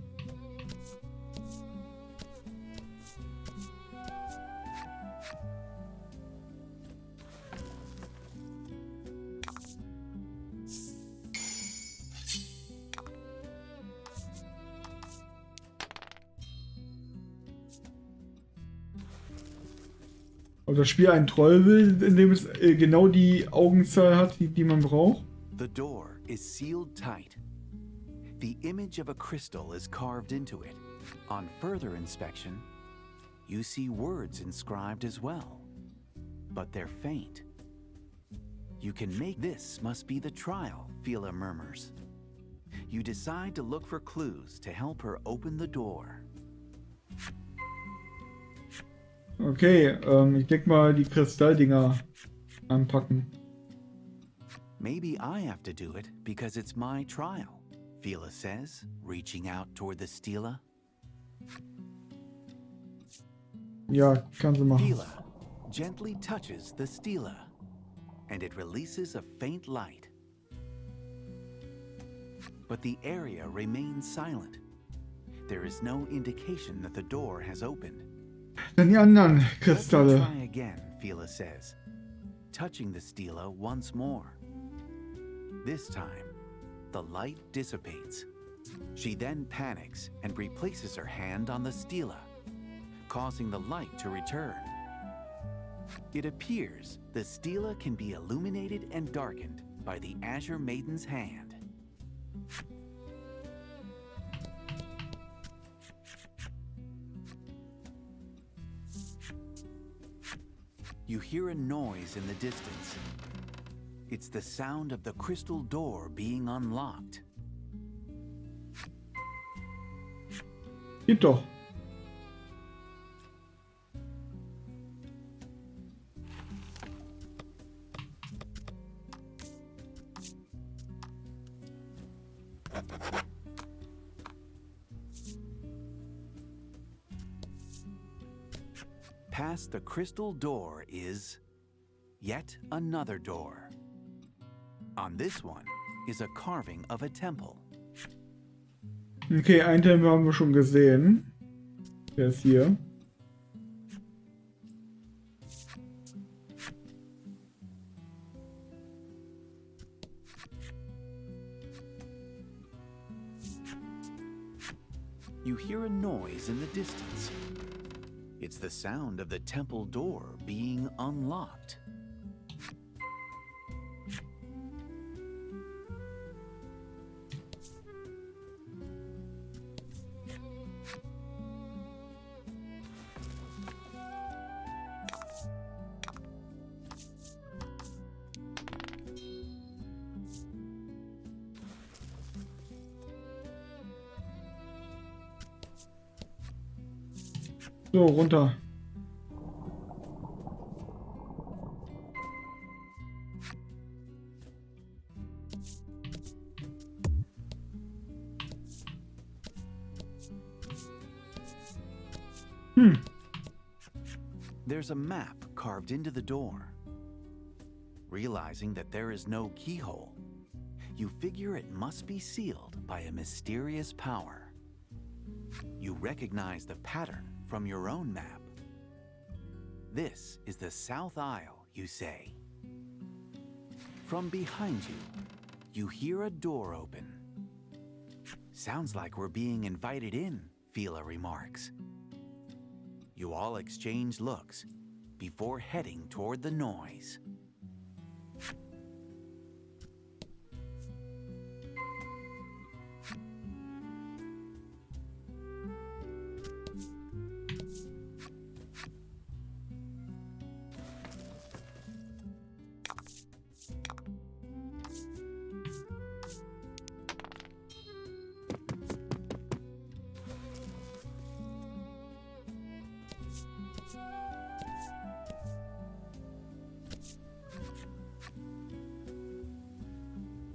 Ob das Spiel einen Troll will, in dem es genau die Augenzahl hat, die man braucht? The door is sealed tight. The image of a crystal is carved into it. On further inspection, you see words inscribed as well, but they're faint. You can make this must be the trial, Fila murmurs. You decide to look for clues to help her open the door. Okay, ich denke mal die Kristalldinger anpacken. Maybe I have to do it because it's my trial, Fila says, reaching out toward the stela. Ja, kann sie machen. Fila gently touches the stela, and it releases a faint light. But the area remains silent. There is no indication that the door has opened. Dann die anderen Let me Kristalle. try again, Fila says, touching the stela once more. This time, the light dissipates. She then panics and replaces her hand on the stela, causing the light to return. It appears the stela can be illuminated and darkened by the Azure Maiden's hand. You hear a noise in the distance. It's the sound of the crystal door being unlocked. Gib doch. Past the crystal door is yet another door. On this one is a carving of a temple. Okay, einen Tempel haben wir schon gesehen. Der ist hier. You hear a noise in the distance. It's the sound of the temple door being unlocked. So, runter. There's a map carved into the door. Realizing that there is no keyhole, you figure it must be sealed by a mysterious power. You recognize the pattern from your own map. This is the South Aisle, you say. From behind you, you hear a door open. Sounds like we're being invited in, Fila remarks. You all exchange looks before heading toward the noise.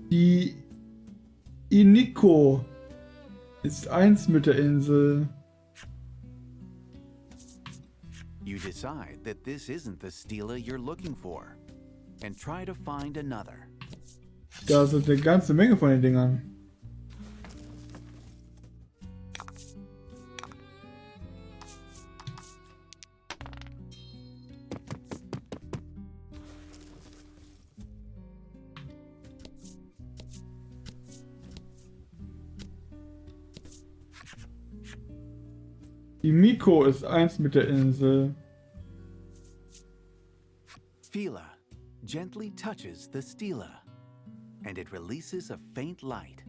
Die Miko ist eins mit der Insel. You decide that this isn't the stela you're looking for and try to find another. Da sind eine ganze Menge von den Dingern. Die Miko ist eins mit der Insel. Fila gently touches the stela, and it releases a faint light.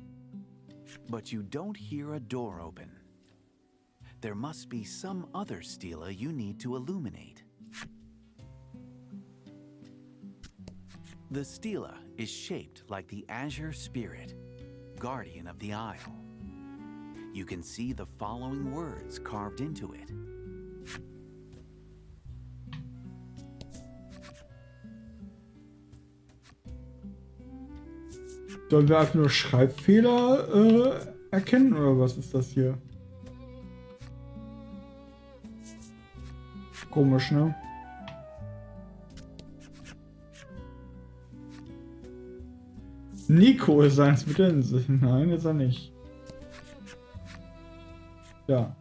But you don't hear a door open. There must be some other stela you need to illuminate. The stela is shaped like the azure spirit, guardian of the isle. You can see the following words carved into it. Sollen wir einfach nur Schreibfehler erkennen oder was ist das hier? Komisch, ne? Miko ist eins mit der Insel. Nein, ist er nicht. Ja,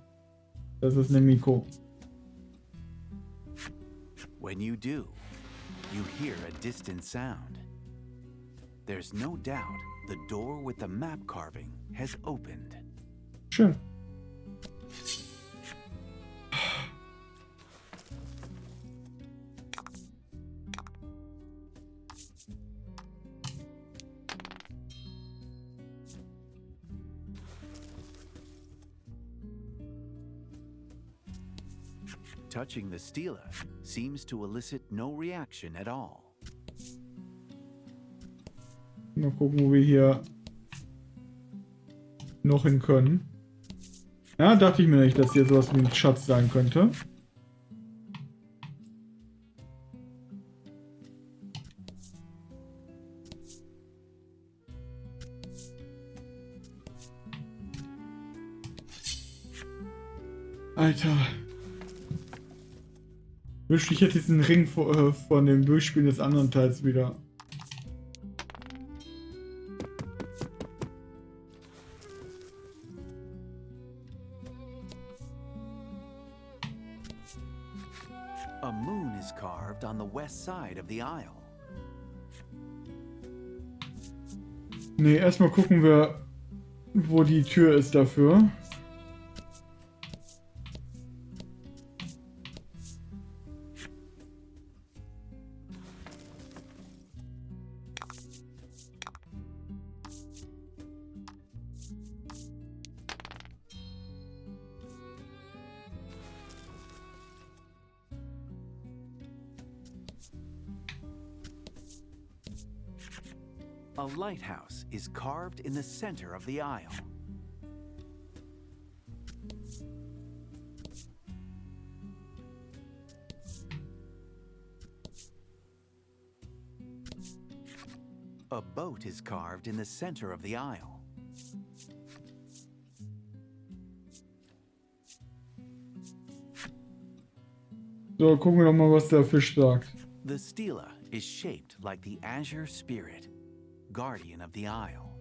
das ist eine Miko. When you do, you hear a distant sound. There's no doubt the door with the map carving has opened. Schön. Touching the stela seems to elicit no reaction at all. Mal gucken, wo wir hier noch hin können. Ja, dachte ich mir nicht, dass hier sowas wie ein Schatz sein könnte. Alter. Wünschte ich hätte diesen Ring von dem Durchspielen des anderen Teils wieder. A moon is carved on the west side of the isle. Nee, erstmal gucken wir, wo die Tür ist dafür. A lighthouse is carved in the center of the isle. A boat is carved in the center of the isle. So, gucken wir doch mal, was der Fisch sagt. The stela is shaped like the azure spirit, guardian of the isle.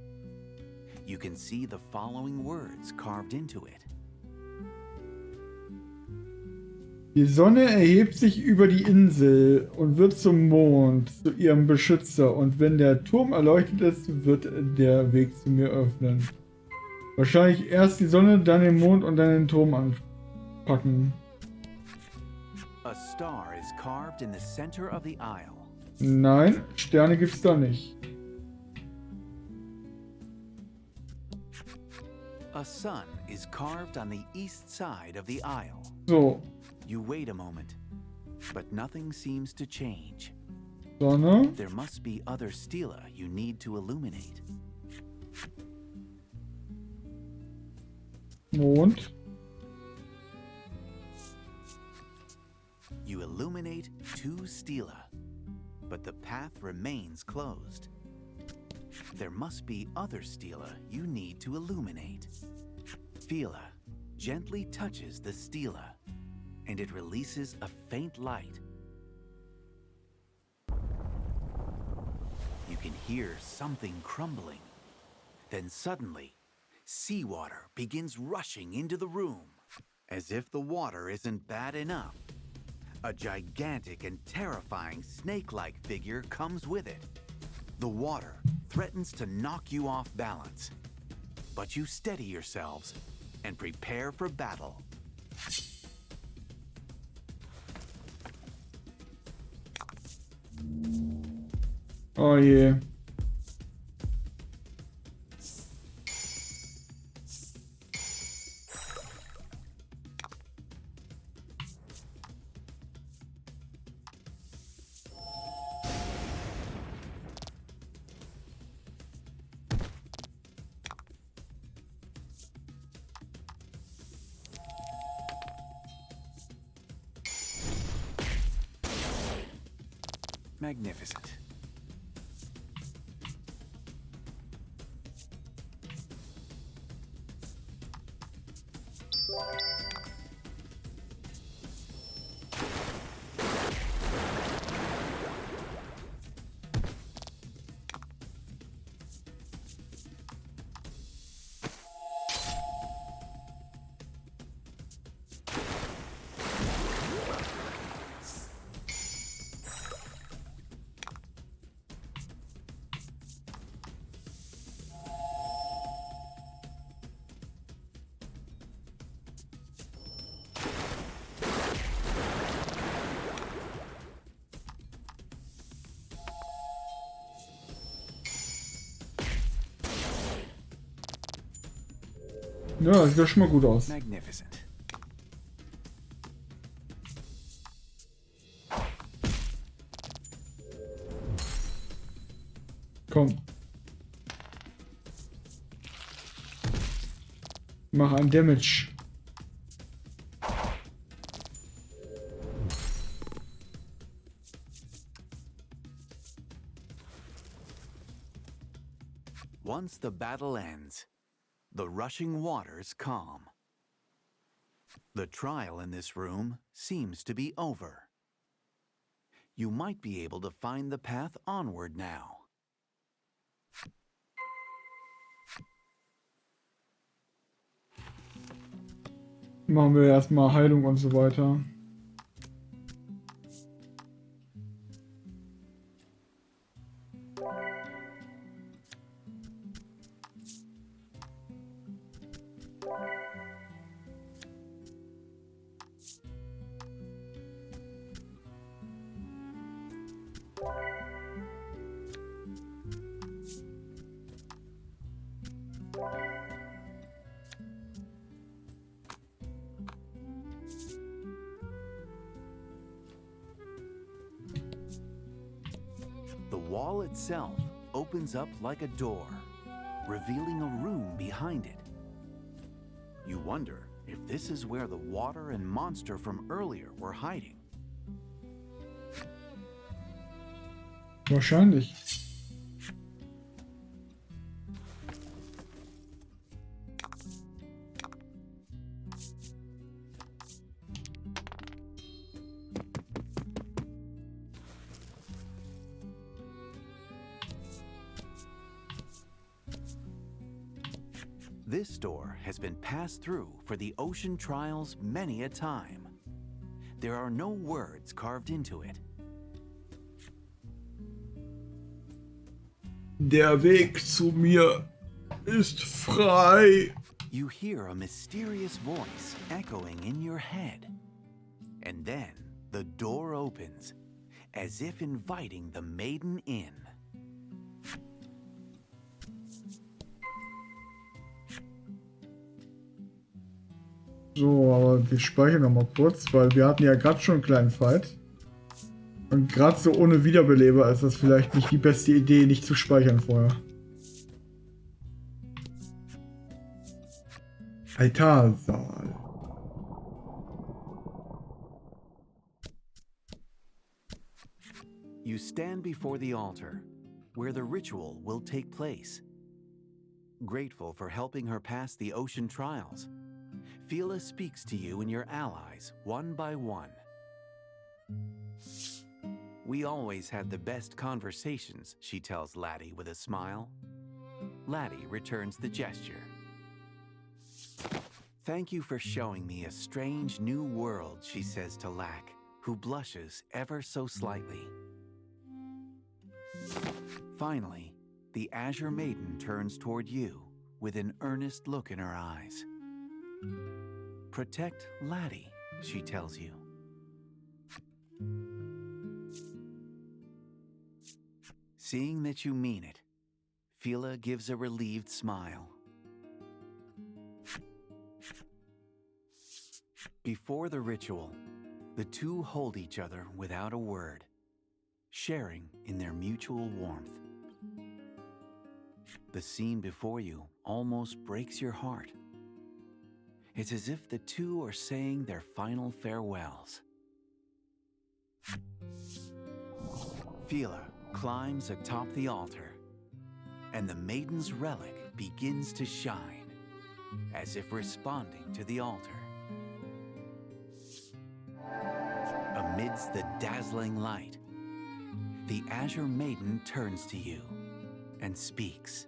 You can see the following words carved into it. Die Sonne erhebt sich über die Insel und wird zum Mond, zu ihrem Beschützer. Und wenn der Turm erleuchtet ist, wird der Weg zu mir öffnen. Wahrscheinlich erst die Sonne, dann den Mond und dann den Turm anpacken. A star is carved in the center of the isle. Nein, Sterne gibt's da nicht. A sun is carved on the east side of the isle. So, You wait a moment, but nothing seems to change. Sonne, There must be other stela you need to illuminate. Mond. You illuminate 2 stela, but the path remains closed. There must be other stela you need to illuminate. Fila gently touches the stela, and it releases a faint light. You can hear something crumbling. Then suddenly, seawater begins rushing into the room. As if the water isn't bad enough, a gigantic and terrifying snake-like figure comes with it. The water threatens to knock you off balance, but you steady yourselves and prepare for battle. Oh je. Magnificent. Ja, das sieht ja schon mal gut aus. Magnificent. Komm. Mach ein Damage. Once the battle ends, the rushing waters calm. The trial in this room seems to be over. You might be able to find the path onward now. Machen wir erstmal Heilung und so weiter. The wall itself opens up like a door, revealing a room behind it. You wonder if this is where the water and monster from earlier were hiding. Wahrscheinlich. This door has been passed through for the ocean trials many a time. There are no words carved into it. Der Weg zu mir ist frei. You hear a mysterious voice echoing in your head. And then the door opens, as if inviting the maiden in. So, aber wir speichern noch mal kurz, weil wir hatten ja gerade schon einen kleinen Fight. Und gerade so ohne Wiederbeleber ist das vielleicht nicht die beste Idee, nicht zu speichern vorher. Altarsaal. You stand before the altar, where the ritual will take place. Grateful for helping her pass the ocean trials, Fila speaks to you and your allies one by one. We always had the best conversations, she tells Laddie with a smile. Laddie returns the gesture. Thank you for showing me a strange new world, she says to Lack, who blushes ever so slightly. Finally, the Azure Maiden turns toward you with an earnest look in her eyes. Protect Laddie, she tells you. Seeing that you mean it, Fila gives a relieved smile. Before the ritual, the two hold each other without a word, sharing in their mutual warmth. The scene before you almost breaks your heart. It's as if the two are saying their final farewells. Fila climbs atop the altar, and the maiden's relic begins to shine, as if responding to the altar. Amidst the dazzling light, the Azure Maiden turns to you and speaks.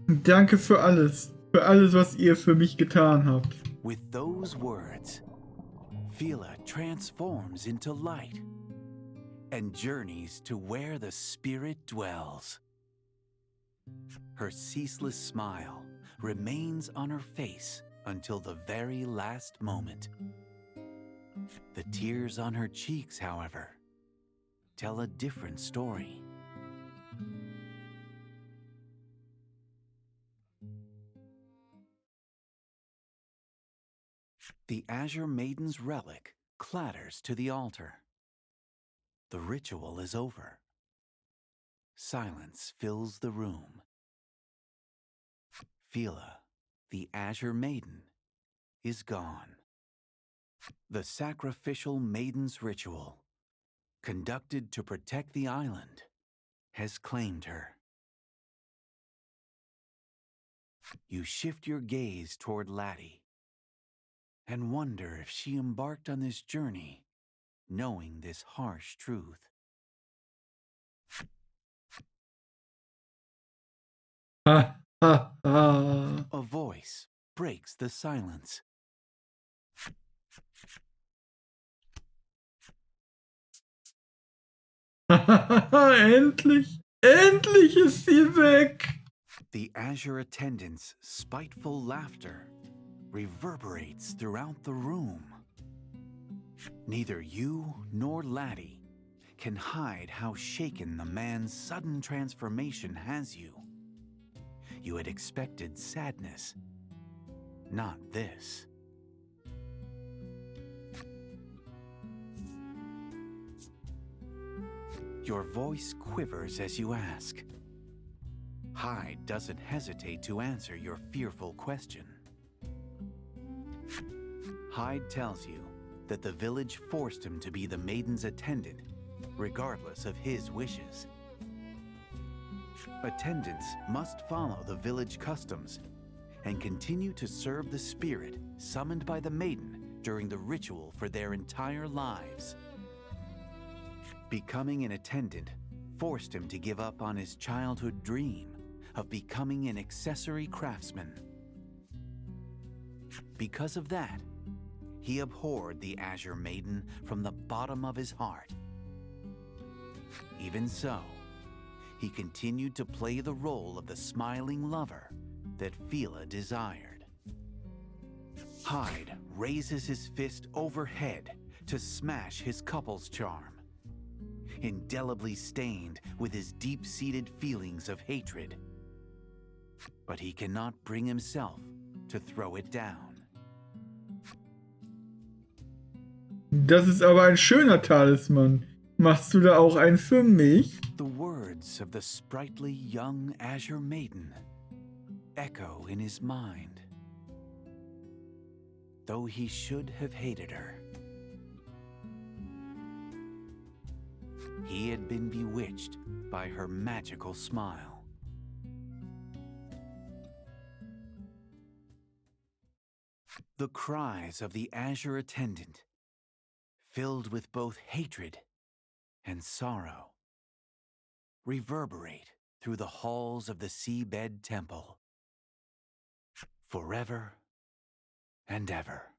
Danke für alles, was ihr für mich getan habt. With those words, Fila transforms into light and journeys to where the spirit dwells. Her ceaseless smile remains on her face until the very last moment. The tears on her cheeks, however, tell a different story. The Azure Maiden's relic clatters to the altar. The ritual is over. Silence fills the room. Fila, the Azure Maiden, is gone. The sacrificial maiden's ritual, conducted to protect the island, has claimed her. You shift your gaze toward Laddie and wonder if she embarked on this journey knowing this harsh truth. Ha, ha, ha. A voice breaks the silence. Endlich! Endlich ist sie weg! The Azure attendant's spiteful laughter reverberates throughout the room. Neither you nor Laddie can hide how shaken the man's sudden transformation has you. You had expected sadness, not this. Your voice quivers as you ask. Hyde doesn't hesitate to answer your fearful question. Hyde tells you that the village forced him to be the maiden's attendant, regardless of his wishes. Attendants must follow the village customs and continue to serve the spirit summoned by the maiden during the ritual for their entire lives. Becoming an attendant forced him to give up on his childhood dream of becoming an accessory craftsman. Because of that, he abhorred the Azure Maiden from the bottom of his heart. Even so, he continued to play the role of the smiling lover that Fila desired. Hyde raises his fist overhead to smash his couple's charm, indelibly stained with his deep-seated feelings of hatred. But he cannot bring himself to throw it down. Das ist aber ein schöner Talisman. Machst du da auch einen für mich? The words of the sprightly young Azure Maiden echo in his mind. Though he should have hated her, he had been bewitched by her magical smile. The cries of the Azure attendant, filled with both hatred and sorrow, reverberate through the halls of the seabed temple, forever and ever.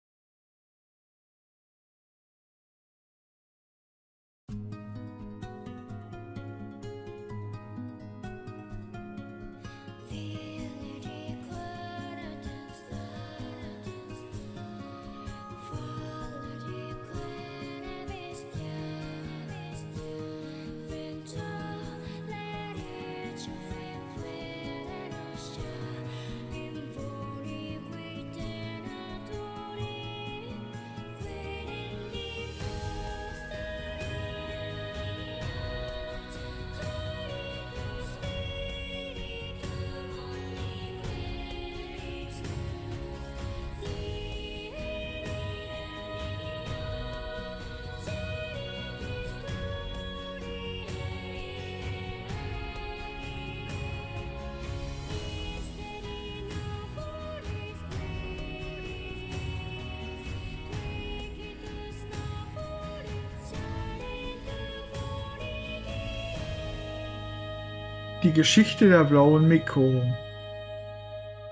Die Geschichte der blauen Miko.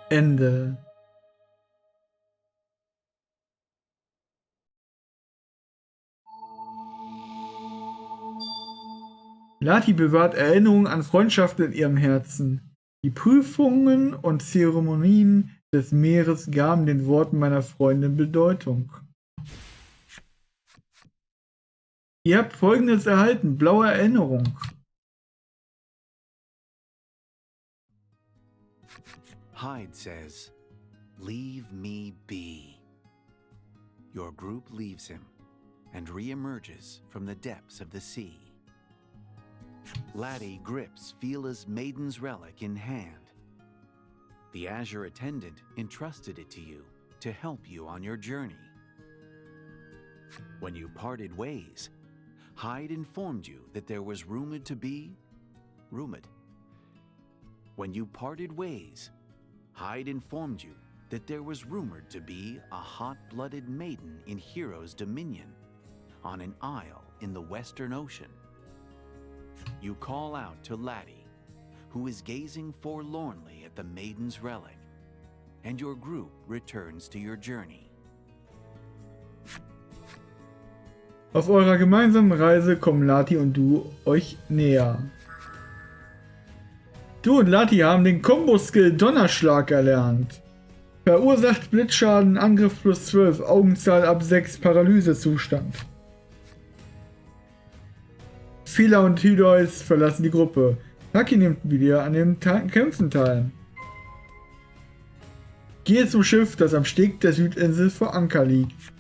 Ende. Lati bewahrt Erinnerungen an Freundschaften in ihrem Herzen. Die Prüfungen und Zeremonien des Meeres gaben den Worten meiner Freundin Bedeutung. Ihr habt Folgendes erhalten: blaue Erinnerung. Hyde says, "Leave me be." Your group leaves him and re-emerges from the depths of the sea. Laddie grips Phila's maiden's relic in hand. The Azure attendant entrusted it to you to help you on your journey. When you parted ways, Hyde informed you that there was rumored to be... When you parted ways, Hyde informed you that there was rumored to be a hot-blooded maiden in Hero's Dominion on an isle in the Western Ocean. You call out to Laddie, who is gazing forlornly at the maiden's relic, and your group returns to your journey. Auf eurer gemeinsamen Reise kommen Lati und du euch näher. Du und Lati haben den Combo-Skill Donnerschlag erlernt. Verursacht Blitzschaden, Angriff plus 12, Augenzahl ab 6, Paralysezustand. Phila und Hydeus verlassen die Gruppe. Haki nimmt wieder an den Kämpfen teil. Gehe zum Schiff, das am Steg der Südinsel vor Anker liegt.